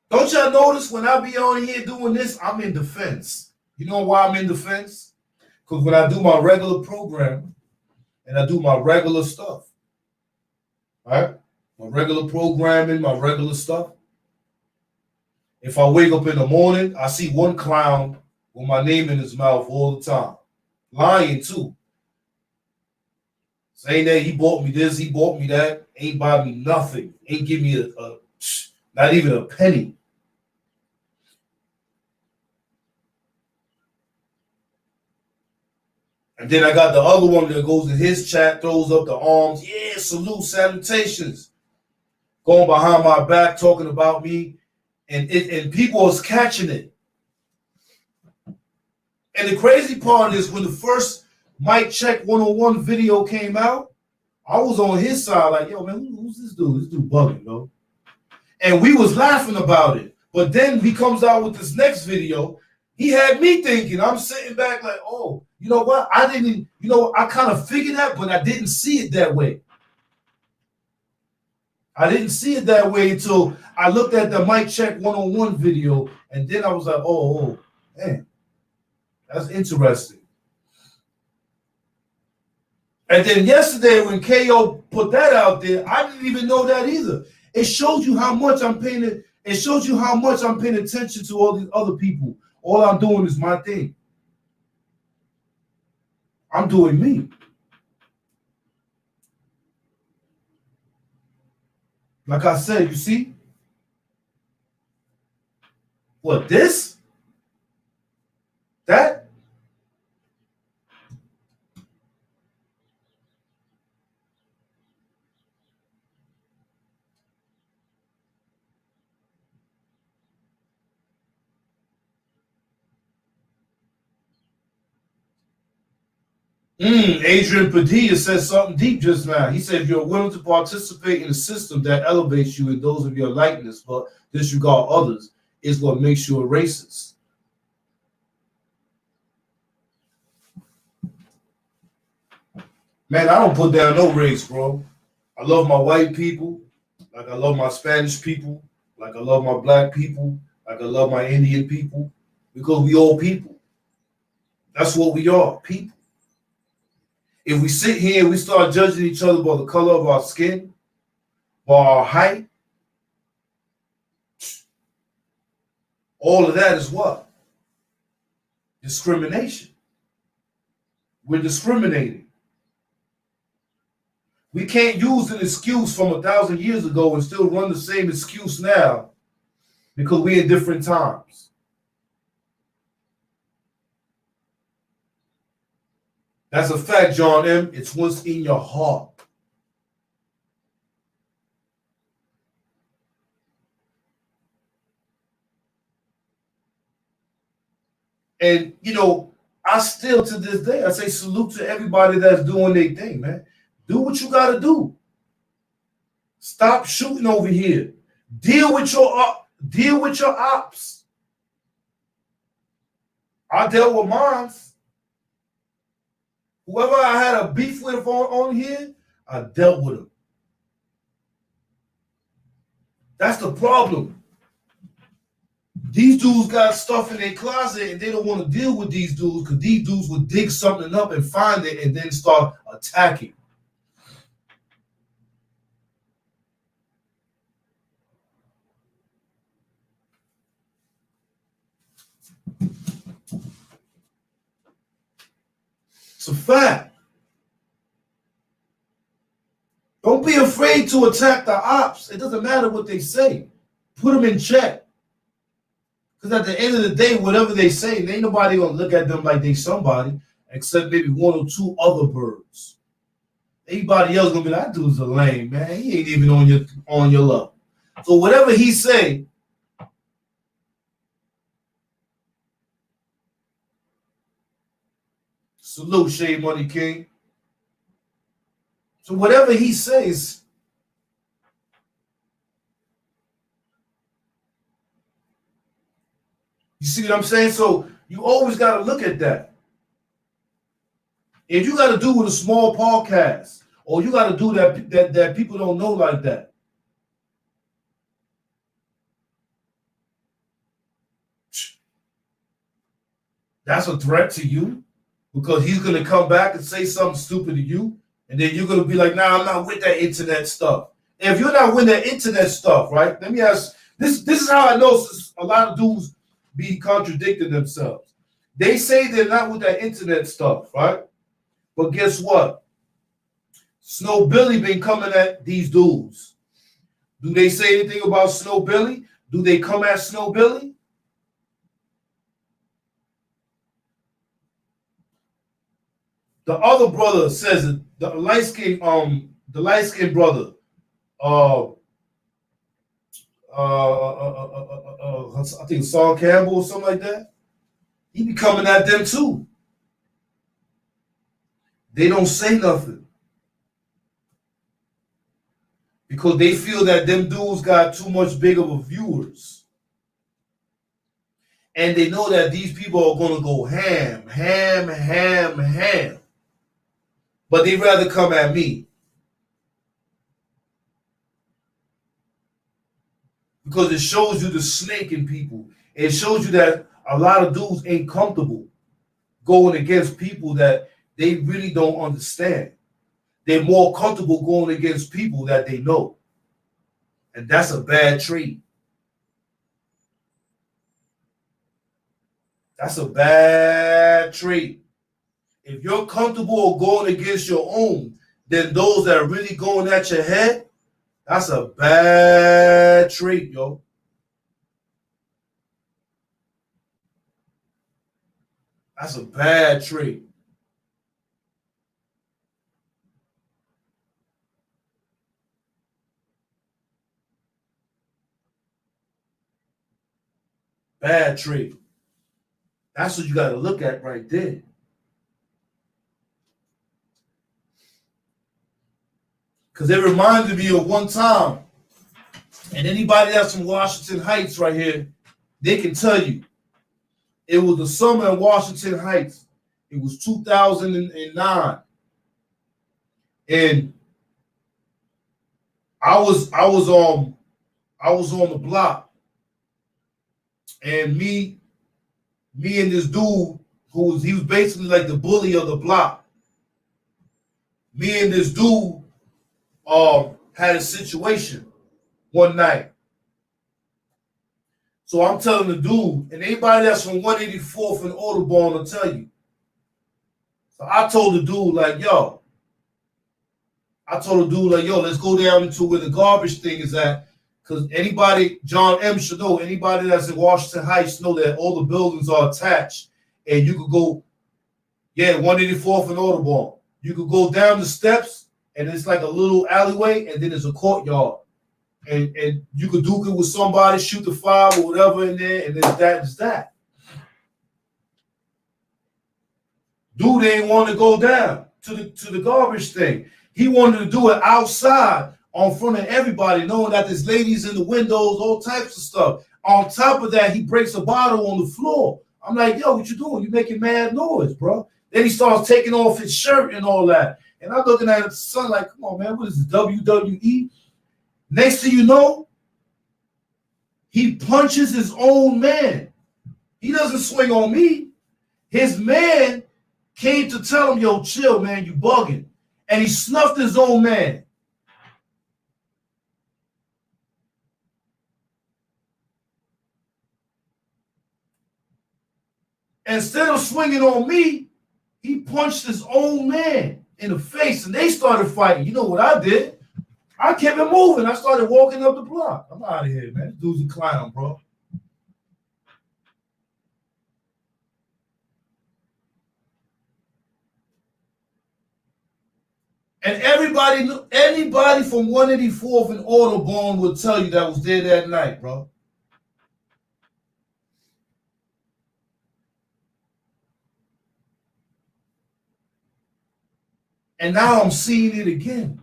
Don't y'all notice when I be on here doing this, I'm in defense. You know why I'm in defense? Because when I do my regular program and I do my regular stuff, right? My regular programming, my regular stuff. If I wake up in the morning, I see one clown with my name in his mouth all the time. Lying too. Saying that he bought me this, he bought me that, ain't buy me nothing. Ain't give me not even a penny. And then I got the other one that goes in his chat, throws up the arms. Yeah, salute, salutations. Going behind my back, talking about me. And people is catching it. And the crazy part is when the first Mic Check 101 video came out, I was on his side like, yo, man, who's this dude? This dude bugging, bro. And we was laughing about it. But then he comes out with this next video. He had me thinking, I'm sitting back like, oh, you know what? I kind of figured that, but I didn't see it that way. I didn't see it that way until I looked at the Mic Check 101 video, and then I was like, oh, man, that's interesting. And then yesterday when KO put that out there, I didn't even know that either. It shows you how much I'm paying it. It shows you how much I'm paying attention to all these other people. All I'm doing is my thing. I'm doing me. Like I said, you see? What, this? That? Adrian Padilla said something deep just now. He said, you're willing to participate in a system that elevates you in those of your likeness, but disregard others, is what makes you a racist. Man, I don't put down no race, bro. I love my white people, like I love my Spanish people, like I love my black people, like I love my Indian people, because we all people. That's what we are, people. If we sit here and we start judging each other by the color of our skin, by our height, all of that is what? Discrimination. We're discriminating. We can't use an excuse from 1,000 years ago and still run the same excuse now because we're in different times. That's a fact, John M. It's what's in your heart. And, you know, I still to this day, I say salute to everybody that's doing their thing, man. Do what you got to do. Stop shooting over here. Deal with your ops. I dealt with mine. Whoever I had a beef with on here, I dealt with them. That's the problem. These dudes got stuff in their closet and they don't want to deal with these dudes because these dudes would dig something up and find it and then start attacking. a fact. Don't be afraid to attack the ops. It doesn't matter what they say. Put them in check. Because at the end of the day, whatever they say, ain't nobody gonna look at them like they somebody, except maybe one or two other birds. Anybody else gonna be like, that dude's a lame, man. He ain't even on your level. So whatever he say, salute Shade Money King. So whatever he says, you see what I'm saying? So you always got to look at that. If you got to do with a small podcast, or you got to do that people don't know like that, that's a threat to you, because he's going to come back and say something stupid to you, and then you're going to be like, nah, I'm not with that internet stuff. And if you're not with that internet stuff, right, let me ask, this is how I know a lot of dudes be contradicting themselves. They say they're not with that internet stuff, right? But guess what? Snow Billy been coming at these dudes. Do they say anything about Snow Billy? Do they come at Snow Billy? The other brother says it. The light skinned brother, I think Saul Campbell or something like that. He be coming at them too. They don't say nothing because they feel that them dudes got too much big of a viewers, and they know that these people are gonna go ham, but they rather come at me because it shows you the snake in people. It shows you that a lot of dudes ain't comfortable going against people that they really don't understand. They're more comfortable going against people that they know. And that's a bad trait. That's a bad trait. If you're comfortable going against your own, then those that are really going at your head, that's a bad trait, yo. That's a bad trait. Bad trait. That's what you got to look at right there. Because it reminded me of one time, and anybody that's from Washington Heights right here, they can tell you. It was the summer in Washington Heights. It was 2009. And I was on the block. And me and this dude he was basically like the bully of the block. Me and this dude had a situation one night. So I'm telling the dude, and anybody that's from 184th and Audubon will tell you. So I told the dude, like, yo, let's go down into where the garbage thing is at. Because anybody, John M. should know, anybody that's in Washington Heights know that all the buildings are attached. And you could go, 184th and Audubon. You could go down the steps, and it's like a little alleyway, and then there's a courtyard. And you could duke it with somebody, shoot the fire or whatever in there, and then that's that. Dude ain't want to go down to the garbage thing. He wanted to do it outside on front of everybody, knowing that there's ladies in the windows, all types of stuff. On top of that, he breaks a bottle on the floor. I'm like, yo, what you doing? You making mad noise, bro. Then he starts taking off his shirt and all that. And I'm looking at the son like, come on, man, what is this, WWE? Next thing you know, he punches his own man. He doesn't swing on me. His man came to tell him, yo, chill, man, you bugging. And he snuffed his own man. Instead of swinging on me, He punched his own man in the face, and they started fighting. You know what I did? I kept it moving. I started walking up the block. I'm out of here, man. This dude's a clown, bro. And anybody from 184th and Audubon will tell you that was there that night, bro. And now I'm seeing it again.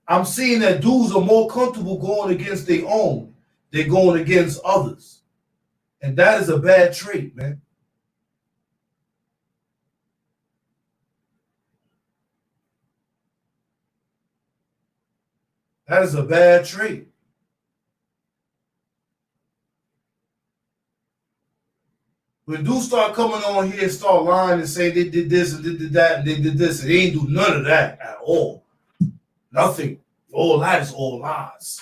I'm seeing that dudes are more comfortable going against their own than going against others. And that is a bad trait, man. That is a bad trait. When dudes start coming on here and start lying and say they did this and they did that and they did this, and they ain't do none of that at all. Nothing. All that is all lies.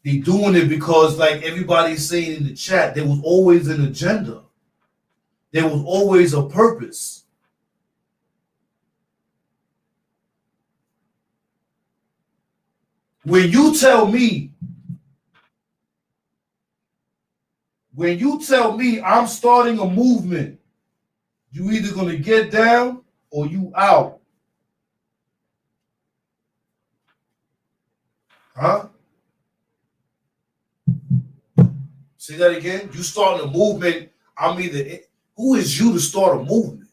They doing it because, like everybody's saying in the chat, there was always an agenda. There was always a purpose. When you tell me I'm starting a movement, you either gonna get down or you out. Huh? Say that again. You starting a movement, I'm either. Who is you to start a movement?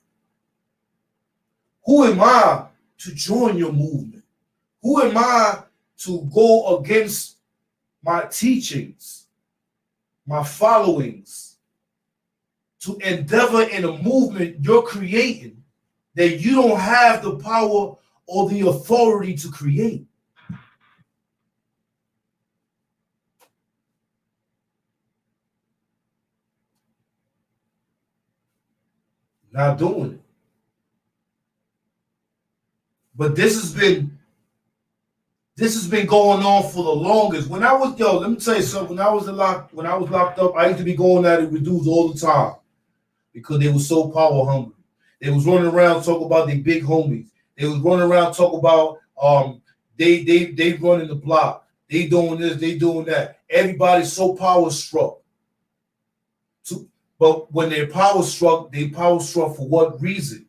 Who am I to join your movement? Who am I to go against my teachings, my followings, to endeavor in a movement you're creating that you don't have the power or the authority to create? Not doing it. But this has been going on for the longest. When I was let me tell you something. When I was locked up, I used to be going at it with dudes all the time because they were so power hungry. They was running around talking about their big homies. They was running around talking about they running the block. They doing this, they doing that. Everybody's so power struck. But when they power struck for what reason?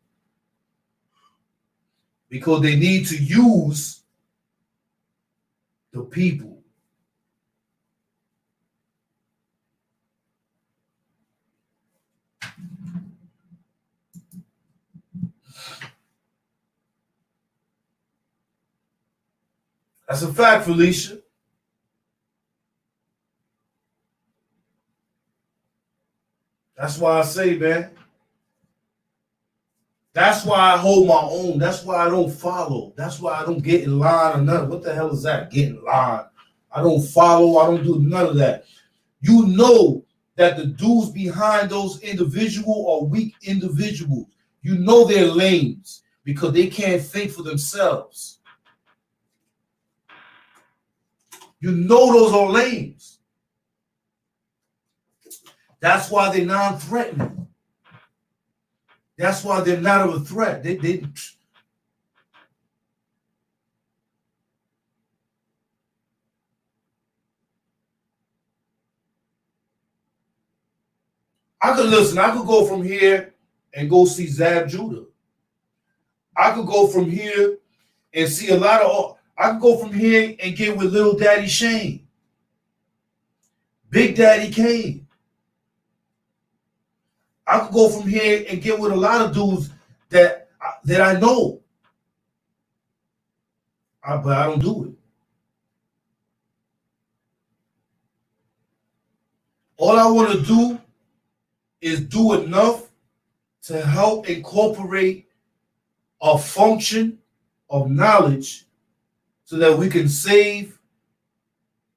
Because they need to use the people. That's a fact, Felicia. That's why I say, man. That's why I hold my own. That's why I don't follow. That's why I don't get in line or nothing. What the hell is that? Get in line. I don't follow. I don't do none of that. You know that the dudes behind those individuals are weak individuals. You know they're lames because they can't think for themselves. You know those are lames. That's why they're non-threatening. That's why they're not of a threat. I could go from here and go see Zab Judah. I could go from here and see I could go from here and get with Little Daddy Shane, Big Daddy Kane. I could go from here and get with a lot of dudes that I know. But I don't do it. All I want to do is do enough to help incorporate a function of knowledge so that we can save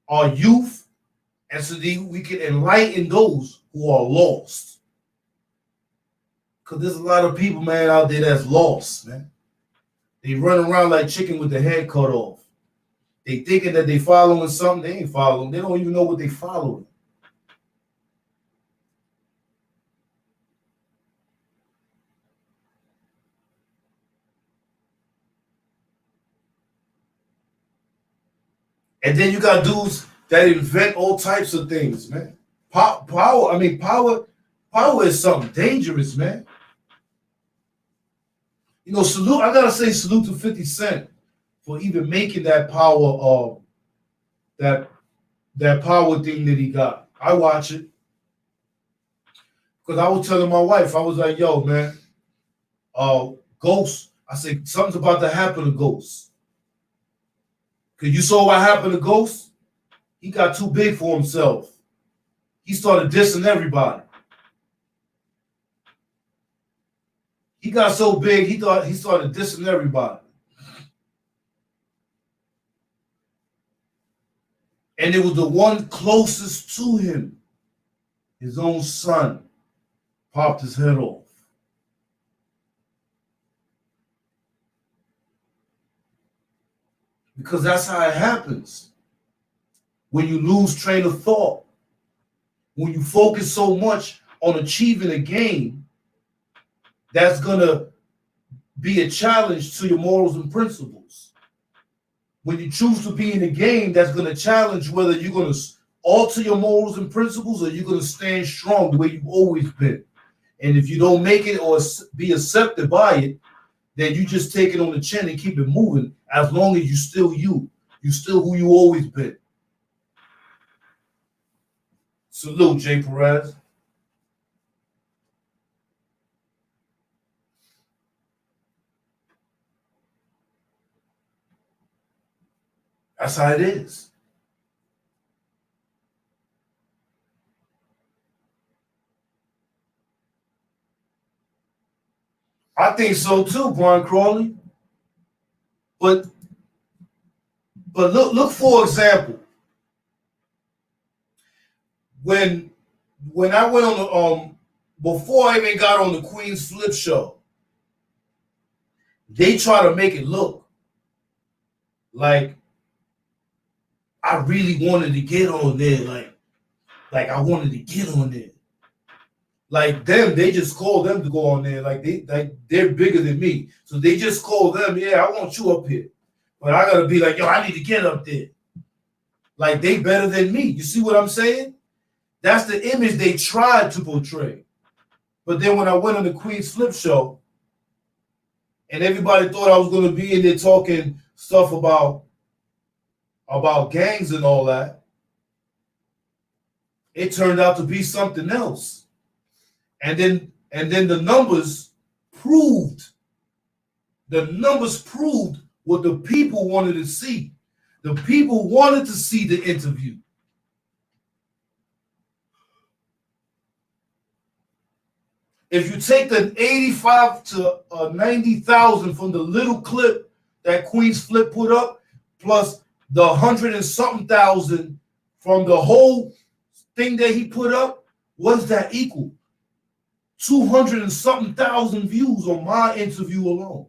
our youth and so that we can enlighten those who are lost. Because there's a lot of people, man, out there that's lost, man. They run around like chicken with their head cut off. They thinking that they following something. They ain't following. They don't even know what they following. And then you got dudes that invent all types of things, man. Power. I mean, power is something dangerous, man. You know, salute. I gotta say, salute to 50 Cent for even making that power, that power thing that he got. I watch it because I was telling my wife, I was like, "Yo, man, Ghost." I said something's about to happen to Ghost. Cause you saw what happened to Ghost. He got too big for himself. He started dissing everybody. He got so big, he thought he started dissing everybody. And it was the one closest to him, his own son, popped his head off. Because that's how it happens. When you lose train of thought, when you focus so much on achieving a game, that's going to be a challenge to your morals and principles. When you choose to be in a game, that's going to challenge whether you're going to alter your morals and principles or you're going to stand strong the way you've always been. And if you don't make it or be accepted by it, then you just take it on the chin and keep it moving as long as you still you. You still who you always been. Salute, Jay Perez. That's how it is. I think so too, Brian Crawley. But look for example. When I went on the before I even got on the Queen's Flip show, they try to make it look like I really wanted to get on there, like I wanted to get on there. Like them, they just call them to go on there. Like they're bigger than me. So they just call them, yeah, I want you up here. But I gotta be like, yo, I need to get up there. Like they better than me. You see what I'm saying? That's the image they tried to portray. But then when I went on the Queen's Flip show, and everybody thought I was gonna be in there talking stuff about gangs and all that, it turned out to be something else. And then the numbers proved what the people wanted to see. The people wanted to see the interview. If you take the 85 to 90,000 from the little clip that Queen's Flip put up, plus the 100 and something thousand from the whole thing that he put up, what does that equal? 200 and something thousand views on my interview alone.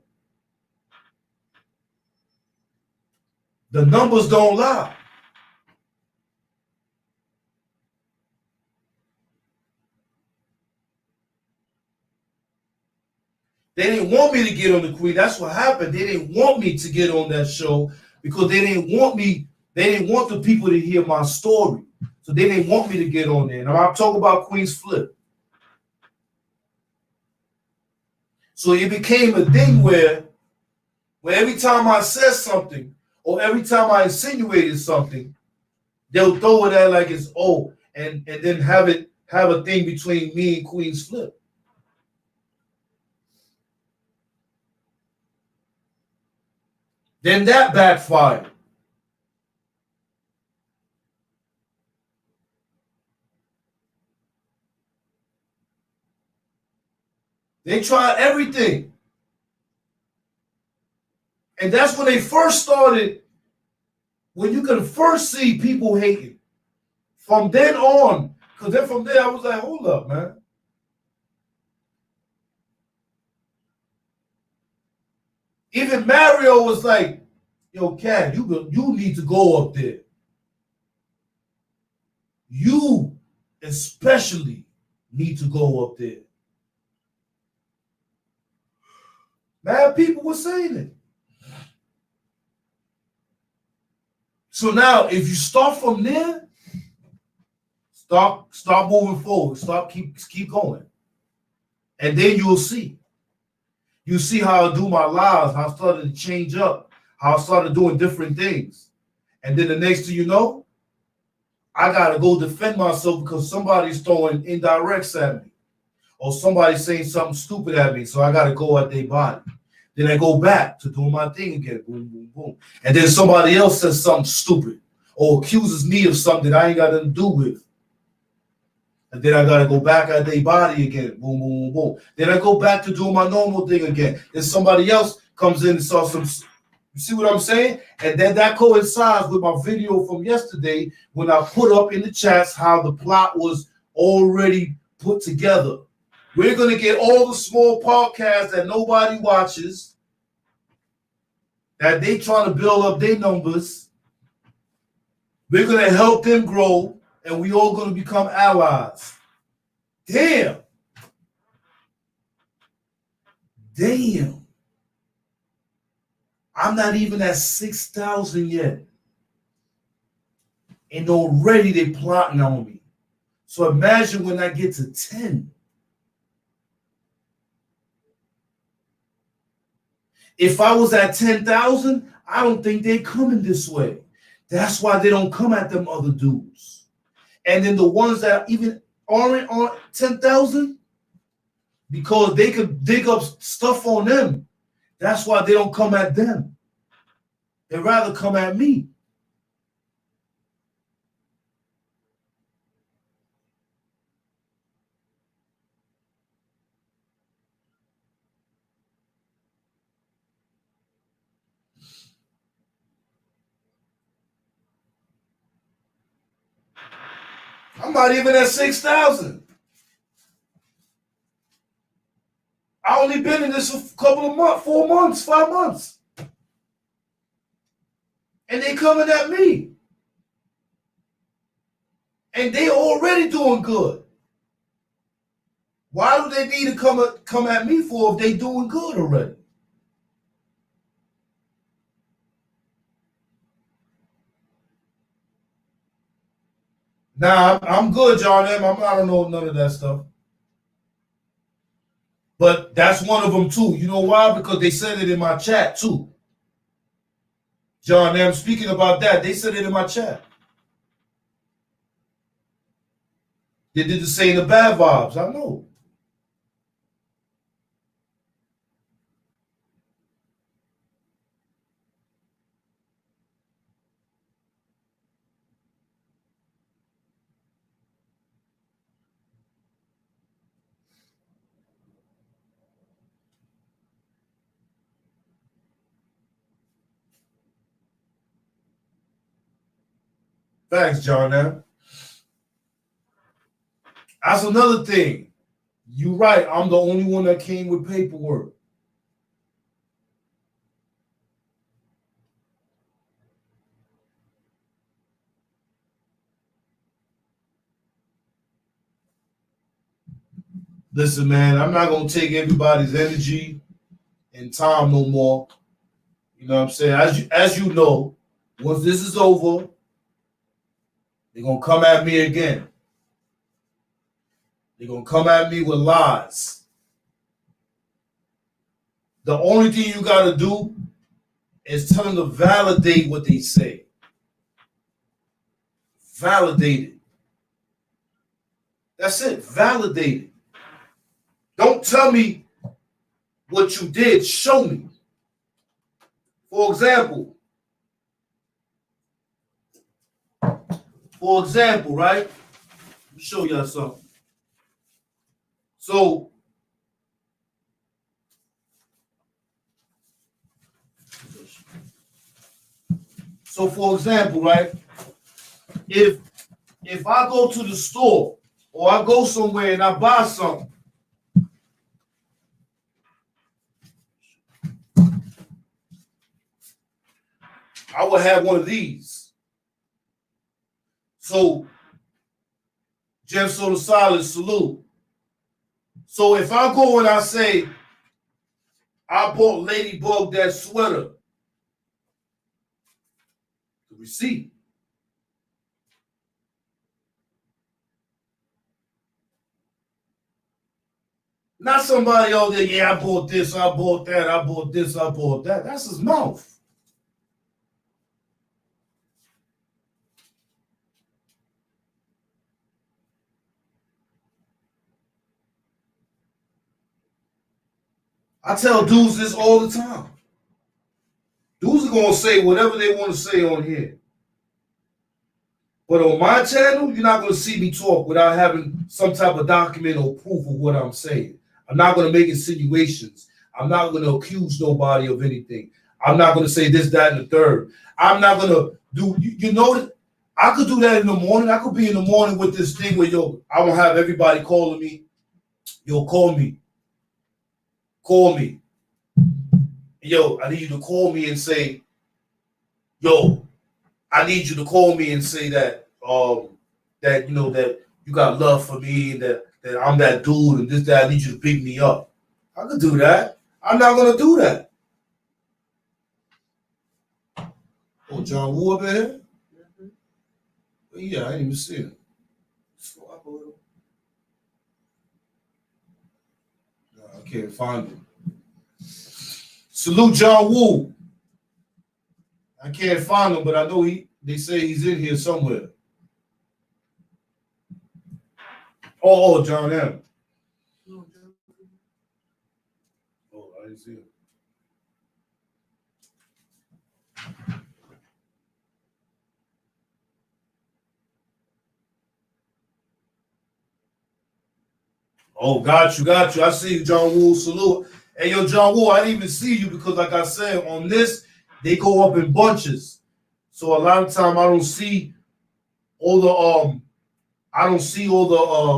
The numbers don't lie. They didn't want me to get on the Queen. That's what happened. They didn't want me to get on that show because they didn't want me. They didn't want the people to hear my story. So they didn't want me to get on there. Now I'm talking about Queen's Flip. So it became a thing where every time I said something or every time I insinuated something, they'll throw it at like it's and then have a thing between me and Queen's Flip. Then that backfired. They tried everything. And that's when they first started, when you could first see people hating. From then on, because then from there I was like, hold up, man. Even Mario was like, Yo, Cat, you need to go up there. You especially need to go up there. Man, people were saying it. So now, if you start from there, start moving forward. Keep going, and then you'll see. You see how I do my lives, how I started to change up, how I started doing different things, and then the next thing you know, I gotta go defend myself because somebody's throwing indirects at me, or somebody's saying something stupid at me. So I gotta go at their body. Then I go back to doing my thing again. Boom, boom, boom. And then somebody else says something stupid or accuses me of something that I ain't got nothing to do with. And then I gotta go back at their body again. Boom, boom, boom, boom. Then I go back to doing my normal thing again. Then somebody else comes in and saw some. You see what I'm saying? And then that coincides with my video from yesterday when I put up in the chats how the plot was already put together. We're going to get all the small podcasts that nobody watches, that they trying to build up their numbers. We're going to help them grow, and we all going to become allies. Damn. I'm not even at 6,000 yet. And already they plotting on me. So imagine when I get to 10. If I was at 10,000, I don't think they're coming this way. That's why they don't come at them other dudes. And then the ones that even aren't on 10,000, because they could dig up stuff on them, that's why they don't come at them. They'd rather come at me. I'm not even at 6,000. I only been in this for a couple of months, 4 months, 5 months. And they coming at me. And they already doing good. Why do they need to come at me for if they doing good already? Nah, I'm good, John M. I don't know none of that stuff. But that's one of them too. You know why? Because they said it in my chat too. John M. Speaking about that, they said it in my chat. They did the same, the bad vibes. I know. Thanks, John M. That's another thing. You're right. I'm the only one that came with paperwork. Listen, man, I'm not going to take everybody's energy and time no more. You know what I'm saying? As you know, once this is over, they're going to come at me again. They're going to come at me with lies. The only thing you got to do is tell them to validate what they say. Validate it. That's it. Validate it. Don't tell me what you did. Show me. For example, right? Let me show y'all something. So for example, right? If I go to the store or I go somewhere and I buy something, I would have one of these. So, Jeff Soda Silence, salute. So if I go and I say, I bought Ladybug that sweater, the receipt. Not somebody out there, yeah, I bought this, I bought that, I bought this, I bought that. That's his mouth. I tell dudes this all the time. Dudes are going to say whatever they want to say on here. But on my channel, you're not going to see me talk without having some type of document or proof of what I'm saying. I'm not going to make insinuations. I'm not going to accuse nobody of anything. I'm not going to say this, that, and the third. I'm not going to do, you know, I could do that in the morning. I could be in the morning with this thing where, yo, I will have everybody calling me. Yo, call me. Call me. Yo, I need you to call me and say, yo, I need you to call me and say that, that, you know, that you got love for me, and that I'm that dude and this, that, I need you to pick me up. I could do that. I'm not going to do that. Oh, John Woo up in here? Mm-hmm. Yeah, I didn't even see him. Slow up a little. No, I can't find him. Salute John Woo. I can't find him, but I know they say he's in here somewhere. Oh, John M. No, John. Oh, I didn't see him. Oh, got you. I see you, John Woo. Salute. Hey, yo, John Woo, I didn't even see you because, like I said, on this, they go up in bunches. So a lot of time I don't see all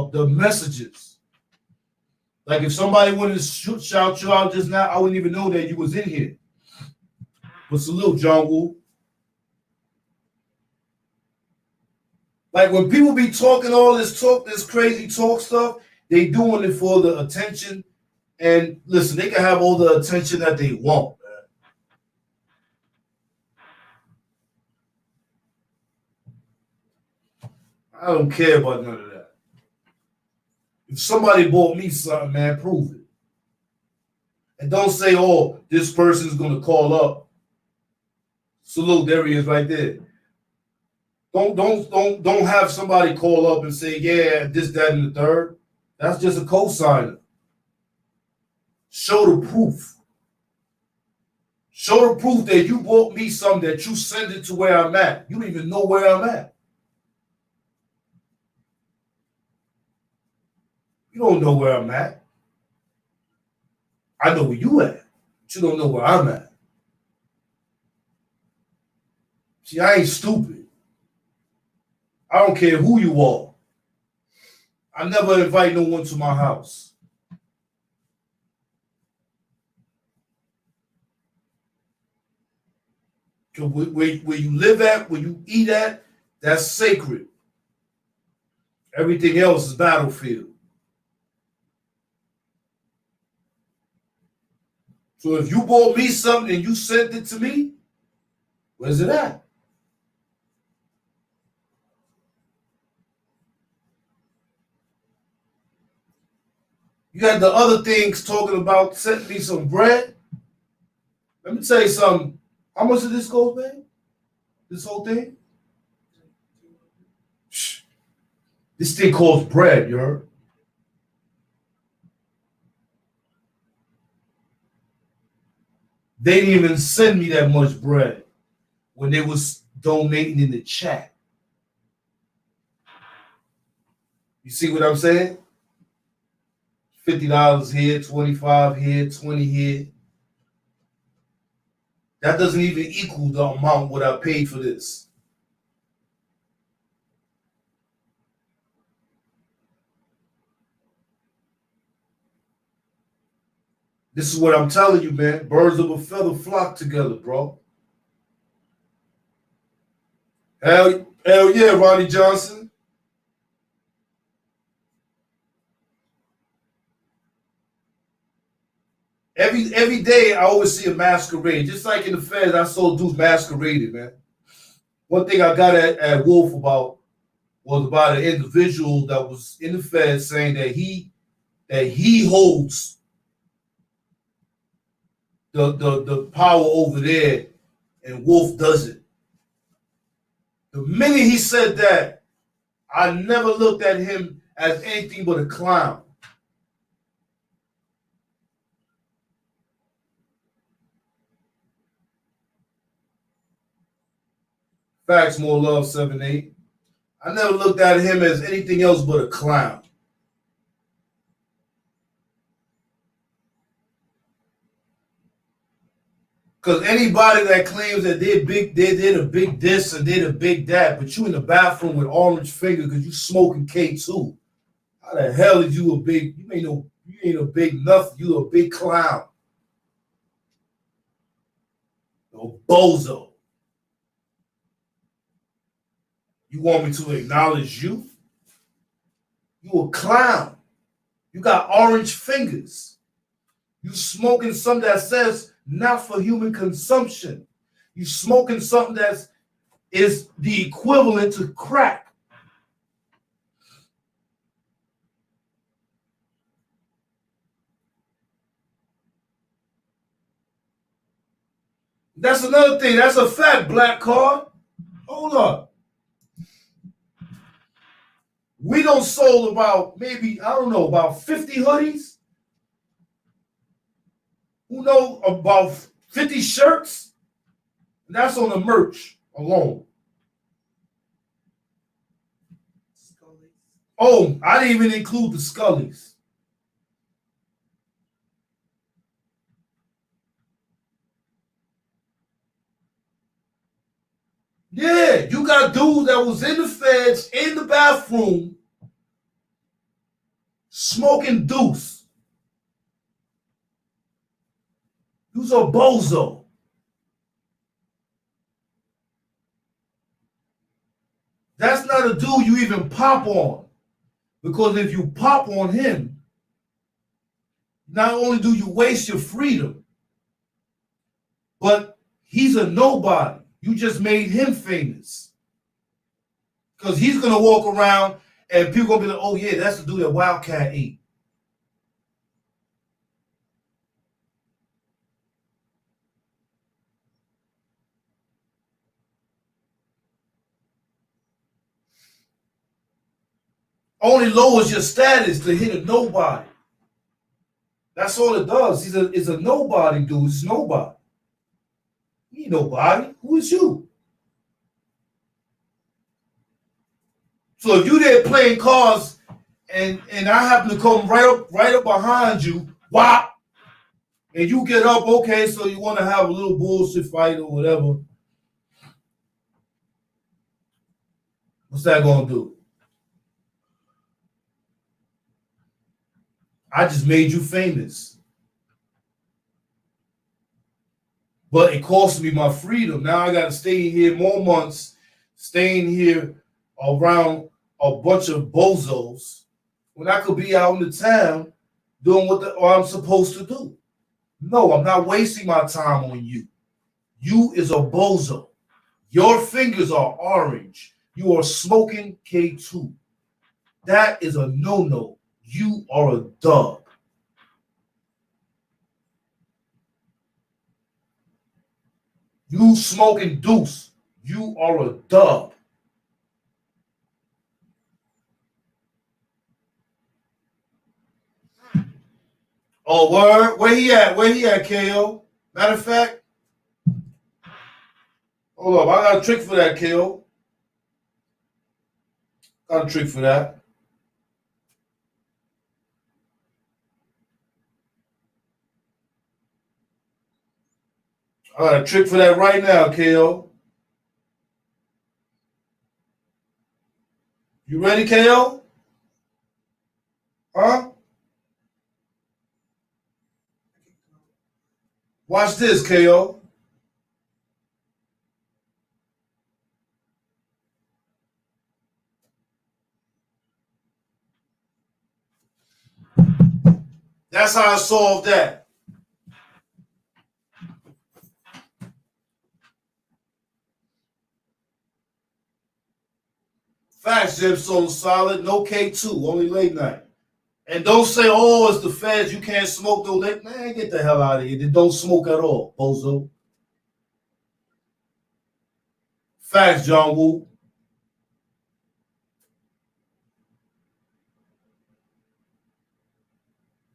the messages. Like if somebody wanted to shout you out just now, I wouldn't even know that you was in here. But salute, John Woo. Like when people be talking all this talk, this crazy talk stuff, they doing it for the attention. And listen, they can have all the attention that they want, man. I don't care about none of that. If somebody bought me something, man, prove it. And don't say, oh, this person's gonna call up. Salute, there he is right there. Don't have somebody call up and say, yeah, this, that, and the third. That's just a cosigner. Show the proof. Show the proof that you bought me something, that you send it to where I'm at. You don't even know where I'm at. You don't know where I'm at. I know where you at, but you don't know where I'm at. See, I ain't stupid. I don't care who you are. I never invite no one to my house. Where you live at, where you eat at, that's sacred. Everything else is battlefield. So if you bought me something and you sent it to me, where's it at? You got the other things talking about sending me some bread. Let me tell you something. How much did this go, man? This whole thing? Shh. This thing costs bread, you heard? They didn't even send me that much bread when they was donating in the chat. You see what I'm saying? $50 here, $25 here, $20 here. That doesn't even equal the amount what I paid for this. This is what I'm telling you, man. Birds of a feather flock together, bro. Hell yeah, Ronnie Johnson. Every day I always see a masquerade. Just like in the Feds, I saw dudes masquerading, man. One thing I got at Wolf about was about an individual that was in the Feds saying that he holds the power over there and Wolf doesn't. The minute he said that, I never looked at him as anything but a clown. Facts, more love, 7-8. I never looked at him as anything else but a clown. Because anybody that claims that they did a big this and did a big that, but you in the bathroom with orange finger because you smoking K2. How the hell is you a big? You ain't a big nothing. You a big clown. No bozo. You want me to acknowledge you? You a clown. You got orange fingers. You smoking something that says not for human consumption. You smoking something that is the equivalent to crack. That's another thing. That's a fact, Black Card. Hold up. We don't sold about maybe, I don't know, about 50 hoodies. Who know about 50 shirts? And that's on the merch alone. Scully. Oh, I didn't even include the Scullies. Yeah, you got dudes that was in the Feds, in the bathroom, smoking deuce. You's a bozo. That's not a dude you even pop on. Because if you pop on him, not only do you waste your freedom, but he's a nobody. You just made him famous. Because he's going to walk around and people going to be like, oh yeah, that's the dude that WILDKAT ate. Only lowers your status to hit a nobody. That's all it does. It's a nobody, dude. It's nobody. He ain't nobody. Who is you? So if you there playing cards and I happen to come right up behind you, whop, and you get up, okay, so you want to have a little bullshit fight or whatever. What's that gonna do? I just made you famous. But it cost me my freedom. Now I gotta stay here more months, staying here around a bunch of bozos when I could be out in the town doing what I'm supposed to do. No, I'm not wasting my time on you. You is a bozo. Your fingers are orange. You are smoking K2. That is a no-no. You are a dub. You smoking deuce. You are a dub. Oh, word? Where he at? Where he at, KO? Matter of fact, hold up. I got a trick for that, KO. Got a trick for that. I got a trick for that right now, KO. You ready, KO? Huh? Watch this, KO. That's how I solved that. Facts, Jim Soul Solid. No K2, only late night. And don't say, oh, it's the feds. You can't smoke though. Man, get the hell out of here. They don't smoke at all, bozo. Facts, John Woo.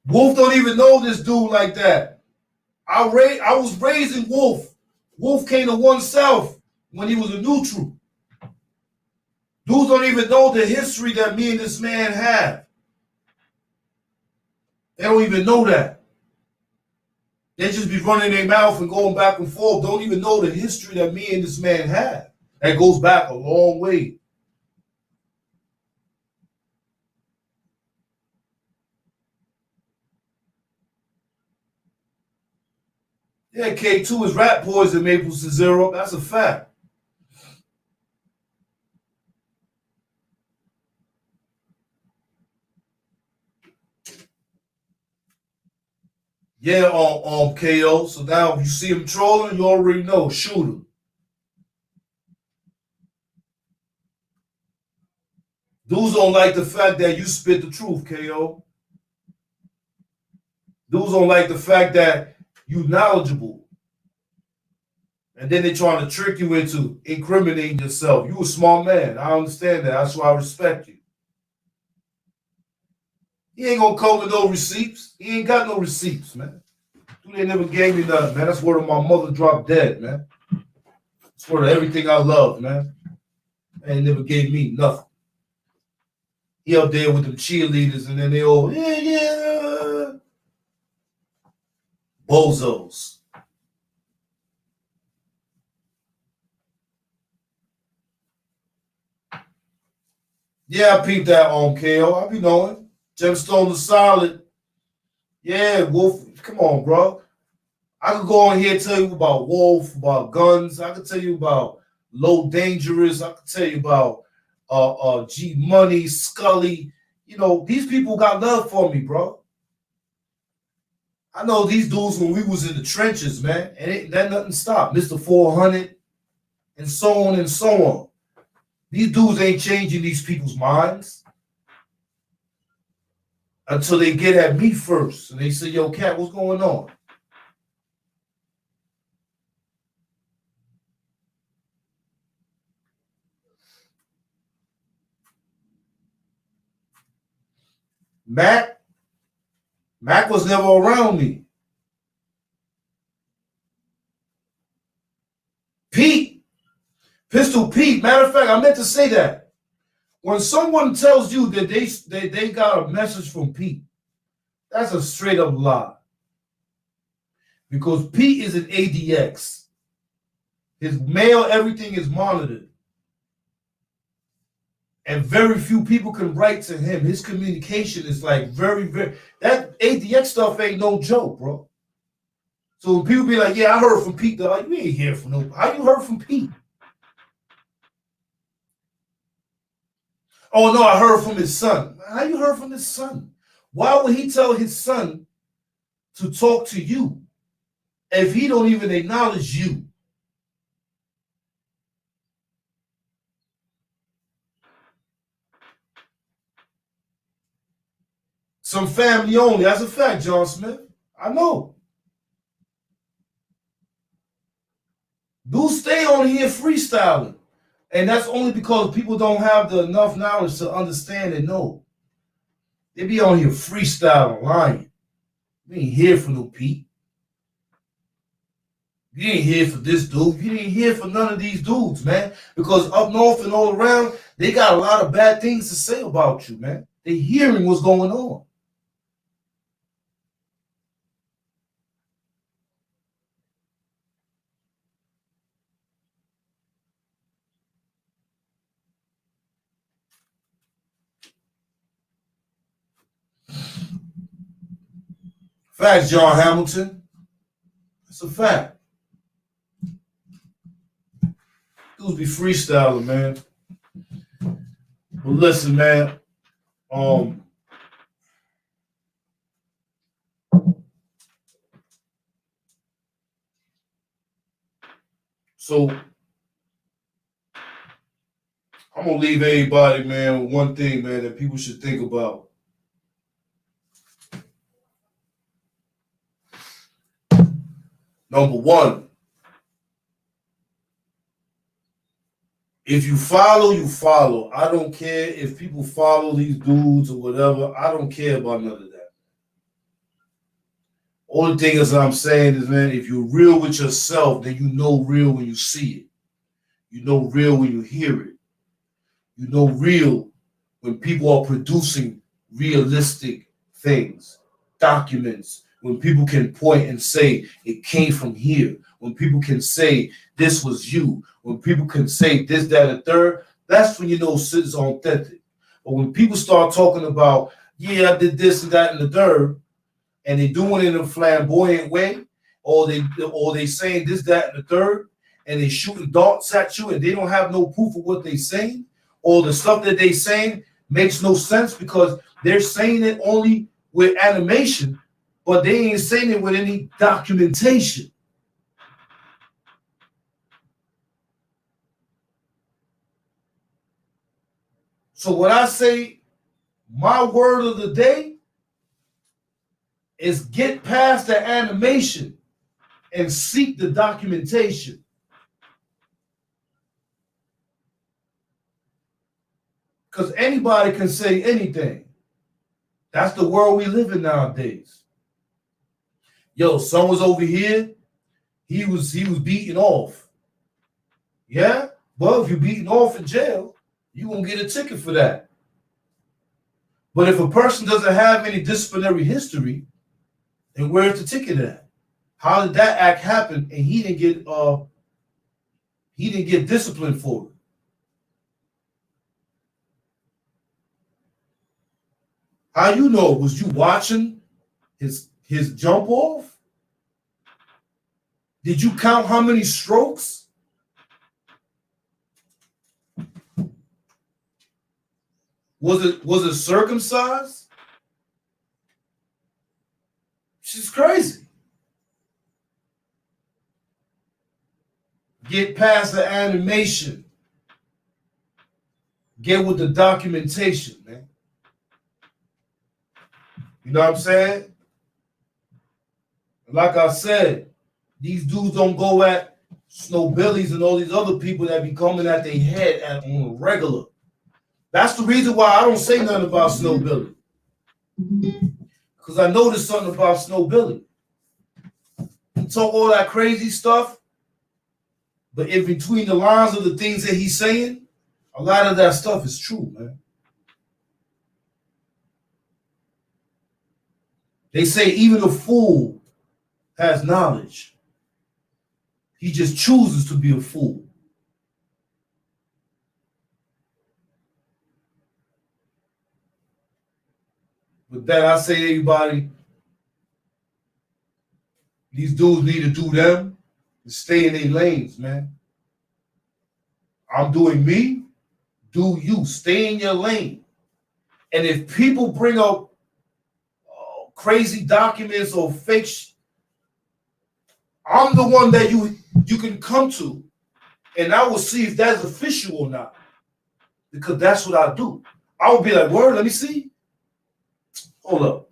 Wolf don't even know this dude like that. I was raising Wolf. Wolf came to oneself when he was a neutral. Dudes don't even know the history that me and this man have. They don't even know that. They just be running their mouth and going back and forth. Don't even know the history that me and this man have. That goes back a long way. Yeah, K2 is rat poison, maple syrup. That's a fact. Yeah, KO. So now if you see him trolling, you already know. Shoot him. Dudes don't like the fact that you spit the truth, KO. Dudes don't like the fact that you knowledgeable. And then they trying to trick you into incriminating yourself. You a smart man. I understand that. That's why I respect you. He ain't gonna come with no receipts. He ain't got no receipts, man. Dude, they never gave me nothing, man. That's where my mother dropped dead, man. It's for everything I love, man. They never gave me nothing. He up there with them cheerleaders, and then they all, yeah. Bozos. Yeah, I peeped that on KO. I be knowing. Gemstone the Solid. Yeah, Wolf. Come on, bro. I could go on here and tell you about Wolf, about guns. I could tell you about Low Dangerous. I could tell you about G Money, Scully. You know, these people got love for me, bro. I know these dudes when we was in the trenches, man, and that nothing stopped. Mr. 400 and so on and so on. These dudes ain't changing these people's minds until they get at me first. And they say, yo, Cat, what's going on? Mac was never around me. Pete, Pistol Pete, matter of fact, I meant to say that. When someone tells you that they got a message from Pete, that's a straight up lie. Because Pete is an ADX. His mail, everything is monitored. And very few people can write to him. His communication is like very, that ADX stuff ain't no joke, bro. So when people be like, yeah, I heard from Pete. They're like, you ain't hear from nobody. How you heard from Pete? Oh, no, I heard from his son. How you heard from his son? Why would he tell his son to talk to you if he don't even acknowledge you? Some family only. That's a fact, John Smith. I know. Dudes stay on here freestyling. And that's only because people don't have enough knowledge to understand and know. They be on here freestyling, lying. You ain't hear from no Pete. You ain't hear for this dude. You ain't hear for none of these dudes, man. Because up north and all around, they got a lot of bad things to say about you, man. They hearing what's going on. Facts, John Hamilton. That's a fact. Dudes be freestyling, man. But listen, man. So I'm gonna leave everybody, man, with one thing, man, that people should think about. Number one, if you follow, you follow. I don't care if people follow these dudes or whatever. I don't care about none of that. Only thing is I'm saying is, man, if you're real with yourself, then you know real when you see it. You know real when you hear it. You know real when people are producing realistic things, documents, when people can point and say it came from here, when people can say this was you, when people can say this, that, and third, that's when you know shit is authentic. But when people start talking about, yeah, I did this and that and the third, and they doing it in a flamboyant way, or they saying this, that, and the third, and they shooting darts at you, and they don't have no proof of what they saying, or the stuff that they saying makes no sense because they're saying it only with animation, but they ain't saying it with any documentation. So what I say, my word of the day is get past the animation and seek the documentation. Because anybody can say anything. That's the world we live in nowadays. Yo, son was over here. He was beaten off. Yeah? Well, if you're beaten off in jail, you're going to get a ticket for that. But if a person doesn't have any disciplinary history, then where's the ticket at? How did that act happen and he didn't get disciplined for it? How you know? Was you watching his jump off? Did you count how many strokes? Was it circumcised? She's crazy. Get past the animation. Get with the documentation, man. You know what I'm saying? Like I said, these dudes don't go at Snow Billies and all these other people that be coming at their head on a regular. That's the reason why I don't say nothing about Snow Billy. Because I noticed something about Snow Billy. He talk all that crazy stuff, but in between the lines of the things that he's saying, a lot of that stuff is true, man. They say even a fool has knowledge. He just chooses to be a fool. With that, I say, everybody, these dudes need to do them and stay in their lanes, man. I'm doing me, do you. Stay in your lane. And if people bring up crazy documents or fake I'm the one that you can come to, and I will see if that's official or not, because that's what I do. I will be like, word, let me see. Hold up.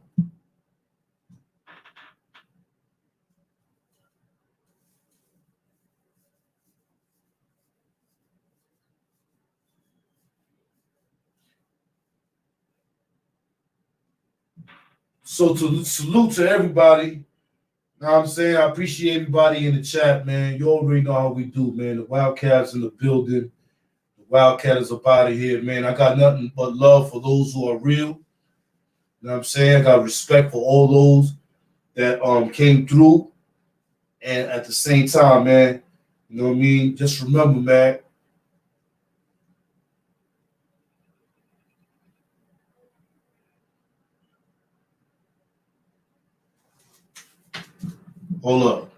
So to salute to everybody. Know what I'm saying? I appreciate everybody in the chat, man. You already know how we do, man. The Wildcats in the building. The Wildcat is up out of here, man. I got nothing but love for those who are real. You know what I'm saying? I got respect for all those that came through. And at the same time, man, you know what I mean? Just remember, man. Hold up.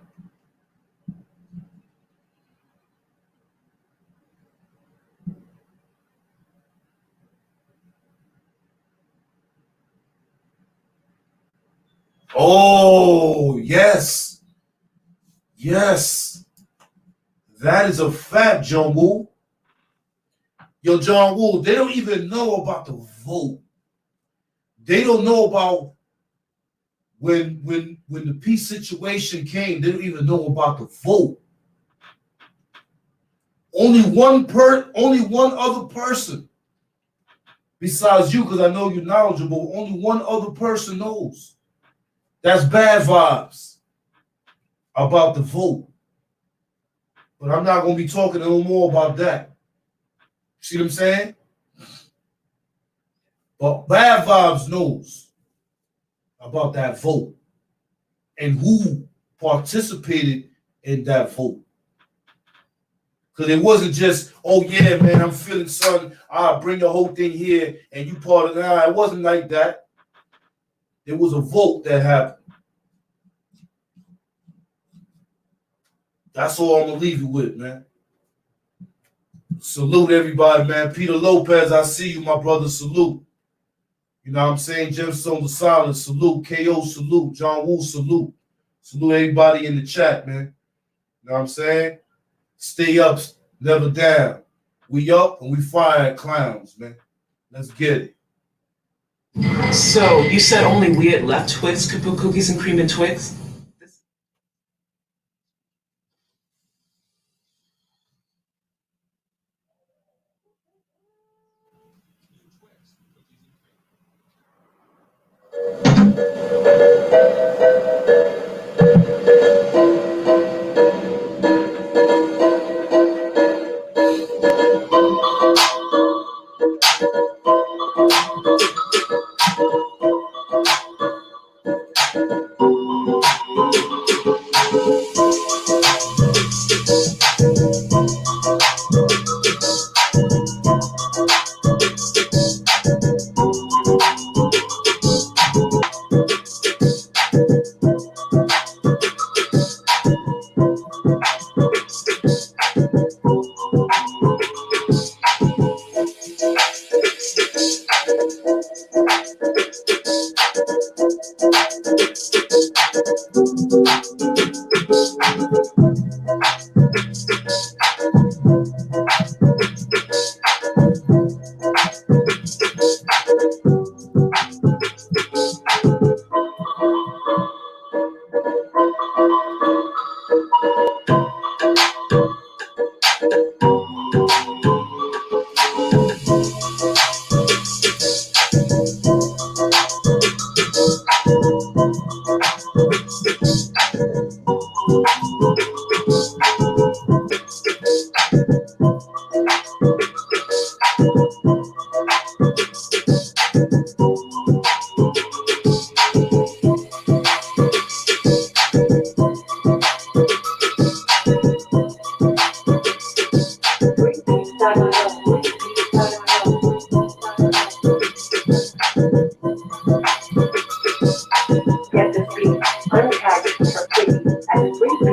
Oh, yes. Yes. That is a fact, John Woo. Yo, John Woo, they don't even know about the vote. They don't know about when the peace situation came, they don't even know about the vote. Only one other person besides you, because I know you're knowledgeable, only one other person knows. That's bad vibes about the vote. But I'm not going to be talking no more about that. See what I'm saying? But bad vibes knows about that vote and who participated in that vote. Because it wasn't just, oh yeah, man, I'm feeling something. I'll bring the whole thing here and you part of it. Nah, it wasn't like that. There was a vote that happened. That's all I'm going to leave you with, man. Salute everybody, man. Peter Lopez, I see you, my brother. Salute. You know what I'm saying? Gemstone the Silent, salute. KO, salute. John Woo, salute. Salute everybody in the chat, man. You know what I'm saying? Stay up, never down. We up and we fire at clowns, man. Let's get it. So, you said only we at Left Twix could put cookies and cream in Twix? Get this beat untagged for free at